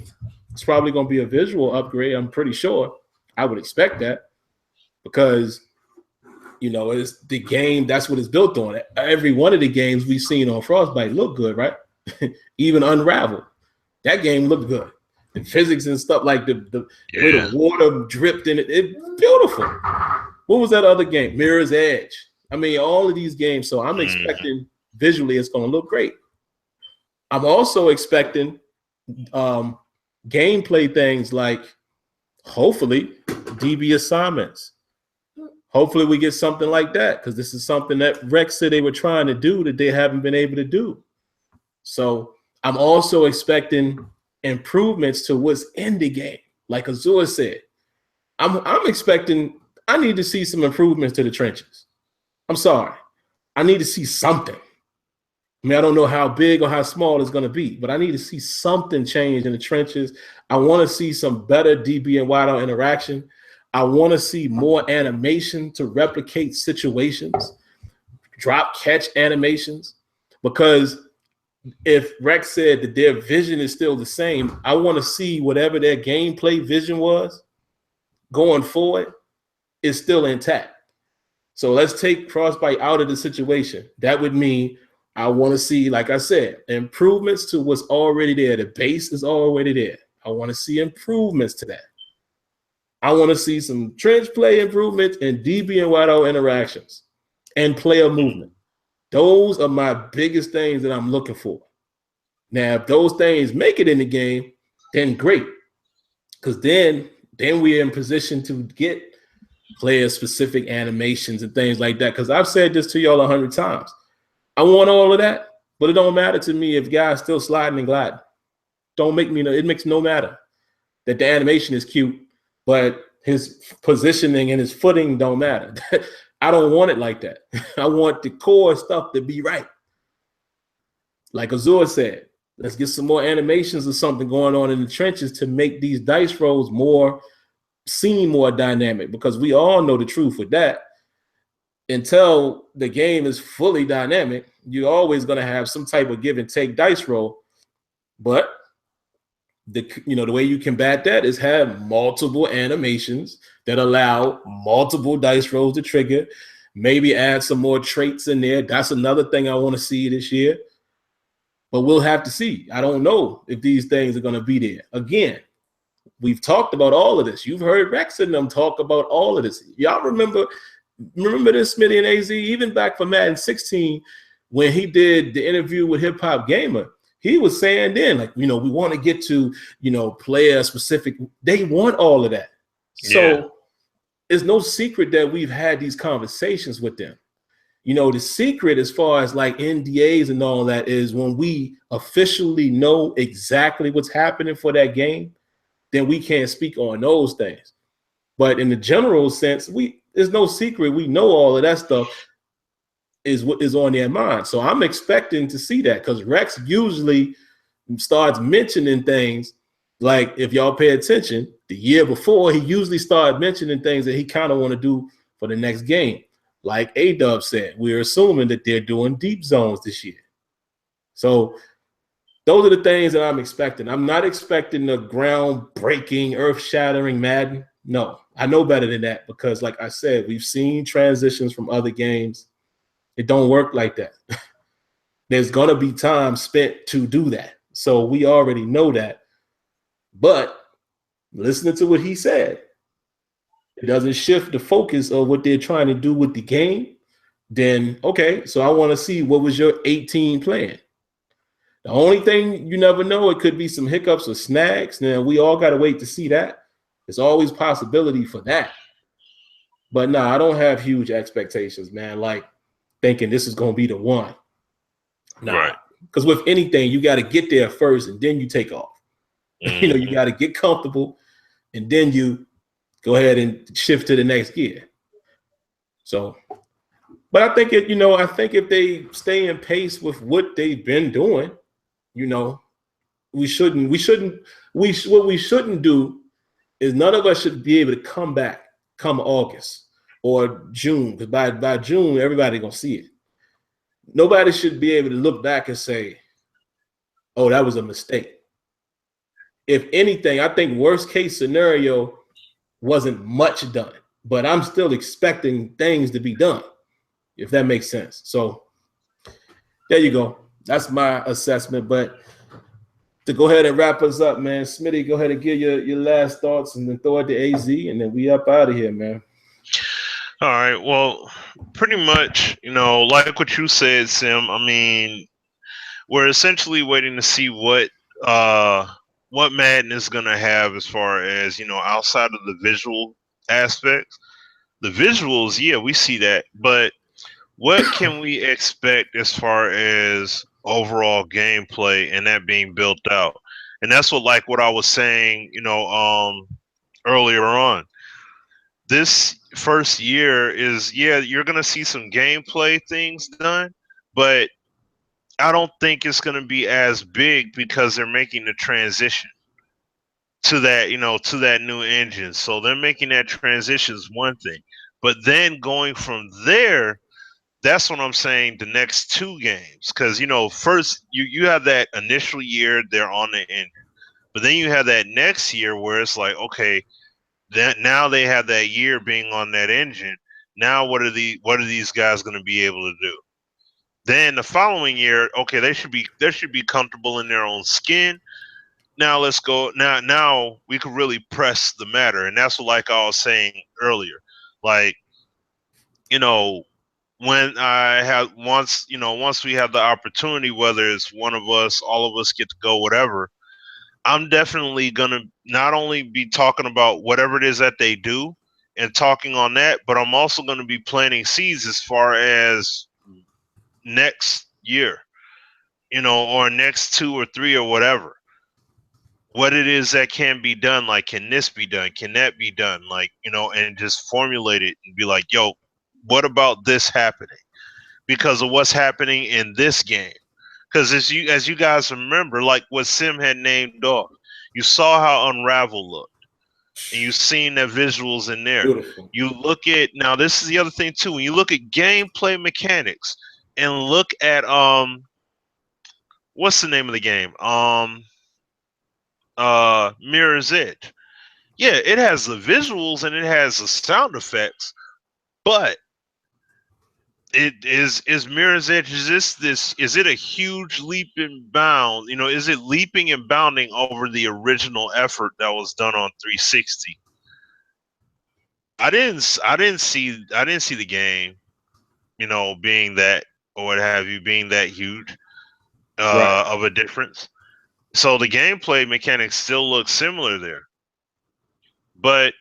It's probably going to be a visual upgrade. I'm pretty sure. I would expect that because, you know, it's the game. That's what it's built on. Every one of the games we've seen on Frostbite look good, right? Even Unravel, that game looked good. The physics and stuff, like the way the water dripped in it, it's beautiful. What was that other game? Mirror's Edge. I mean, all of these games. So I'm expecting visually it's going to look great. I'm also expecting gameplay things like hopefully DB assignments. Hopefully we get something like that because this is something that Rex said they were trying to do that they haven't been able to do. So I'm also expecting improvements to what's in the game. Like Azure said, I'm expecting, I need to see some improvements to the trenches. I'm sorry. I need to see something. I mean, I don't know how big or how small it's going to be, but I need to see something change in the trenches. I want to see some better DB and wideout interaction. I want to see more animation to replicate situations, drop catch animations, because if Rex said that their vision is still the same, I want to see whatever their gameplay vision was going forward is still intact. So let's take Frostbite out of the situation. That would mean I want to see, like I said, improvements to what's already there. The base is already there. I want to see improvements to that. I want to see some trench play improvements and DB and wideout interactions and player movement. Those are my biggest things that I'm looking for. Now, if those things make it in the game, then great. Because then we're in position to get player-specific animations and things like that. Because I've said this to y'all 100 times. I want all of that, but it don't matter to me if guys still sliding and gliding. Don't make me know. It makes no matter that the animation is cute, but his positioning and his footing don't matter. I don't want it like that. I want the core stuff to be right. Like Azure said, let's get some more animations or something going on in the trenches to make these dice rolls seem more dynamic, because we all know the truth with that. Until the game is fully dynamic, you're always going to have some type of give and take dice roll. But the way you combat that is have multiple animations that allow multiple dice rolls to trigger. Maybe add some more traits in there. That's another thing I want to see this year. But we'll have to see. I don't know if these things are going to be there. Again, we've talked about all of this. You've heard Rex and them talk about all of this. Y'all remember this, Smitty and AZ, even back from Madden 16 when he did the interview with Hip Hop Gamer. He was saying then, like, we want to get to, player specific. They want all of that. So it's no secret that we've had these conversations with them. The secret as far as like NDAs and all that is when we officially know exactly what's happening for that game, then we can't speak on those things. But in the general sense, there's no secret. We know all of that stuff is what is on their mind. So I'm expecting to see that because Rex usually starts mentioning things like, if y'all pay attention, the year before, he usually started mentioning things that he kind of want to do for the next game. Like A-Dub said, we're assuming that they're doing deep zones this year. So those are the things that I'm expecting. I'm not expecting the groundbreaking, earth-shattering Madden. No, I know better than that because, like I said, we've seen transitions from other games. It don't work like that. There's going to be time spent to do that. So we already know that. But listening to what he said, it doesn't shift the focus of what they're trying to do with the game. Then, okay, so I want to see what was your 18 plan. The only thing you never know, it could be some hiccups or snags. Now, we all got to wait to see that. There's always possibility for that. But no, I don't have huge expectations, man, like thinking this is going to be the one. Nah, right. Because with anything, you got to get there first and then you take off. Mm-hmm. You got to get comfortable and then you go ahead and shift to the next gear. So, but I think I think if they stay in pace with what they've been doing, what we shouldn't do is none of us should be able to come back come August or June, because by June, everybody gonna see it. Nobody should be able to look back and say, oh, that was a mistake. If anything, I think worst case scenario wasn't much done, but I'm still expecting things to be done, if that makes sense. So there you go. That's my assessment. But to go ahead and wrap us up, man, Smitty, go ahead and give your last thoughts and then throw it to AZ, and then we up out of here, man. All right. Well, pretty much, like what you said, Sim, I mean, we're essentially waiting to see what Madden is going to have as far as, outside of the visual aspects. The visuals, yeah, we see that. But what can we expect as far as overall gameplay and that being built out? And that's what I was saying, earlier on. This first year is, you're going to see some gameplay things done, but I don't think it's going to be as big because they're making the transition to that, to that new engine. So they're making that transition is one thing, but then going from there, that's what I'm saying. The next two games, because first you have that initial year they're on the engine, but then you have that next year where it's like, okay, that now they have that year being on that engine. Now what are these guys going to be able to do? Then the following year, okay, they should be comfortable in their own skin. Now let's go. Now we could really press the matter, and that's what, like I was saying earlier, like when I have once we have the opportunity, whether it's one of us, all of us get to go, whatever. I'm definitely gonna not only be talking about whatever it is that they do and talking on that, but I'm also gonna be planting seeds as far as next year, or next 2 or 3 or whatever. What it is that can be done, like, can this be done? Can that be done? Like, and just formulate it and be like, yo, what about this happening? Because of what's happening in this game. Because as you guys remember, like what Sim had named off, you saw how Unravel looked. And you've seen the visuals in there. Beautiful. You look at, now this is the other thing too, when you look at gameplay mechanics and look at what's the name of the game? Mirror's Edge. Yeah, it has the visuals and it has the sound effects, but it is Mirror's Edge. Is it a huge leap and bound? You know, is it leaping and bounding over the original effort that was done on 360? I didn't see the game, you know, being that or what have you, being that huge Right. of a difference. So the gameplay mechanics still look similar there, but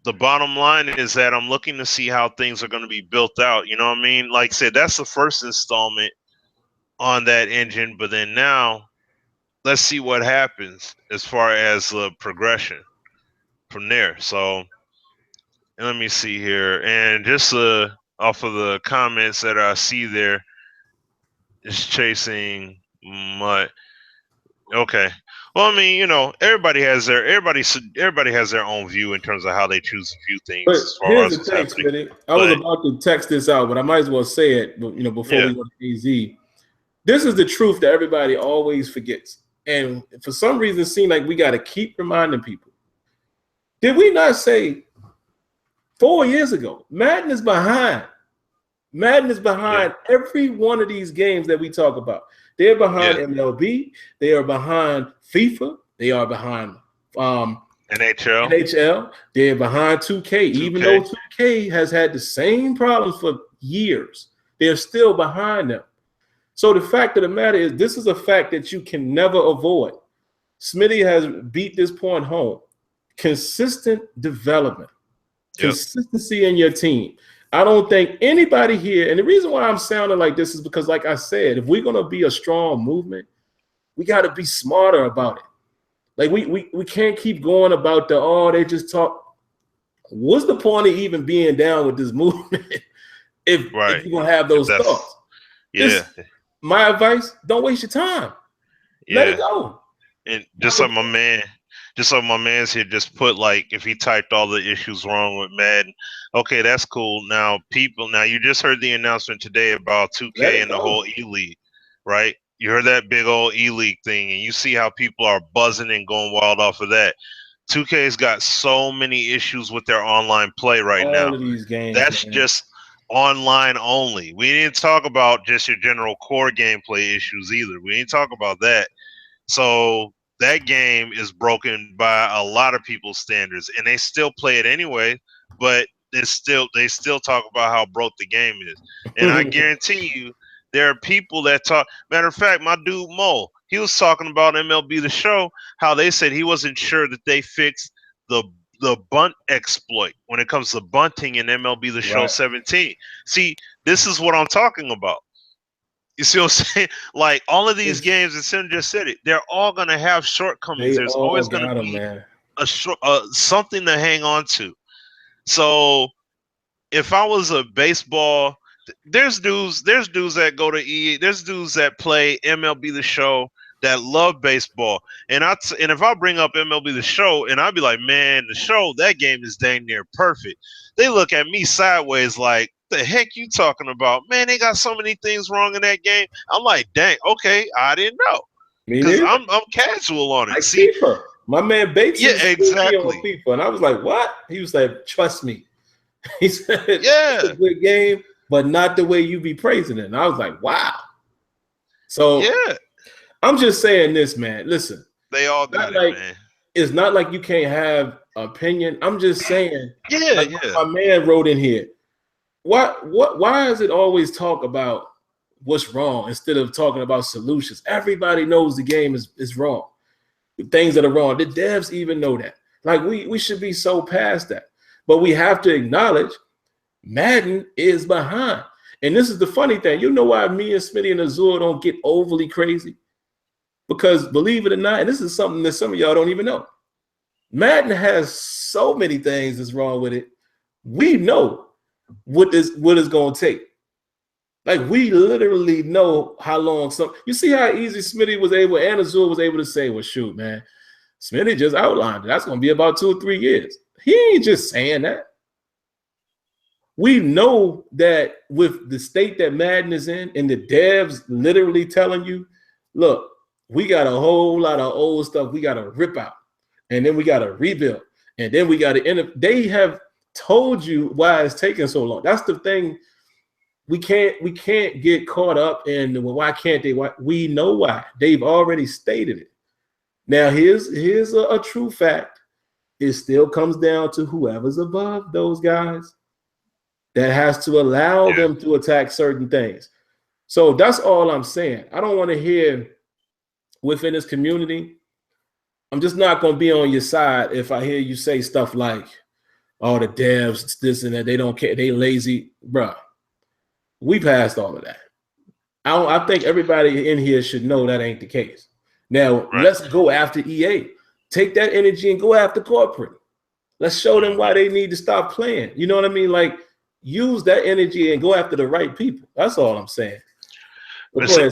the bottom line is that I'm looking to see how things are going to be built out. You know what I mean? Like I said, that's the first installment on that engine, but then now let's see what happens as far as the progression from there. So let me see here, and just off of the comments that I see there, is chasing mud. Okay. Well, I mean, you know, everybody has their own view in terms of how they choose to view things But as far here's as the what's thing, happening. Smitty. I was about to text this out, but I might as well say it, you know, before we go to AZ. This is the truth that everybody always forgets. And for some reason, it seems like we got to keep reminding people. Did we not say 4 years ago, Madden is behind? Madden is behind every one of these games that we talk about. They're behind MLB. They are behind FIFA. They are behind NHL. They're behind 2K. Even though 2K has had the same problems for years, they're still behind them. So the fact of the matter is, this is a fact that you can never avoid. Smitty has beat this point home. Consistent development, consistency in your team. I don't think anybody here, and the reason why I'm sounding like this is because, like I said, if we're going to be a strong movement, we got to be smarter about it. Like we can't keep going about they just talk. What's the point of even being down with this movement if you're going to have those thoughts? My advice, don't waste your time. Let it go. And just like my man's here just put, like, if he typed all the issues wrong with Madden, okay, that's cool. Now you just heard the announcement today about 2K and the whole eLeague, right? You heard that big old eLeague thing, and you see how people are buzzing and going wild off of that. 2K's got so many issues with their online play right now. All of these games, that's just online only. We didn't talk about just your general core gameplay issues either. We didn't talk about that. So that game is broken by a lot of people's standards, and they still play it anyway, but they still talk about how broke the game is. And I guarantee you there are people that talk. Matter of fact, my dude Mo, he was talking about MLB The Show, how they said he wasn't sure that they fixed the bunt exploit when it comes to bunting in MLB The Show 17. See, this is what I'm talking about. You see what I'm saying? Like, all of these games, and Sim just said it, they're all going to have shortcomings. There's always going to be something to hang on to. So if I was a baseball, there's dudes that go to EA, there's dudes that play MLB The Show that love baseball. And if I bring up MLB The Show and I'd be like, man, the show, that game is dang near perfect. They look at me sideways like, the heck you talking about? Man, they got so many things wrong in that game. I'm like, dang, okay, I didn't know. Because I'm casual on it. Like FIFA. My man Bates exactly on FIFA. And I was like, what? He was like, trust me. He said, it's a good game, but not the way you be praising it. And I was like, wow. So I'm just saying this, man. Listen. They all got it, man. It's not like you can't have opinion. I'm just saying. My man wrote in here. Why is it always talk about what's wrong instead of talking about solutions? Everybody knows the game is wrong. Things that are wrong. The devs even know that. Like, we should be so past that. But we have to acknowledge Madden is behind. And this is the funny thing. You know why me and Smitty and Azure don't get overly crazy? Because believe it or not, and this is something that some of y'all don't even know. Madden has so many things that's wrong with it. We know what it's going to take. Like, we literally know how long you see how easy Smitty was able, and Azure was able to say, well, shoot, man, Smitty just outlined it. That's going to be about 2 or 3 years. He ain't just saying that. We know that with the state that Madden is in, and the devs literally telling you, look, we got a whole lot of old stuff we got to rip out, and then we got to rebuild, and then we got to they have told you why it's taking so long. That's the thing. we can't get caught up in, well, why can't they? Why? We know why. They've already stated it. Now, here's a true fact. It still comes down to whoever's above those guys that has to allow them to attack certain things. So that's all I'm saying. I don't want to hear within this community. I'm just not going to be on your side if I hear you say stuff like, oh, the devs, this and that, they don't care, they lazy. Bruh, we passed all of that. I think everybody in here should know that ain't the case. Now, let's go after EA. Take that energy and go after corporate. Let's show them why they need to stop playing. You know what I mean? Like, use that energy and go after the right people. That's all I'm saying. I'll say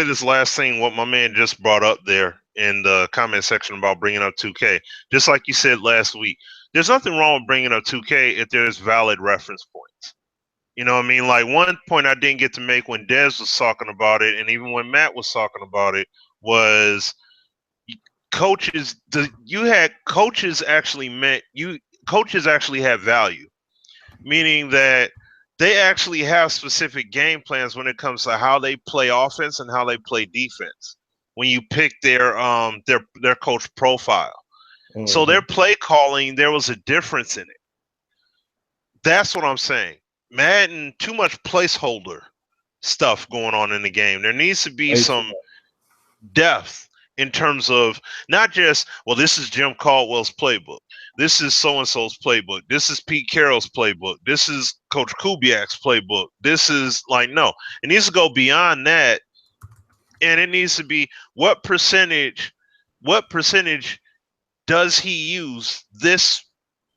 this last thing, what my man just brought up there in the comment section about bringing up 2K. Just like you said last week, there's nothing wrong with bringing up 2K if there's valid reference points. You know what I mean? Like, one point I didn't get to make when Dez was talking about it, and even when Matt was talking about it, was coaches. Coaches actually have value, meaning that they actually have specific game plans when it comes to how they play offense and how they play defense. When you pick their coach profile, so their play calling, there was a difference in it. That's what I'm saying. Madden, too much placeholder stuff going on in the game. There needs to be some depth in terms of not just, well, this is Jim Caldwell's playbook. This is so-and-so's playbook. This is Pete Carroll's playbook. This is Coach Kubiak's playbook. This is like, no. It needs to go beyond that. And it needs to be what percentage does he use this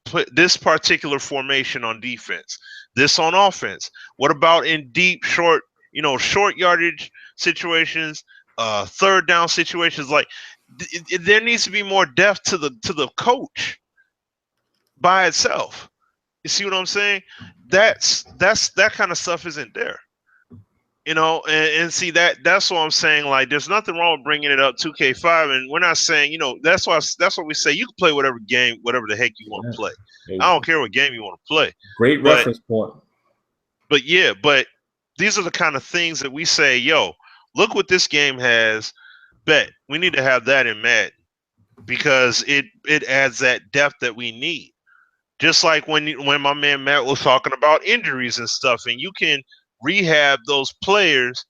particular formation on defense, this on offense? What about in deep, short yardage situations, third down situations? Like, there needs to be more depth to the coach by itself. You see what I'm saying? That kind of stuff isn't there. And see that's what I'm saying. Like, there's nothing wrong with bringing it up 2K5, and we're not saying, that's why we say you can play whatever game, whatever the heck you want to play. I don't care what game you want to play. Great reference point. But these are the kind of things that we say, yo, look what this game has. Bet we need to have that in Madden because it adds that depth that we need. Just like when my man Matt was talking about injuries and stuff, and you can rehab those players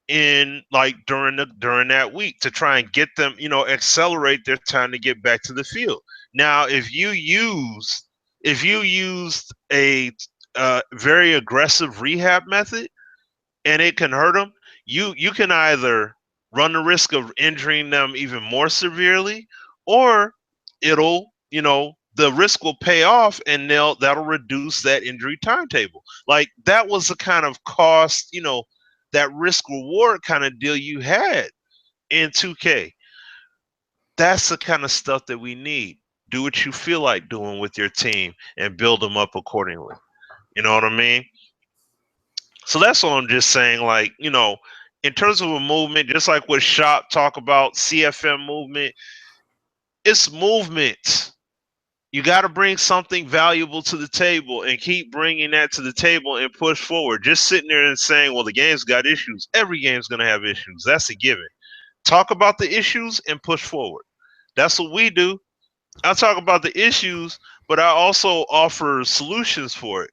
in like during that week to try and get them, accelerate their time to get back to the field. Now, if you used a very aggressive rehab method and it can hurt them, you can either run the risk of injuring them even more severely, or it'll, the risk will pay off and that'll reduce that injury timetable. Like, that was the kind of cost, that risk reward kind of deal you had in 2K. That's the kind of stuff that we need. Do what you feel like doing with your team and build them up accordingly. You know what I mean? So that's all I'm just saying. Like, in terms of a movement, just like what Shop talk about, CFM movement, it's movement. You got to bring something valuable to the table and keep bringing that to the table and push forward. Just sitting there and saying, well, the game's got issues. Every game's going to have issues. That's a given. Talk about the issues and push forward. That's what we do. I talk about the issues, but I also offer solutions for it.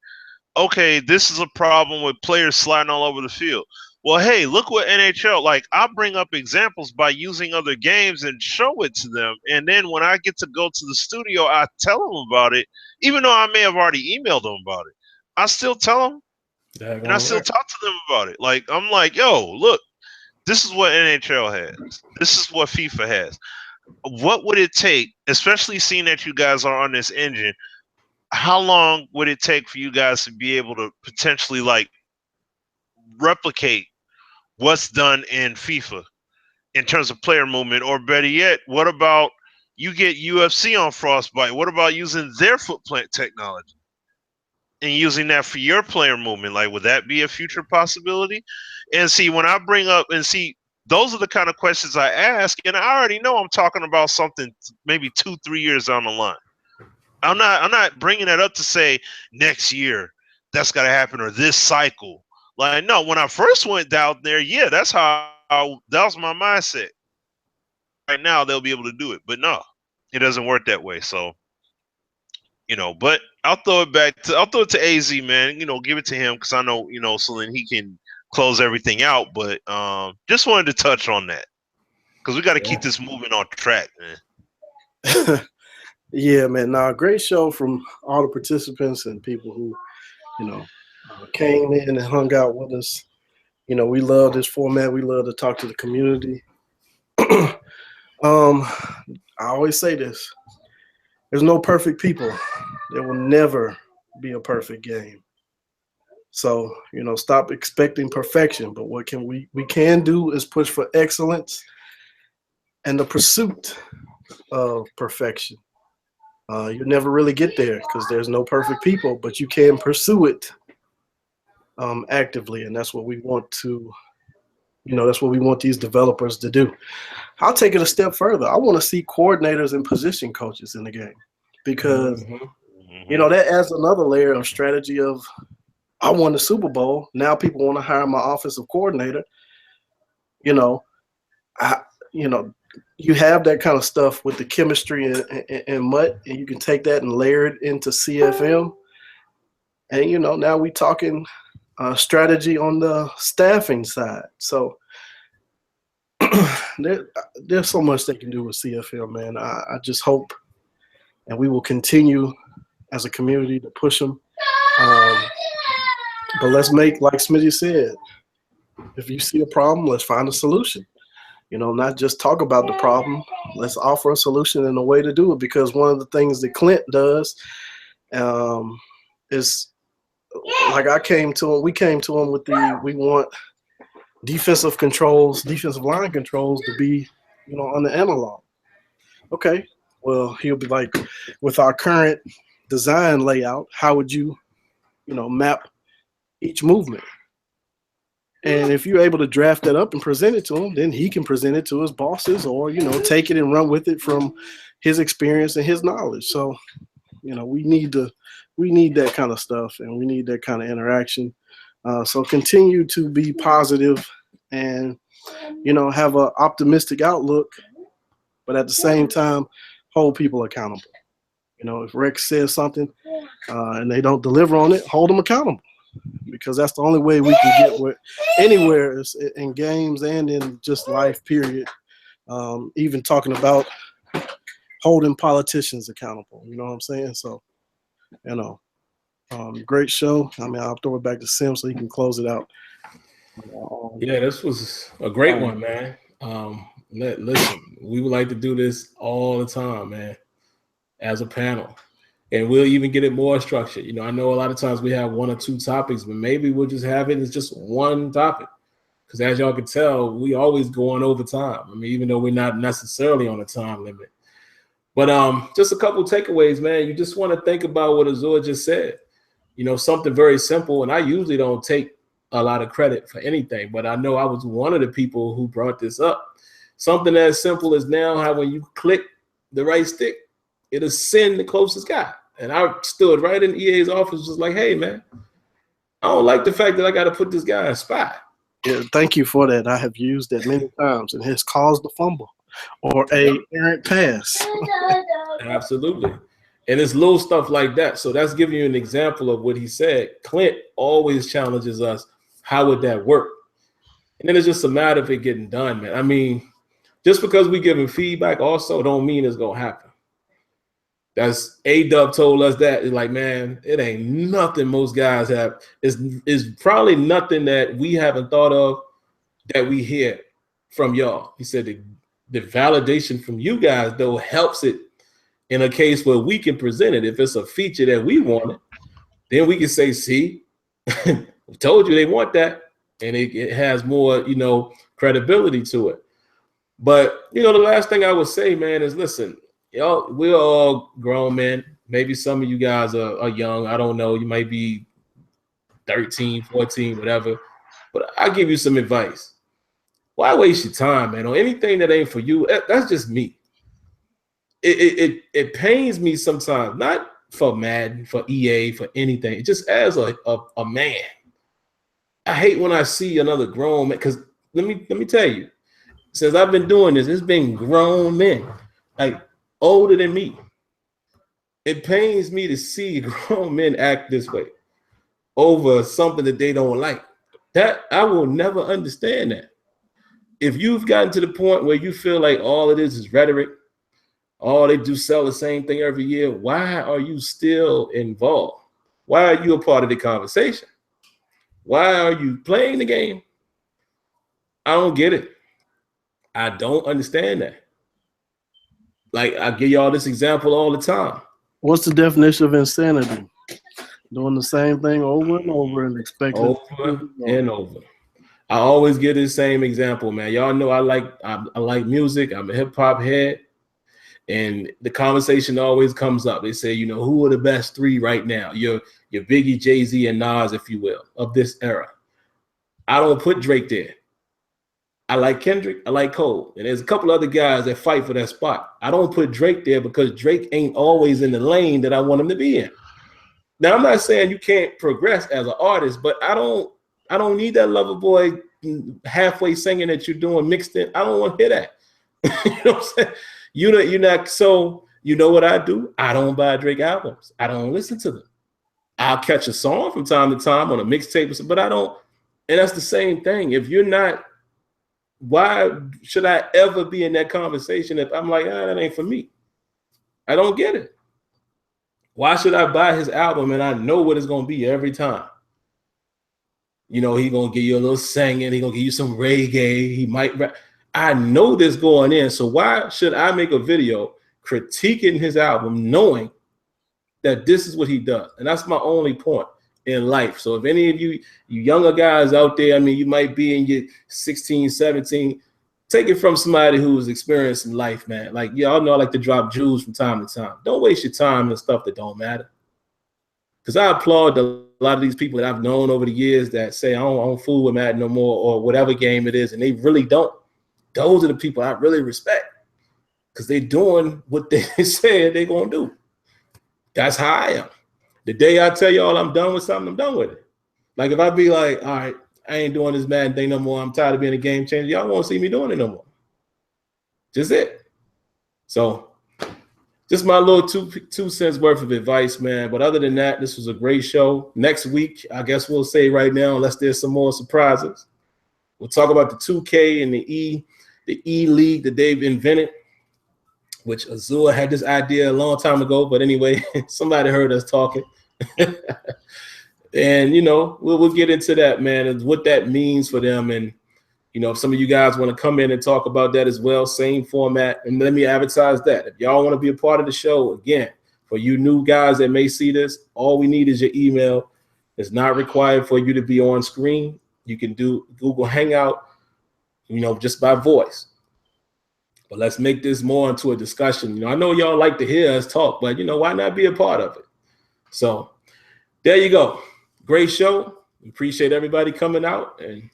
Okay, this is a problem with players sliding all over the field. Well, hey, look what NHL, like, I bring up examples by using other games and show it to them. And then when I get to go to the studio, I tell them about it, even though I may have already emailed them about it. I still tell them, and I still talk to them about it. Like, I'm like, yo, look, this is what NHL has. This is what FIFA has. What would it take, especially seeing that you guys are on this engine, how long would it take for you guys to be able to potentially, like, replicate what's done in FIFA in terms of player movement? Or better yet, what about you get UFC on Frostbite? What about using their foot plant technology and using that for your player movement? Like, would that be a future possibility? And see, when I bring up and see, those are the kind of questions I ask, and I already know I'm talking about something maybe 2-3 years down the line. I'm not bringing that up to say next year, that's got to happen, or this cycle. Like, no, when I first went down there, yeah, that's how that was my mindset. Right now, they'll be able to do it, but no, it doesn't work that way. So, but I'll throw it to AZ, man. Give it to him because I know, so then he can close everything out. But just wanted to touch on that because we got to keep this moving on track, man. Yeah, man. Nah, great show from all the participants and people who, came in and hung out with us. We love this format. We love to talk to the community. I always say this. There's no perfect people. There will never be a perfect game. So, stop expecting perfection. But what we can do is push for excellence and the pursuit of perfection. You'll never really get there because there's no perfect people, but you can pursue it actively. And that's what we want to, that's what we want these developers to do. I'll take it a step further. I want to see coordinators and position coaches in the game because, that adds another layer of strategy of, I won the Super Bowl. Now people want to hire my offensive coordinator. You have that kind of stuff with the chemistry and Mutt, and you can take that and layer it into CFM. And, now we talking strategy on the staffing side. So there's so much they can do with CFM, man. I just hope, and we will continue as a community to push them. But let's make, like Smitty said, if you see a problem, let's find a solution. Not just talk about the problem. Let's offer a solution and a way to do it. Because one of the things that Clint does is, like we came to him with we want defensive line controls to be, on the analog. Okay, well, he'll be like, with our current design layout, how would you, map each movement? And if you're able to draft that up and present it to him, then he can present it to his bosses or, take it and run with it from his experience and his knowledge. So, we need that kind of stuff and we need that kind of interaction. So continue to be positive and, have an optimistic outlook, but at the same time, hold people accountable. If Rex says something and they don't deliver on it, hold them accountable. Because that's the only way we can get anywhere is in games and in just life, period. Even talking about holding politicians accountable. You know what I'm saying? So, great show. I'll throw it back to Sim so he can close it out. Yeah, this was a great one, man. Listen, we would like to do this all the time, man, as a panel. And we'll even get it more structured. I know a lot of times we have one or two topics, but maybe we'll just have it as just one topic. Because as y'all can tell, we always go on over time. Even though we're not necessarily on a time limit. But just a couple takeaways, man. You just want to think about what Azure just said. Something very simple. And I usually don't take a lot of credit for anything, but I know I was one of the people who brought this up. Something as simple as now how when you click the right stick, it'll send the closest guy. And I stood right in EA's office, was like, hey, man, I don't like the fact that I got to put this guy in spy. Yeah, thank you for that. I have used that many times and has caused a fumble or a errant pass. Absolutely. And it's little stuff like that. So that's giving you an example of what he said. Clint always challenges us. How would that work? And then it's just a matter of it getting done, man. Just because we give him feedback also don't mean it's going to happen. That's A-Dub told us that. It's like, man, it ain't nothing most guys have. It's probably nothing that we haven't thought of that we hear from y'all. He said the validation from you guys, though, helps it in a case where we can present it. If it's a feature that we wanted, then we can say, see, we told you they want that. And it has more, credibility to it. But, the last thing I would say, man, is listen, y'all, we're all grown men. Maybe some of you guys are young. I don't know. You might be 13, 14, whatever. But I'll give you some advice. Why waste your time, man, on anything that ain't for you? That's just me. It pains me sometimes. Not for Madden, for EA, for anything. Just as a man, I hate when I see another grown man. Because let me tell you, since I've been doing this, it's been grown men, like older than me. It pains me to see grown men act this way over something that they don't like. That I will never understand that. If you've gotten to the point where you feel like all it is rhetoric, all they do sell the same thing every year, why are you still involved? Why are you a part of the conversation? Why are you playing the game? I don't get it. I don't understand that. Like, I give y'all this example all the time. What's the definition of insanity? Doing the same thing over and over and expecting over and over. I always give the same example, man. Y'all know I like music. I'm a hip hop head, and the conversation always comes up. They say, you know, who are the best three right now? Your Biggie, Jay-Z, and Nas, if you will, of this era. I don't put Drake there. I like Kendrick. I like Cole, and there's a couple other guys that fight for that spot. I don't put Drake there because Drake ain't always in the lane that I want him to be in. Now, I'm not saying you can't progress as an artist, but I don't need that lover boy halfway singing that you're doing mixed in. I don't want to hear that. You know what I'm saying? You're not. So you know what I do? I don't buy Drake albums. I don't listen to them. I'll catch a song from time to time on a mixtape, but I don't. And that's the same thing. If you're not, why should I ever be in that conversation if I'm like, that ain't for me? I don't get it. Why should I buy his album and I know what it's going to be every time? You know, he's going to give you a little singing. He's going to give you some reggae. He might rap. I know this going in. So why should I make a video critiquing his album knowing that this is what he does? And that's my only point in life. So if any of you younger guys out there, I mean, you might be in your 16, 17, take it from somebody who's experiencing life, man. Like, y'all know I like to drop jewels from time to time. Don't waste your time on stuff that don't matter. Because I applaud a lot of these people that I've known over the years that say, I don't fool with Madden no more or whatever game it is, and they really don't. Those are the people I really respect because they're doing what they said they're going to do. That's how I am. The day I tell y'all I'm done with something, I'm done with it. Like, if I be like, all right, I ain't doing this Madden thing no more. I'm tired of being a game changer. Y'all won't see me doing it no more. Just it. So just my little two cents worth of advice, man. But other than that, this was a great show. Next week, I guess we'll say right now, unless there's some more surprises, we'll talk about the 2K and the eLeague that they've invented, which Azure had this idea a long time ago. But anyway, somebody heard us talking. And, you know, we'll get into that, man, and what that means for them. And, you know, if some of you guys want to come in and talk about that as well, same format. And let me advertise that. If y'all want to be a part of the show, again, for you new guys that may see this, all we need is your email. It's not required for you to be on screen. You can do Google Hangout, you know, just by voice. But let's make this more into a discussion. You know, I know y'all like to hear us talk, but, you know, why not be a part of it? So there you go. Great show. Appreciate everybody coming out. And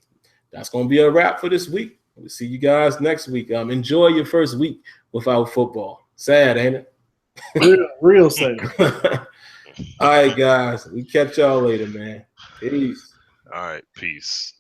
that's going to be a wrap for this week. We'll see you guys next week. Enjoy your first week without football. Sad, ain't it? Real sad. All right, guys. We catch y'all later, man. Peace. All right. Peace.